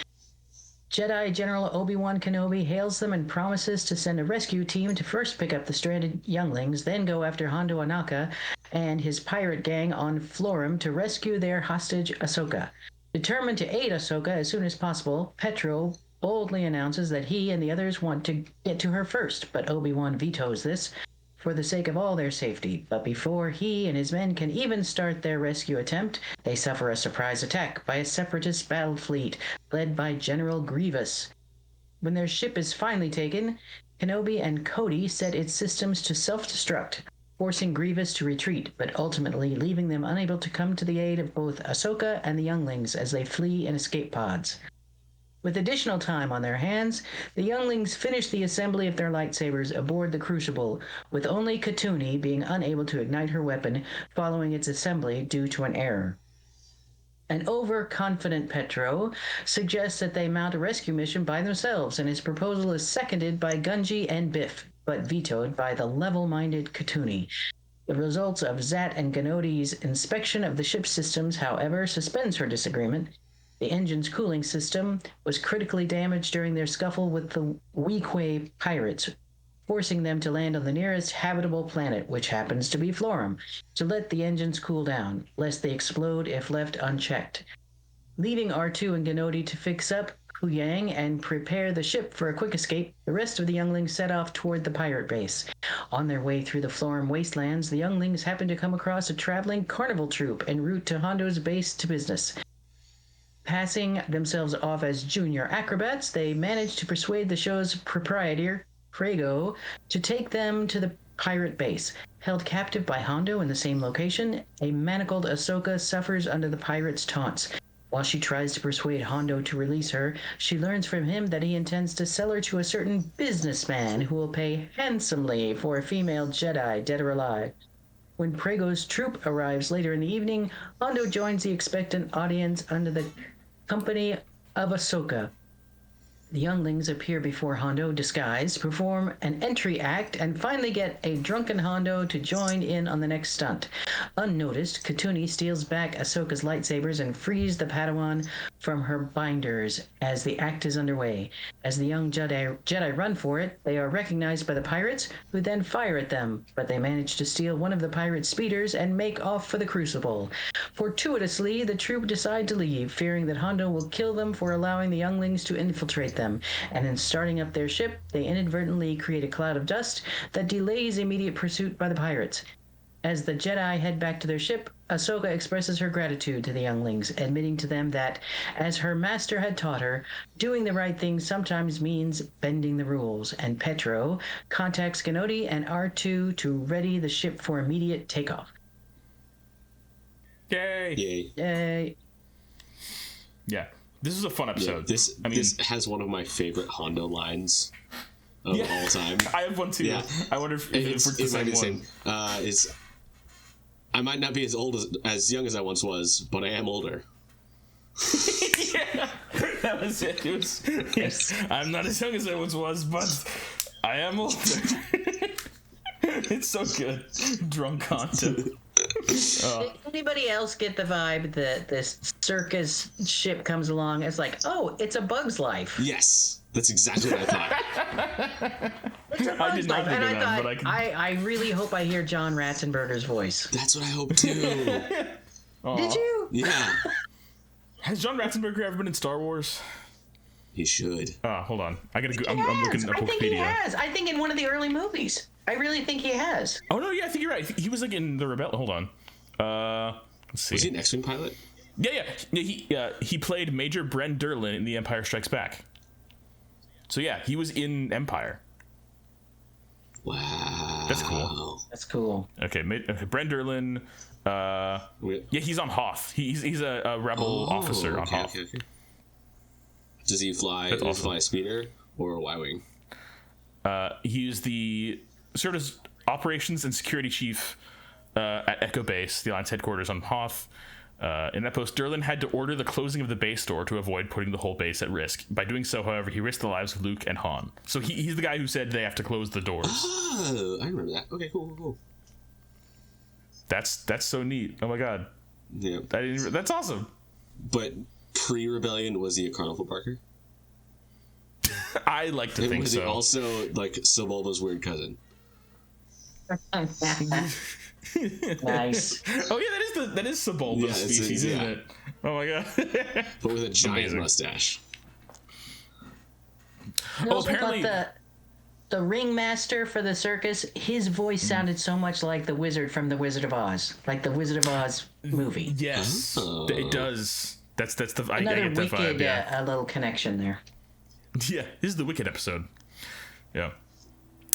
Jedi General Obi-Wan Kenobi hails them and promises to send a rescue team to first pick up the stranded younglings, then go after Hondo Ohnaka and his pirate gang on Florum to rescue their hostage Ahsoka. Determined to aid Ahsoka as soon as possible, Petro boldly announces that he and the others want to get to her first, but Obi-Wan vetoes this for the sake of all their safety. But before he and his men can even start their rescue attempt, they suffer a surprise attack by a separatist battle fleet led by General Grievous. When their ship is finally taken, Kenobi and Cody set its systems to self-destruct, forcing Grievous to retreat, but ultimately leaving them unable to come to the aid of both Ahsoka and the younglings as they flee in escape pods. With additional time on their hands, the younglings finish the assembly of their lightsabers aboard the Crucible, with only Katuni being unable to ignite her weapon following its assembly due to an error. An overconfident Petro suggests that they mount a rescue mission by themselves, and his proposal is seconded by Gunji and Biff, but vetoed by the level-minded Katuni. The results of Zat and Ganodi's inspection of the ship's systems, however, suspends her disagreement. The engine's cooling system was critically damaged during their scuffle with the Weequay pirates, forcing them to land on the nearest habitable planet, which happens to be Florum, to let the engines cool down, lest they explode if left unchecked. Leaving R2 and Ganodi to fix up Huyang and prepare the ship for a quick escape, the rest of the younglings set off toward the pirate base. On their way through the Florum wastelands, the younglings happen to come across a traveling carnival troupe en route to Hondo's base to business. Passing themselves off as junior acrobats, they manage to persuade the show's proprietor, Prego, to take them to the pirate base. Held captive by Hondo in the same location, a manacled Ahsoka suffers under the pirates' taunts. While she tries to persuade Hondo to release her, she learns from him that he intends to sell her to a certain businessman who will pay handsomely for a female Jedi, dead or alive. When Prego's troop arrives later in the evening, Hondo joins the expectant audience under the company of Ahsoka. The younglings appear before Hondo disguised, perform an entry act, and finally get a drunken Hondo to join in on the next stunt. Unnoticed, Katuni steals back Ahsoka's lightsabers and frees the Padawan from her binders as the act is underway. As the young Jedi run for it, they are recognized by the pirates, who then fire at them, but they manage to steal one of the pirates' speeders and make off for the Crucible. Fortuitously, the troop decide to leave, fearing that Hondo will kill them for allowing the younglings to infiltrate them, and in starting up their ship, they inadvertently create a cloud of dust that delays immediate pursuit by the pirates. As the Jedi head back to their ship, Ahsoka expresses her gratitude to the younglings, admitting to them that, as her master had taught her, doing the right thing sometimes means bending the rules, and Petro contacts Ganodi and R2 to ready the ship for immediate takeoff. Yay! Yay! Yeah. This is a fun episode. Yeah, this has one of my favorite Hondo lines of all time. I have one too. Yeah. I wonder if it's the same one. Is I might not be as young as I once was, but I am older. Yeah, that was it. Yes, I'm not as young as I once was, but I am older. It's so good. Drunk content. Did anybody else get the vibe that this circus ship comes along? It's like, oh, it's A Bug's Life. Yes, that's exactly what I thought. It's A I Bug's did not Life. think And of I that, thought, but I really hope I hear John Ratzenberger's voice. That's what I hope too. Did you? Yeah, Has John Ratzenberger ever been in Star Wars? he should. Hold on. I gotta go. I'm Yes, looking up I think he Wikipedia. has. I think in one of the early movies. I really think he has. Oh no, yeah, I think you're right. He was like in the Rebel. Hold on. Let's see. Was he an X-wing pilot? Yeah. He played Major Bren Durlin in The Empire Strikes Back. So yeah, he was in Empire. Wow, That's cool. That's cool. Okay, Bren Durlin. Yeah, he's on Hoth. He's a rebel officer on Hoth. Okay. Does he fly? That's awesome. Fly a speeder or a Y-wing? He's the sort of operations and security chief at Echo Base, the Alliance headquarters on Hoth. In that post, Durlin had to order the closing of the base door to avoid putting the whole base at risk. By doing so, however, he risked the lives of Luke and Han. So he's the guy who said they have to close the doors. Oh, I remember that. Okay, cool. That's so neat. Oh my god. Yeah. That's awesome. But pre-rebellion, was he a Carnival Barker? I like to think was so. he also like Sebulba's weird cousin? Nice. Oh yeah, that is Sebulba's species, isn't it? Oh my god. But with a giant Amazing. mustache. I Oh, also apparently- thought the ringmaster for the circus, his voice sounded so much like the wizard from The Wizard of Oz, like the Wizard of Oz movie. Yes, it does. That's the I Another get that wicked, vibe. Yeah. a little connection there. Yeah, this is the Wicked episode. Yeah.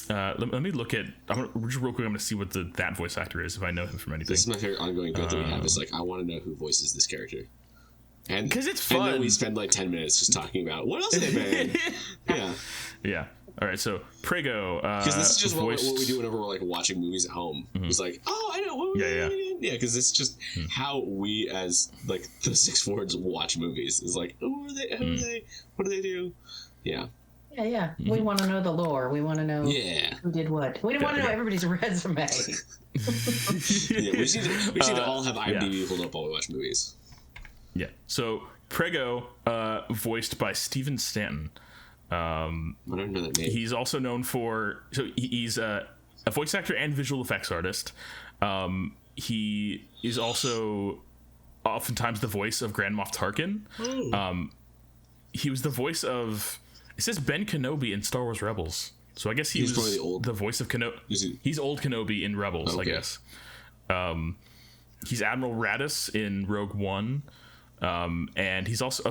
Let me look at. Just real quick. I'm gonna see what that voice actor is if I know him from anything. This is my favorite ongoing bit that we have. Is like, I want to know who voices this character. And 'Cause it's fun. And then we spend like 10 minutes just talking about what else have they been. Yeah. Yeah. All right. So Prego. Because this is just what voiced... we do whenever we're like watching movies at home. It's like, oh, I know. What Yeah. Yeah, because it's just how we as like the Six Fords watch movies. Is like, oh, who are they? Who are they? What do they do? Yeah. Yeah. We want to know the lore. We want to know who did what. We don't want to know everybody's resume. Yeah, we just need to all have IMDb pulled up while we watch movies. Yeah. So Prego, voiced by Steven Stanton. I don't know that name. He's also known for he's a voice actor and visual effects artist. He is also oftentimes the voice of Grand Moff Tarkin. He was the voice of, it says Ben Kenobi in Star Wars Rebels. So I guess he was the voice of Kenobi. He's old Kenobi in Rebels, I guess. He's Admiral Raddus in Rogue One. And he's also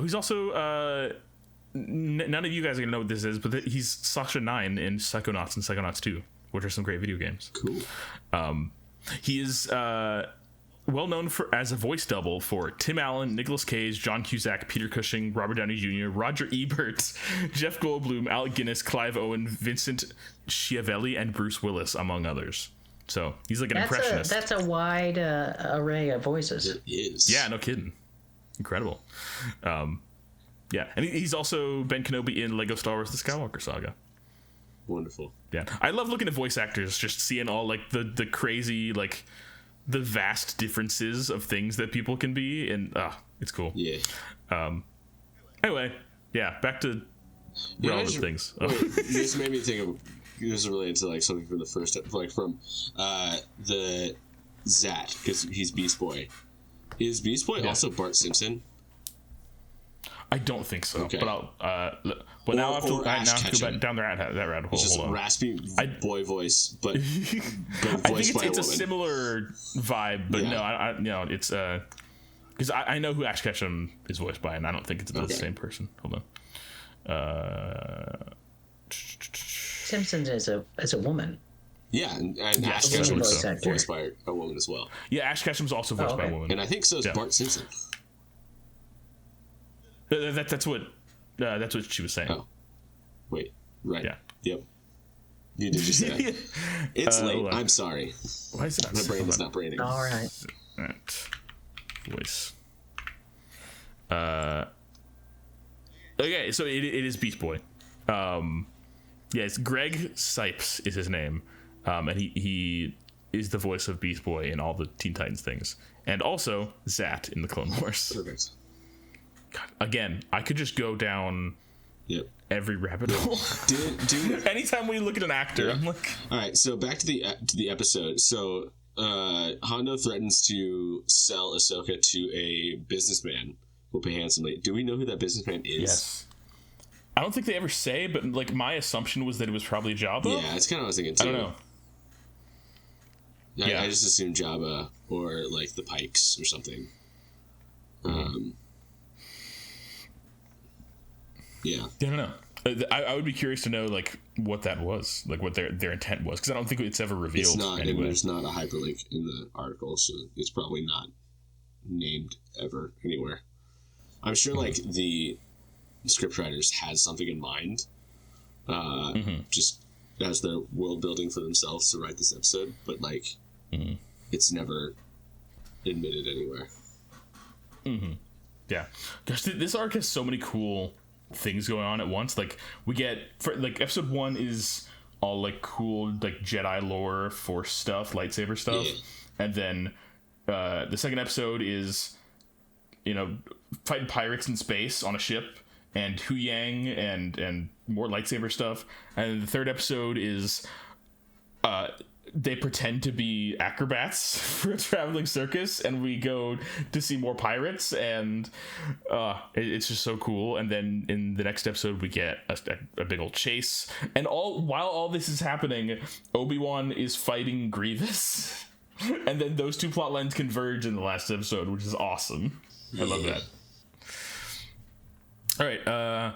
none of you guys are gonna know what this is, but he's Sasha 9 in Psychonauts and Psychonauts 2, which are some great video games. Cool. He is well known as a voice double for Tim Allen, Nicolas Cage, John Cusack, Peter Cushing, Robert Downey Jr., Roger Ebert, Jeff Goldblum, Alec Guinness, Clive Owen, Vincent Schiavelli, and Bruce Willis, among others. So he's like an impressionist. That's a wide array of voices. It is. Yeah, no kidding. Incredible. Yeah, and he's also Ben Kenobi in Lego Star Wars: The Skywalker Saga. Wonderful. Yeah, I love looking at voice actors, just seeing all like the crazy, like the vast differences of things that people can be, and it's cool. Yeah. Anyway, yeah, back to relevant things. This made me think of, this is related to like something from the first, like from the Zat, because he's Beast Boy. Is Beast Boy also Bart Simpson? I don't think so. Okay. But now I have to go back down that rabbit hole. It's just raspy boy voice, but I voiced think by it's a a woman. similar vibe, but no, it's because I know who Ash Ketchum is voiced by, and I don't think it's the same person. Hold on. Simpsons is a woman. Yeah, and Ash I Ketchum believe is so. voiced by a woman as well. Yeah, Ash Ketchum's also voiced by a woman, And I think so is Bart Simpson. That's what she was saying. Oh, wait, right. Yeah. Yep. You did just say that. It's late. I'm sorry. Why is it not? My brain is not braining. All right. Voice. Okay, so it is Beast Boy. Yeah, it's Greg Sipes is his name, and he is the voice of Beast Boy in all the Teen Titans things, and also Zat in the Clone Wars. Perfect. God, again, I could just go down every rabbit hole. Anytime we look at an actor, I'm like, all right. So back to the episode. So Hondo threatens to sell Ahsoka to a businessman who'll pay handsomely. Do we know who that businessman is? Yes. I don't think they ever say, but like my assumption was that it was probably Jabba. Yeah, that's kind of what I was thinking too. I don't know. I just assumed Jabba or like the Pikes or something. Yeah. I don't know. I would be curious to know like what that was, like what their intent was, because I don't think it's ever revealed. It's not, anyway. And there's not a hyperlink in the article, so it's probably not named ever anywhere. I'm sure like the scriptwriters had something in mind, just as their world building for themselves to write this episode, but like it's never admitted anywhere. Yeah, gosh, this arc has so many cool things going on at once. Like we get for like episode 1 is all like cool like Jedi lore, Force stuff, lightsaber stuff, and then the second episode is fighting pirates in space on a ship, and Hu Yang and more lightsaber stuff. And the third episode is they pretend to be acrobats for a traveling circus, and we go to see more pirates, and it's just so cool. And then in the next episode we get a big old chase, and while all this is happening, Obi-Wan is fighting Grievous. And then those two plot lines converge in the last episode, which is awesome. I love that. All right,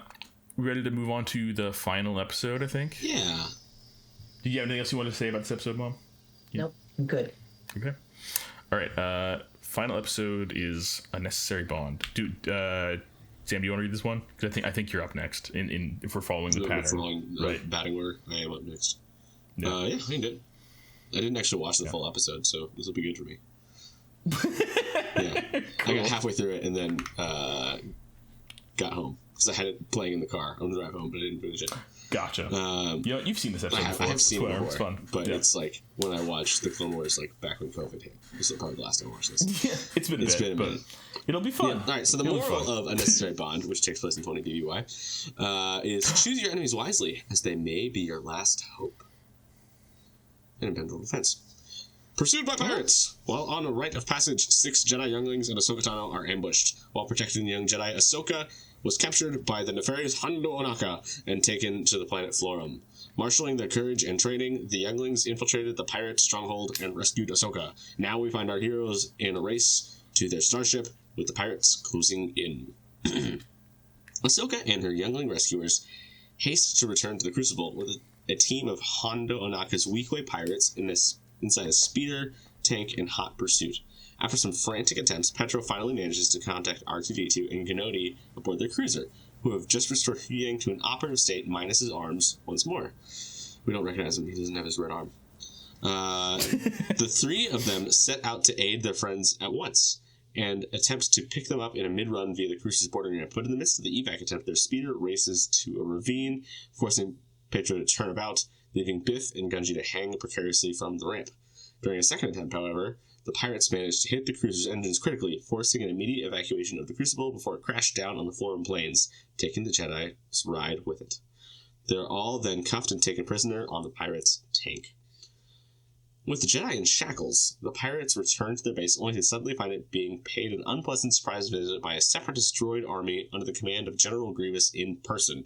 we ready to move on to the final episode, I think? Yeah. Do you have anything else you want to say about this episode, Mom? Nope, I'm good. Okay. All right, final episode is A Necessary Bond. Dude, Sam, do you want to read this one? Because I think you're up next, if we're following the pattern. Right. Batting order, I am up next. Yeah, I can do it. I didn't actually watch the full episode, so this will be good for me. Yeah. Cool. I got halfway through it and then got home because I had it playing in the car on the drive home, but I didn't finish it. Gotcha. you've seen this episode before. I have seen it before. It's fun. But it's like when I watched the Clone Wars, like back when COVID hit. This is probably the last time I watched this. Yeah, it's been a bit, but it'll be fun. Yeah. All right, so the moral of A Necessary Bond, which takes place in 20 BBY, is choose your enemies wisely, as they may be your last hope. And impendable defense. Pursued by pirates! While on a rite of passage, 6 Jedi younglings and Ahsoka Tano are ambushed. While protecting the young Jedi, Ahsoka was captured by the nefarious Hondo Ohnaka and taken to the planet Florum. Marshalling their courage and training, the younglings infiltrated the pirate stronghold and rescued Ahsoka. Now we find our heroes in a race to their starship, with the pirates closing in. Ahsoka and her youngling rescuers haste to return to the Crucible with a team of Hondo Ohnaka's weak-way pirates inside a speeder, tank, and hot pursuit. After some frantic attempts, Petro finally manages to contact R2-D2 and Gnodi aboard their cruiser, who have just restored Hu Yang to an operative state minus his arms once more. We don't recognize him. He doesn't have his red arm. The 3 of them set out to aid their friends at once, and attempts to pick them up in a mid-run via the cruiser's boarding ramp. But in the midst of the evac attempt, their speeder races to a ravine, forcing Petro to turn about, leaving Biff and Gunji to hang precariously from the ramp. During a second attempt, however, the pirates managed to hit the cruiser's engines critically, forcing an immediate evacuation of the Crucible before it crashed down on the Florum Plains, taking the Jedi's ride with it. They're all then cuffed and taken prisoner on the pirates' tank. With the Jedi in shackles, the pirates return to their base only to suddenly find it being paid an unpleasant surprise visit by a separatist droid army under the command of General Grievous in person.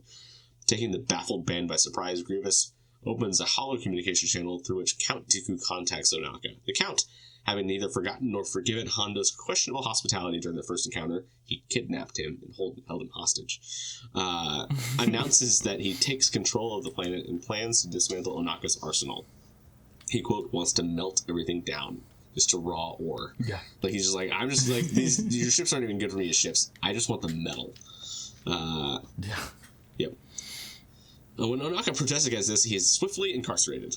Taking the baffled band by surprise, Grievous opens a hollow communication channel through which Count Dooku contacts Ohnaka. The Count, having neither forgotten nor forgiven Hondo's questionable hospitality during their first encounter, he kidnapped him and held him hostage, announces that he takes control of the planet and plans to dismantle Ohnaka's arsenal. He, quote, wants to melt everything down, just to raw ore. Yeah. Like, he's just like, I'm just like, your ships aren't even good for me as ships. I just want the metal. Yeah. Yep. When Ohnaka protests against this, he is swiftly incarcerated.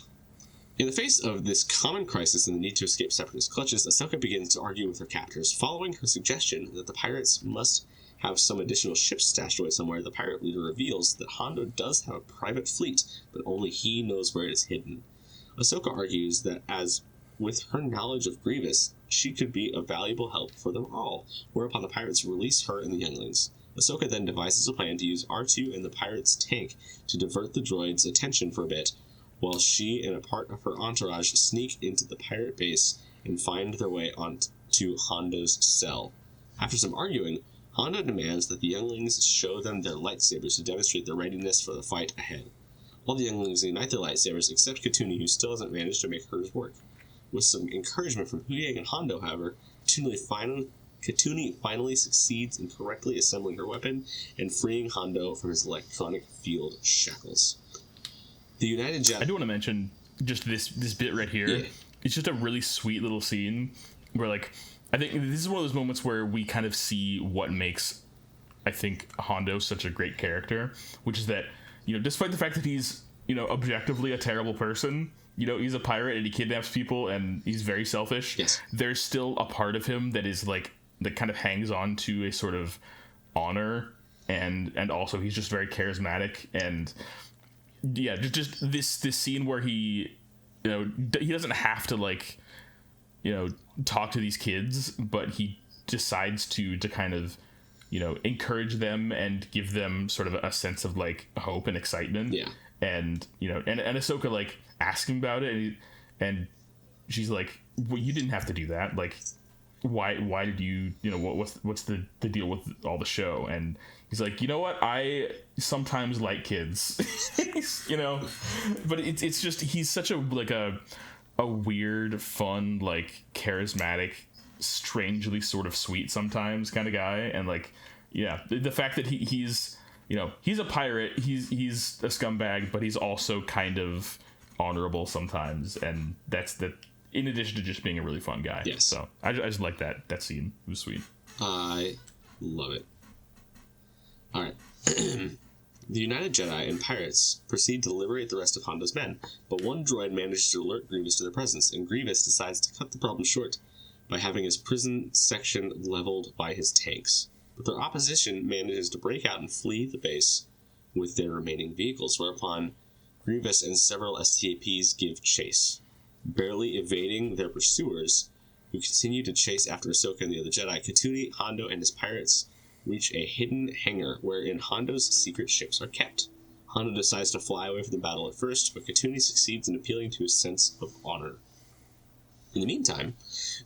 In the face of this common crisis and the need to escape separatist clutches, Ahsoka begins to argue with her captors, following her suggestion that the pirates must have some additional ships stashed away somewhere, the pirate leader reveals that Hondo does have a private fleet, but only he knows where it is hidden. Ahsoka argues that as with her knowledge of Grievous, she could be a valuable help for them all, whereupon the pirates release her and the younglings. Ahsoka then devises a plan to use R2 and the pirate's tank to divert the droid's attention for a bit, while she and a part of her entourage sneak into the pirate base and find their way onto Hondo's cell. After some arguing, Hondo demands that the younglings show them their lightsabers to demonstrate their readiness for the fight ahead. All the younglings ignite their lightsabers except Katuni, who still hasn't managed to make hers work. With some encouragement from Huyang and Hondo, however, Katuni finally succeeds in correctly assembling her weapon and freeing Hondo from his electronic field shackles. The United Jedi... I do want to mention just this bit right here. Yeah. It's just a really sweet little scene where, like, I think this is one of those moments where we kind of see what makes, I think, Hondo such a great character, which is that, you know, despite the fact that he's, you know, objectively a terrible person, you know, he's a pirate and he kidnaps people and he's very selfish. Yes. There's still a part of him that is like, that kind of hangs on to a sort of honor, and also he's just very charismatic. And yeah, just this scene where he, you know, he doesn't have to, like, you know, talk to these kids, but he decides to kind of, you know, encourage them and give them sort of a sense of, like, hope and excitement. Yeah. And, you know, and Ahsoka, like, asks him about it, and she's like, well, you didn't have to do that. Like, why did you, you know, what's the deal with all the show? And he's like, you know what, I sometimes like kids. You know, but it's just, he's such a weird, fun, like, charismatic, strangely sort of sweet sometimes kind of guy. And, like, yeah, the fact that he's, you know, he's a pirate, he's a scumbag, but he's also kind of honorable sometimes, and that's the, in addition to just being a really fun guy. Yes. So I just like that scene. It was sweet. I love it. All right. The United Jedi and pirates proceed to liberate the rest of Hondo's men, but one droid manages to alert Grievous to their presence, and Grievous decides to cut the problem short by having his prison section leveled by his tanks. But their opposition manages to break out and flee the base with their remaining vehicles, whereupon Grievous and several STAPs give chase. Barely evading their pursuers, who continue to chase after Ahsoka and the other Jedi, Katuni, Hondo, and his pirates reach a hidden hangar wherein Hondo's secret ships are kept. Hondo decides to fly away from the battle at first, but Katuni succeeds in appealing to his sense of honor. In the meantime,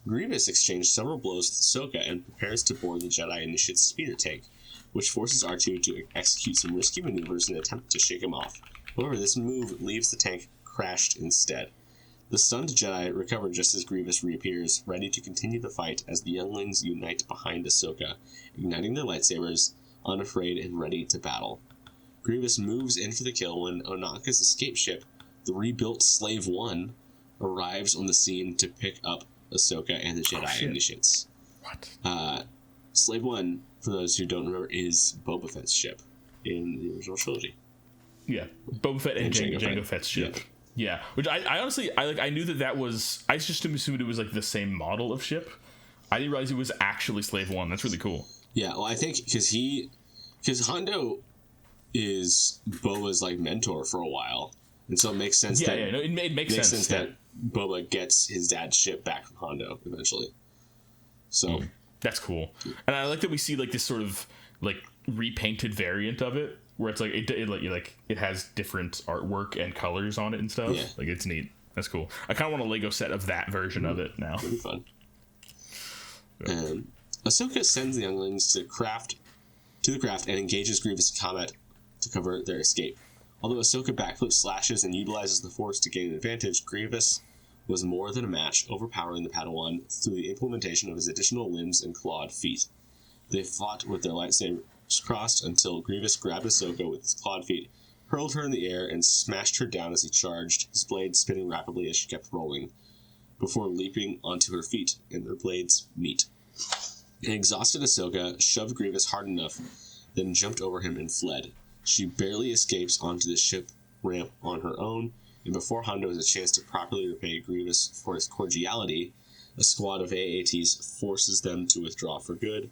Grievous exchanges several blows with Ahsoka and prepares to board the Jedi Initiate's speeder tank, which forces R2 to execute some risky maneuvers in an attempt to shake him off. However, this move leaves the tank crashed instead. The stunned Jedi recover just as Grievous reappears, ready to continue the fight as the younglings unite behind Ahsoka, igniting their lightsabers, unafraid and ready to battle. Grievous moves in for the kill when Onaka's escape ship, the rebuilt Slave One, arrives on the scene to pick up Ahsoka and the Jedi Initiates. What? Slave One, for those who don't remember, is Boba Fett's ship in the original trilogy. Yeah, Boba Fett and Jango Fett's ship. Yeah, which I honestly, I knew that was, I just assumed it was like the same model of ship. I didn't realize it was actually Slave One. That's really cool. Yeah, well, I think because Hondo is Boba's, like, mentor for a while, and so it makes sense. It makes sense that Boba gets his dad's ship back from Hondo eventually. So that's cool, and I like that we see, like, this sort of, like, repainted variant of it, where it's like it has different artwork and colors on it and stuff. Yeah. Like, it's neat. That's cool. I kind of want a Lego set of that version of it now. It'll be fun. Ahsoka sends the younglings to the craft and engages Grievous in combat to cover their escape. Although Ahsoka backflips, slashes, and utilizes the Force to gain an advantage, Grievous was more than a match, overpowering the Padawan through the implementation of his additional limbs and clawed feet. They fought with their lightsabers crossed until Grievous grabbed Ahsoka with his clawed feet, hurled her in the air, and smashed her down as he charged, his blades spinning rapidly as she kept rolling, before leaping onto her feet, and their blades meet. An exhausted Ahsoka shoved Grievous hard enough, then jumped over him and fled. She barely escapes onto the ship ramp on her own, and before Hondo has a chance to properly repay Grievous for his cordiality, a squad of AATs forces them to withdraw for good.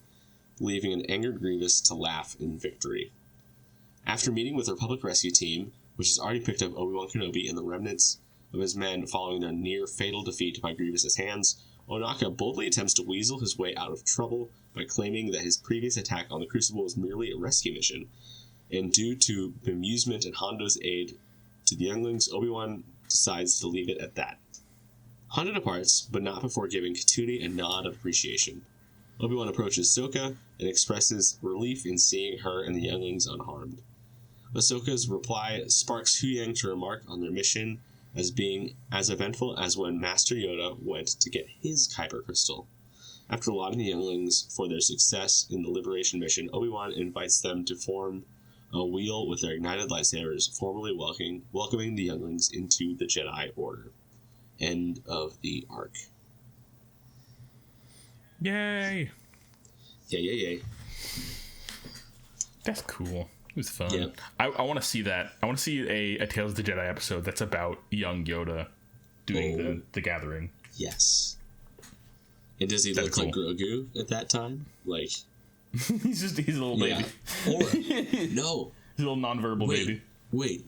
leaving an angered Grievous to laugh in victory. After meeting with the Republic rescue team, which has already picked up Obi-Wan Kenobi and the remnants of his men following their near-fatal defeat by Grievous's hands, Onaka boldly attempts to weasel his way out of trouble by claiming that his previous attack on the Crucible was merely a rescue mission, and due to bemusement and Hondo's aid to the younglings, Obi-Wan decides to leave it at that. Hondo departs, but not before giving Katuni a nod of appreciation. Obi-Wan approaches Ahsoka and expresses relief in seeing her and the younglings unharmed. Ahsoka's reply sparks Huyang to remark on their mission as being as eventful as when Master Yoda went to get his Kyber crystal. After lauding the younglings for their success in the Liberation mission, Obi-Wan invites them to form a wheel with their ignited lightsabers, formally welcoming the younglings into the Jedi Order. End of the arc. Yay! Yay. That's cool. It was fun. Yeah. I want to see that. I want to see a Tales of the Jedi episode that's about young Yoda doing the gathering. Yes. And does he look like Grogu at that time? Like he's a little baby. Or no. He's a little nonverbal baby. Wait.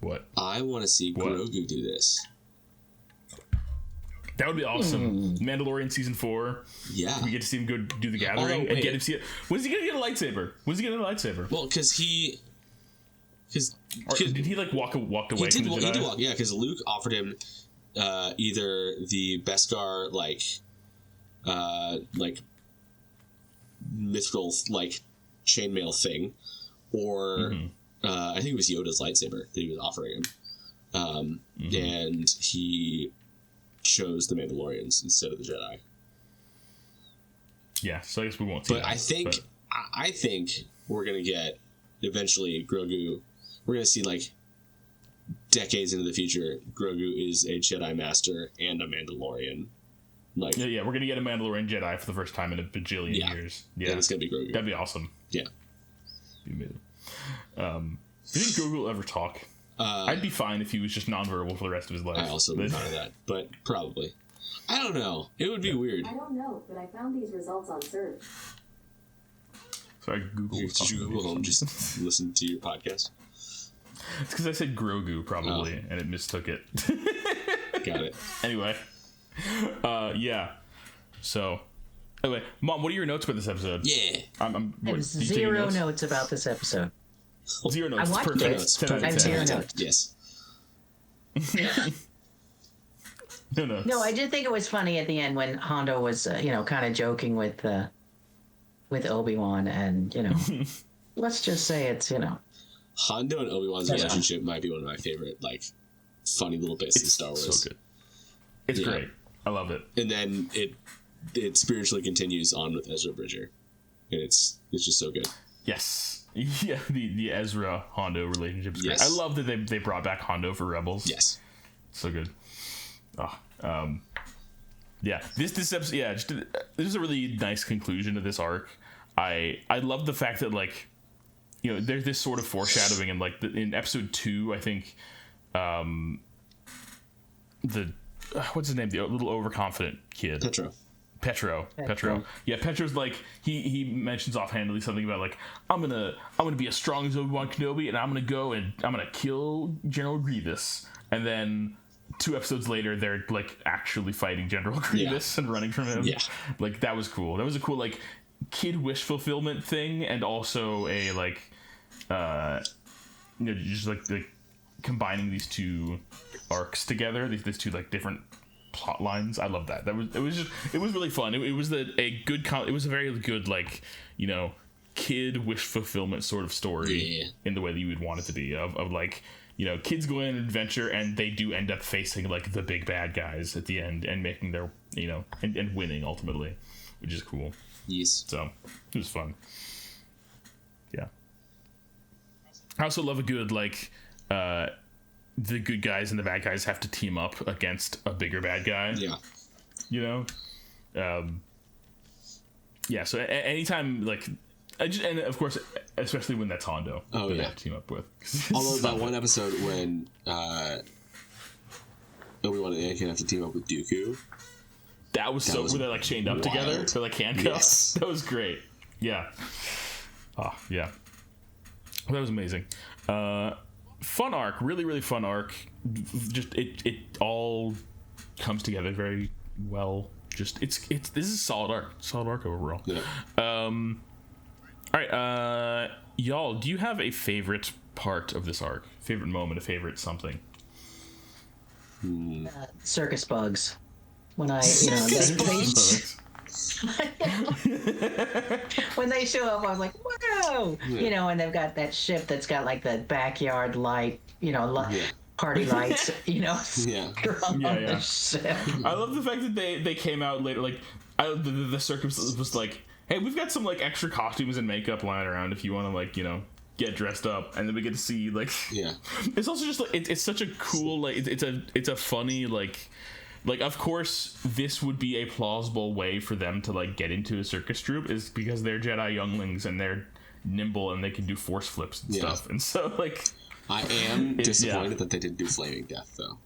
What? I want to see Grogu do this. That would be awesome. Mandalorian season 4. Yeah. We get to see him go do the gathering and get him see it. When's he gonna get a lightsaber? Well, because did he like walked away from the Jedi? He did walk, yeah, because Luke offered him either the Beskar mithril chainmail thing, or I think it was Yoda's lightsaber that he was offering him, and he chose the Mandalorians instead of the Jedi. Yeah, so I guess we won't see that. But I think we're gonna get eventually Grogu. We're gonna see decades into the future, Grogu is a Jedi Master and a Mandalorian. We're gonna get a Mandalorian Jedi for the first time in a bajillion years. Yeah, and it's gonna be Grogu. That'd be awesome. Yeah. Do you think Grogu will ever talk? I'd be fine if he was just nonverbal for the rest of his life. I also would be fine with that, but probably. I don't know. It would be weird. I don't know, but I found these results on search. So Google. Did you Google home just listen to your podcast? It's because I said Grogu probably, and it mistook it. Got it. Anyway, yeah. So, anyway, Mom, what are your notes for this episode? Yeah, I have zero notes about this episode. 0 notes. I watched Perfect. it. I have 0 notes. Yes. No notes. No, I did think it was funny at the end when Hondo was, kind of joking with Obi-Wan, and let's just say it's, Hondo and Obi-Wan's relationship might be one of my favorite, funny little bits in Star Wars. So good. It's great. I love it. And then it spiritually continues on with Ezra Bridger, and it's just so good. Yes. Yeah, the Ezra Hondo relationship is great. I love that they brought back Hondo for Rebels. Yes. So good. Yeah. This episode, this is a really nice conclusion to this arc. I love the fact that there's this sort of foreshadowing in in episode 2, I think what's his name? The little overconfident kid. Petro. Yeah, Petro's he mentions offhandedly something about I'm gonna be as strong as Obi-Wan Kenobi, and I'm gonna go and I'm gonna kill General Grievous. And then 2 episodes later, they're actually fighting General Grievous and running from him. Yeah, that was cool. That was a cool kid wish fulfillment thing, and also a just combining these 2 arcs together. These 2 different plot lines. I love that. It was really fun. It was a very good kid wish fulfillment sort of story in the way that you would want it to be of kids going on an adventure and they do end up facing the big bad guys at the end and making their and winning ultimately, which is cool. Yes. So it was fun. Yeah. I also love a good the good guys and the bad guys have to team up against a bigger bad guy. Yeah. Yeah. So anytime and of course, especially when that's Hondo. Oh yeah. They have to team up with. Although that one episode when Obi-Wan and Anakin have to team up with Dooku, That was where they're like chained up together. They're like handcuffed. Yes. That was great. Yeah. Oh, yeah. That was amazing. Fun arc, really, really fun arc. Just it all comes together very well. Just this is a solid arc overall. Yeah. All right, y'all, do you have a favorite part of this arc? Favorite moment, a favorite something? Circus bugs. When when they show up, I was like, "Whoa!" Yeah. And they've got that ship that's got like the backyard light, party lights, on the ship. I love the fact that they came out later. Like, the circus was like, "Hey, we've got some like extra costumes and makeup lying around if you want to get dressed up," and then we get to see it's also just like it's such a cool it's a funny of course this would be a plausible way for them to get into a circus troupe is because they're Jedi younglings and they're nimble and they can do force flips and stuff, and so I am disappointed that they didn't do Flaming Death though.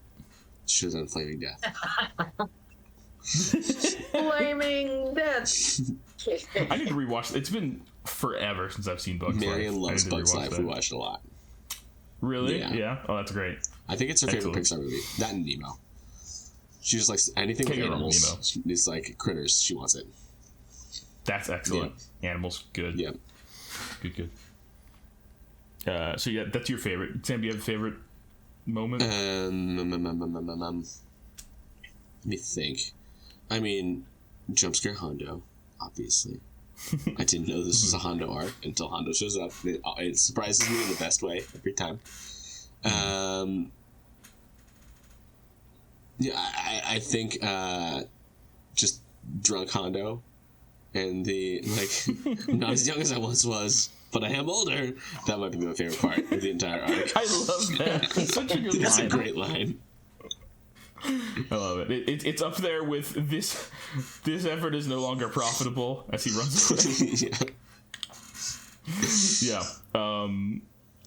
Should have done Flaming Death. Flaming Death. I need to rewatch it. It's been forever since I've seen Bugs Life. Marion loves Bugs Life. We watched a lot. Really? Yeah. Oh, that's great. I think it's her favorite Pixar movie. That and Nemo. She just likes anything with animals. It's like critters. She wants it. That's excellent. Yeah. Animals, good. Yeah. Good. So yeah, that's your favorite. Sam, do you have a favorite moment? Let me think. I mean, Jumpscare Hondo, obviously. I didn't know this was a Hondo arc until Hondo shows up. It surprises me in the best way every time. I think just drunk Hondo and the I'm not as young as I once was, but I am older. That might be my favorite part of the entire arc. I love that. It's such a good line. That's a great line. I love it. It's up there with this effort is no longer profitable as he runs away.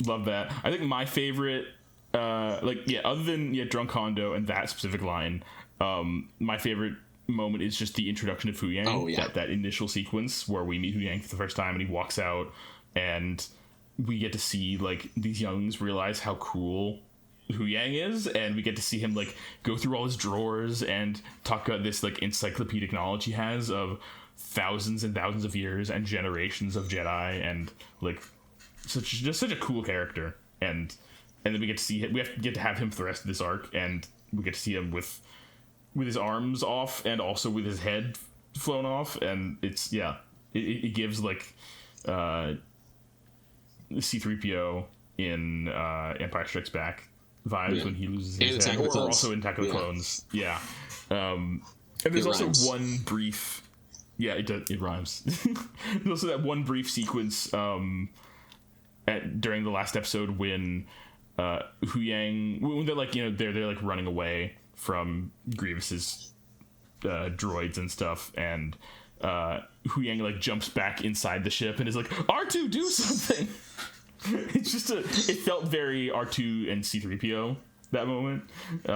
Love that. I think my favorite other than Drunk Hondo and that specific line, my favorite moment is just the introduction of Hu Yang. Oh, yeah. That initial sequence where we meet Hu Yang for the first time and he walks out and we get to see these younglings realize how cool Hu Yang is, and we get to see him go through all his drawers and talk about this encyclopedic knowledge he has of thousands and thousands of years and generations of Jedi, and such a cool character. And then we get to see him. We get to have him for the rest of this arc, and we get to see him with his arms off and also with his head flown off, and it gives C-3PO in Empire Strikes Back vibes when he loses his head, or also in Attack of the Clones. Yeah. And there's also one brief... Yeah, it rhymes. There's also that one brief sequence during the last episode when Hu Yang... When they're they're running away from Grievous's droids and stuff, and Hu Yang jumps back inside the ship and is like, R2, do something! It's just it felt very R2 and C-3PO that moment. It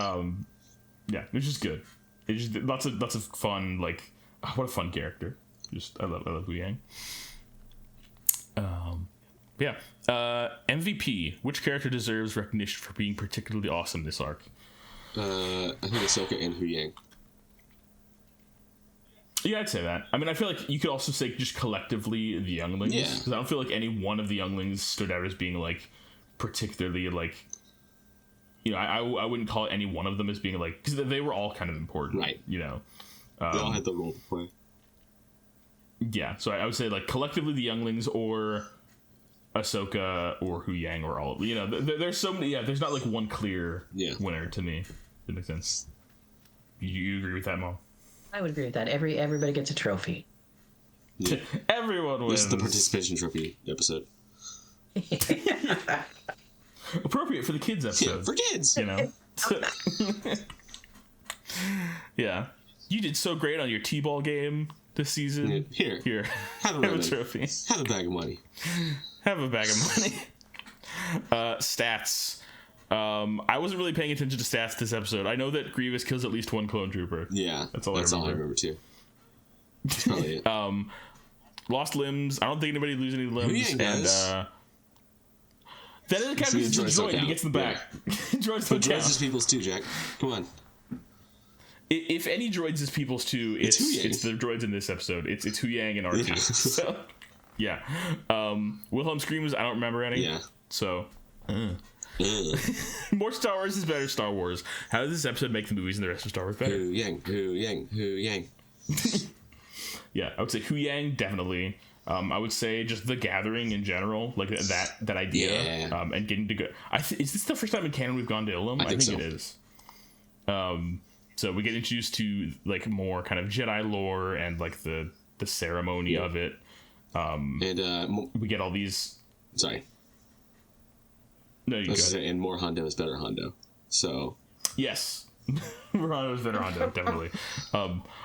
was just good. It's just lots of fun. What a fun character. I love Hu Yang. MVP. Which character deserves recognition for being particularly awesome this arc? I think Ahsoka and Hu Yang. Yeah, I'd say that. I mean, I feel like you could also say just collectively the younglings. Yeah. Because I don't feel like any one of the younglings stood out as being particularly I wouldn't call any one of them as being because they were all kind of important. Right. They all had the role to play. Yeah, so I would say collectively the younglings or Ahsoka or Hu Yang or all. There's so many. Yeah, there's not one clear winner to me. That makes sense. You agree with that, Mom? I would agree with that. Everybody gets a trophy. Yeah. Everyone wins. This is the participation trophy episode. Appropriate for the kids episode. Yeah, for kids. Yeah. You did so great on your T-ball game this season. Yeah. Here. Have a trophy. Have a bag of money. Have a bag of money. Stats. I wasn't really paying attention to stats this episode. I know that Grievous kills at least one clone trooper. Yeah, that's all I remember too. That's probably it. Lost limbs. I don't think anybody lose any limbs. And that is a captain droid, and he gets in the back. Yeah. Droids don't count. Droids is people's too, Jack. Come on. If any droids is people's too, it's the droids in this episode. It's Huyang and R2. Yeah. So, yeah. Wilhelm screams. I don't remember any. Yeah. So. More Star Wars is better Star Wars. How does this episode make the movies and the rest of Star Wars better? Huyang. Yeah, I would say Huyang definitely. I would say just the gathering in general, like that idea, and getting to go. Is this the first time in canon we've gone to Ilum? I think so. It is. So we get introduced to like more kind of Jedi lore and like the ceremony of it. And we get all these. Sorry. No, you go. And more Hondo is better Hondo. So. Yes. More Hondo is better Hondo, definitely.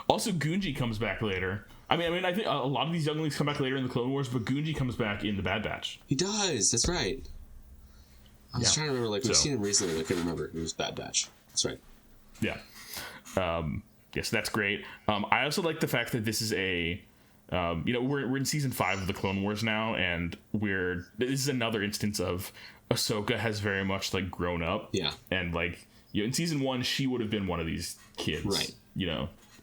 Also, Gunji comes back later. I mean, I think a lot of these younglings come back later in the Clone Wars, but Gunji comes back in the Bad Batch. He does. That's right. I was trying to remember. Like we've seen him recently. I couldn't remember. It was Bad Batch. That's right. Yeah. Yes, that's great. I also like the fact that this is a. We're in season 5 of the Clone Wars now, and this is another instance of Ahsoka has very much like grown up. Yeah. And like in season 1, she would have been one of these kids. Right.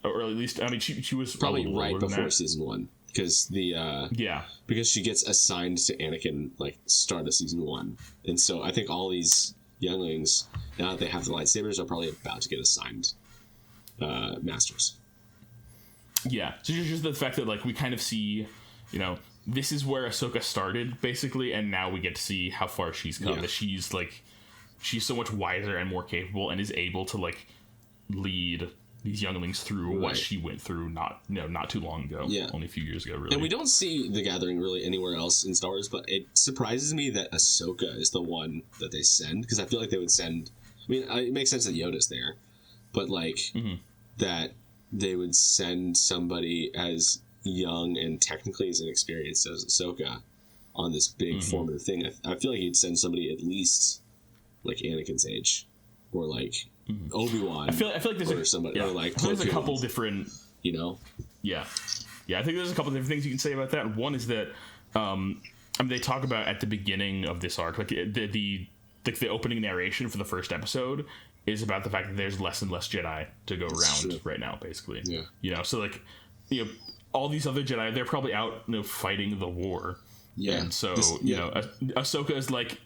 Or at least, I mean, she was probably right before season 1, because because she gets assigned to Anakin like start of season 1, and so I think all these younglings, now that they have the lightsabers, are probably about to get assigned masters. Yeah, so just the fact that like we kind of see, this is where Ahsoka started basically, and now we get to see how far she's come. That she's so much wiser and more capable, and is able to like lead these younglings through what she went through not too long ago. Yeah. Only a few years ago, really. And we don't see the gathering really anywhere else in Star Wars, but it surprises me that Ahsoka is the one that they send, because I feel like they would send. I mean, it makes sense that Yoda's there, but like that they would send somebody as young and technically as inexperienced as Ahsoka on this big formative thing. I feel like you'd send somebody at least like Anakin's age, or like Obi-Wan. I feel like there's somebody, or like there's a couple different, Yeah, I think there's a couple different things you can say about that. One is that, they talk about at the beginning of this arc, like the opening narration for the first episode is about the fact that there's less and less Jedi to go around right now, basically. Yeah. So like, all these other Jedi, they're probably out, fighting the war. Yeah. And so, Ahsoka is like,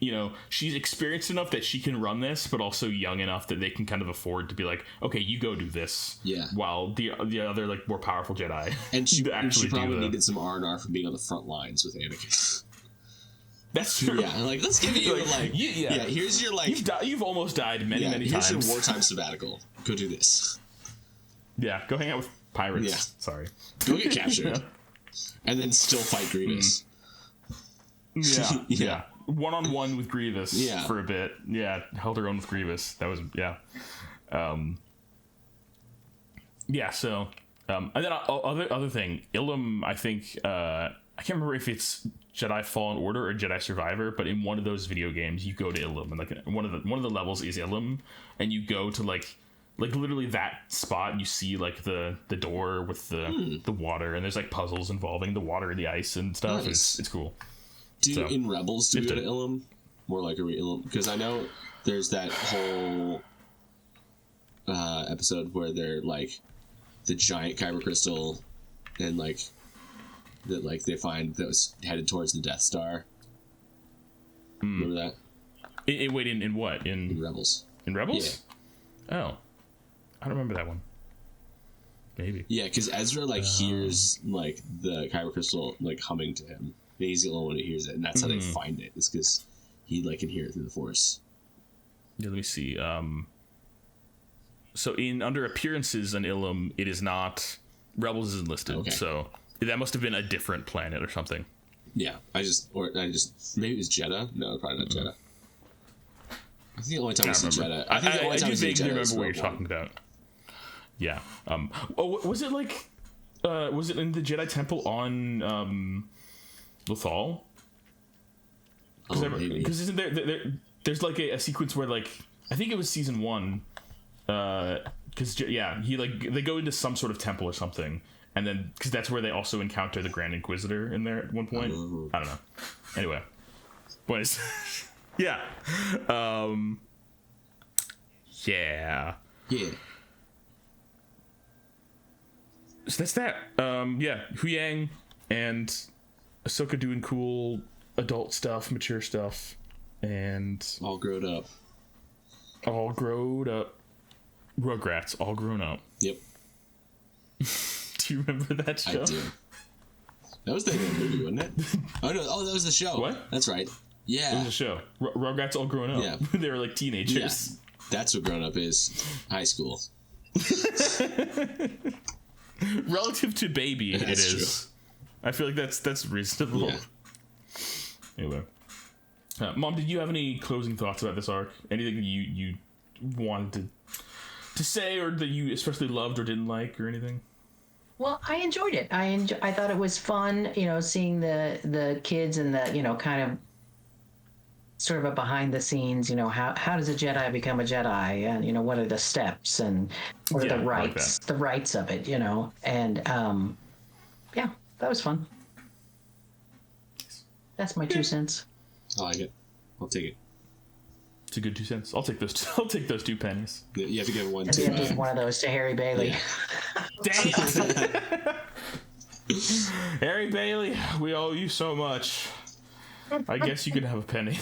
she's experienced enough that she can run this, but also young enough that they can kind of afford to be like, okay, you go do this. Yeah. While the other, like, more powerful Jedi. And she probably needed some R&R from being on the front lines with Anakin. That's true. Yeah, like, let's give you, here's your, like... You've almost died many times. Here's your wartime sabbatical. Go do this. Yeah, go hang out with pirates. Yeah. Sorry. Go get captured. And then still fight Grievous. Yeah. One-on-one with Grievous for a bit. Yeah, held her own with Grievous. That was, so... and then other thing, Ilum, I think... I can't remember if it's Jedi Fallen Order or Jedi Survivor, but in one of those video games, you go to Ilum, and like one of the levels is Ilum, and you go to like literally that spot, and you see like the door with the water, and there's like puzzles involving the water and the ice and stuff. Nice. It's cool. In Rebels, do you go to Ilum? More like Ilum, because I know there's that whole episode where they're like the giant kyber crystal, and like. That like they find that was headed towards the Death Star. Remember that? Wait, in what? In Rebels. In Rebels? Yeah. Oh, I don't remember that one. Maybe. Yeah, because Ezra like hears like the kyber crystal like humming to him. And he's the only one who hears it, and that's how they find it. It's because he like can hear it through the Force. Yeah, let me see. So under appearances in Ilum, it is not Rebels isn't listed. Okay. So. That must have been a different planet or something. Yeah, maybe it was Jeddah. No, probably not Jeddah. I think the only time we see Jeddah. I do vaguely remember what you're talking about. Yeah. Was it like? Was it in the Jedi Temple on Lothal? Maybe. Because isn't there's like a sequence where like I think it was season 1, because he like they go into some sort of temple or something, and then because that's where they also encounter the Grand Inquisitor in there at one point. Ooh. I don't know. Anyway, boys, yeah, yeah. So that's that. Huyang and Ahsoka doing cool adult stuff, mature stuff, and all grown up. Rugrats, all grown up. Yep. Do you remember that show? I do. That was the movie, wasn't it? Oh no! Oh, that was the show. What? That's right. Yeah. It was a show. Rugrats all grown up. Yeah. They were like teenagers. Yeah. That's what grown up is. High school. Relative to baby, That's it is. true. I feel like that's reasonable. Yeah. Anyway, Mom, did you have any closing thoughts about this arc? Anything that you wanted to say, or that you especially loved or didn't like, or anything? Well, I enjoyed it. I thought it was fun, seeing the kids and the, kind of sort of a behind the scenes, how does a Jedi become a Jedi, and what are the steps and what are the rights, the rights of it, and yeah, that was fun. That's my 2 cents. I like it. I'll take it. It's a good 2 cents. I'll take those. I'll take those 2 pennies. You have to give one And to. you have to give one of those to Harry Bailey. Dang. Harry Bailey, we owe you so much. I guess you can have a penny.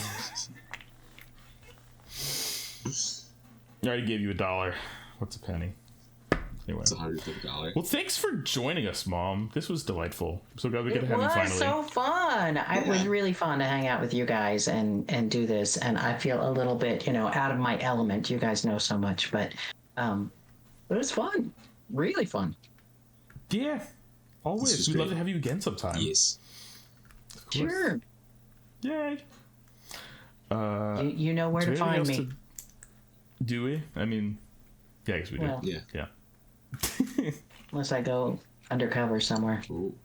I already gave you $1. What's a penny? Anyway. It's $150. Well, thanks for joining us, Mom. This was delightful. I'm so glad we got to have you It finally. was so fun. It was really fun to hang out with you guys and do this. And I feel a little bit, out of my element. You guys know so much, but it was fun. Really fun. Yeah. Always. We'd love to have you again sometime. Yes. Sure. Yay. You know where to find me. Do we? I mean, yeah, I guess we do. Well, Yeah. unless I go undercover somewhere. Ooh.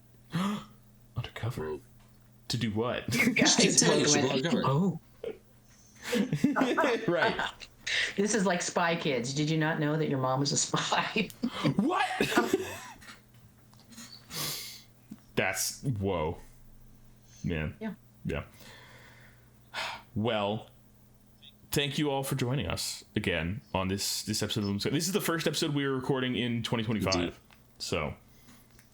Undercover? To do what? You guys undercover. Oh. Right. This is like Spy Kids. Did you not know that your mom is a spy? What? That's whoa, man. Yeah. Well, thank you all for joining us again on this episode of This is the first episode we were recording in 2025, Indeed. so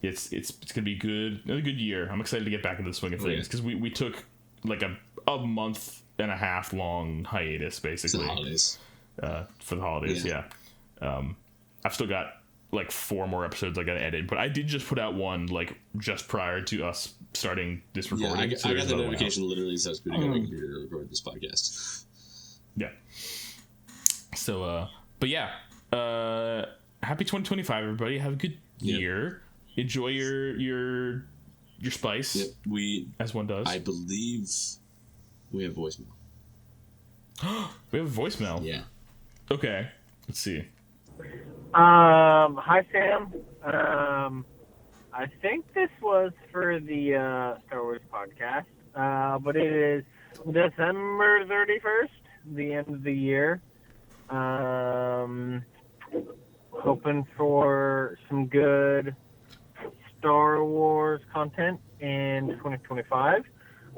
it's gonna be another good year. I'm excited to get back into the swing of things because we took like a month and a half long hiatus basically. The holidays. For the holidays, yeah. I've still got like 4 more episodes I gotta edit, but I did just put out one like just prior to us starting this recording. Yeah, I got the another one notification literally as I was putting on my computer to record this podcast. Yeah. So, but yeah, happy 2025, everybody. Have a good year. Enjoy your spice. Yep, as one does. I believe we have voicemail. We have a voicemail. Yeah. Okay. Let's see. Hi, Sam. I think this was for the Star Wars podcast, but it is December 31st, the end of the year. Hoping for some good Star Wars content in 2025,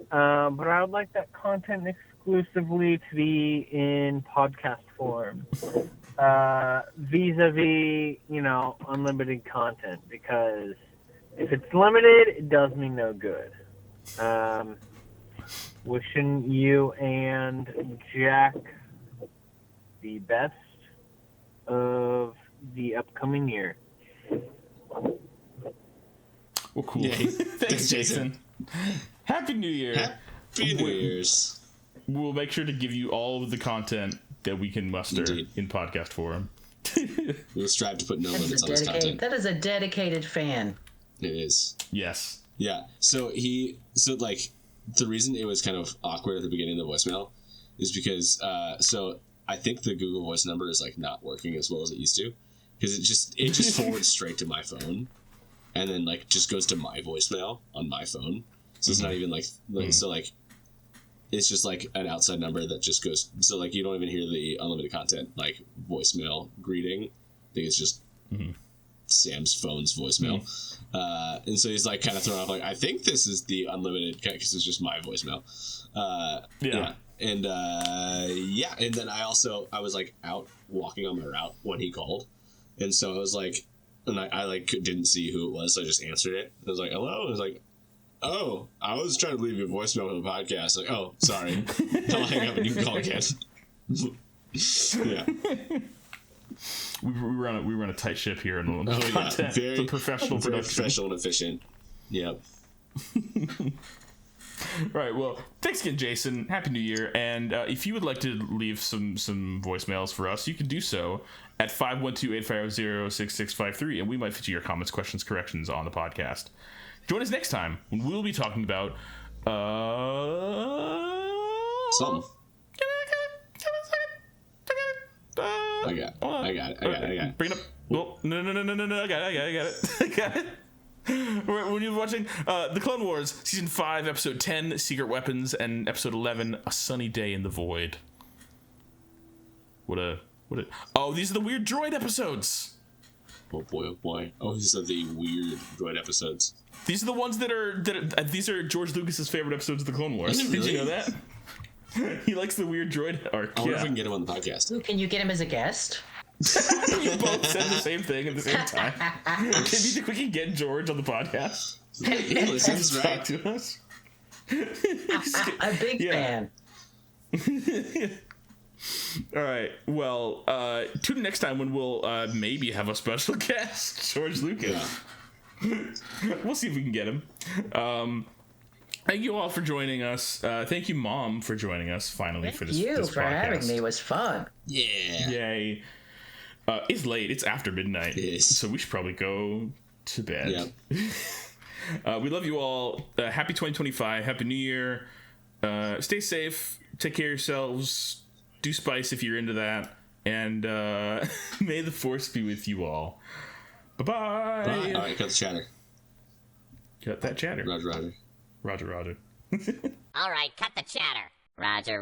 but I would like that content exclusively to be in podcast form. Vis-a-vis, unlimited content, because if it's limited, it does me no good. Wishing you and Jack the best of the upcoming year. Well, cool. Thanks, Jason. Happy New Year. Happy New Year's. We'll make sure to give you all of the content that we can muster in podcast form. We'll strive to put no limits on this content. That is a dedicated fan. It is. Yes. Yeah. So the reason it was kind of awkward at the beginning of the voicemail is because so I think the Google Voice number is like not working as well as it used to, because it just forwards straight to my phone, and then like just goes to my voicemail on my phone. So it's not even like so like it's just like an outside number that just goes. So like you don't even hear the unlimited content like voicemail greeting. I think it's just Sam's phone's voicemail. And so he's like kind of thrown off. Like I think this is the unlimited because it's just my voicemail. Yeah. And and then I was like out walking on my route when he called, and so I was like, and I like didn't see who it was, so I just answered it. I was like, hello. And I was like, oh, I was trying to leave you a voicemail for the podcast. Like, oh, sorry. I'll hang up and you can call again. Yeah. We run a tight ship here in the content. Very, it's a professional very production. professional and efficient. Yep. Right, well, thanks again, Jason. Happy New Year. And if you would like to leave some voicemails for us, you can do so at 512-850-6653, and we might feature your comments, questions, corrections on the podcast. Join us next time when we'll be talking about something. I got it. Bring it up. Well, no. I got it. When you're watching The Clone Wars, Season 5, Episode 10, Secret Weapons, and Episode 11, A Sunny Day in the Void. Oh, these are the weird droid episodes. Oh boy. Oh, these are the weird droid episodes. These are the ones that are these are George Lucas's favorite episodes of The Clone Wars. Really? Did you know that? He likes the weird droid arc. I wonder if we can get him on the podcast. Can you get him as a guest? You both said the same thing at the same time. Maybe think we can get George on the podcast. He listens, right? Talk to us. A big fan. All right. Well, tune in next time when we'll maybe have a special guest, George Lucas. Yeah. We'll see if we can get him. Thank you all for joining us. Thank you, Mom, for joining us finally for this. Thank you this for podcast. having me. It was fun. Yeah. Yay. It's late. It's after midnight. Yes. So we should probably go to bed. Yep. We love you all. Happy 2025. Happy New Year. Stay safe. Take care of yourselves. Do spice if you're into that. And may the force be with you all. Bye-bye. Bye. All right, cut the chatter. Cut that chatter. Roger. Roger. All right, cut the chatter. Roger.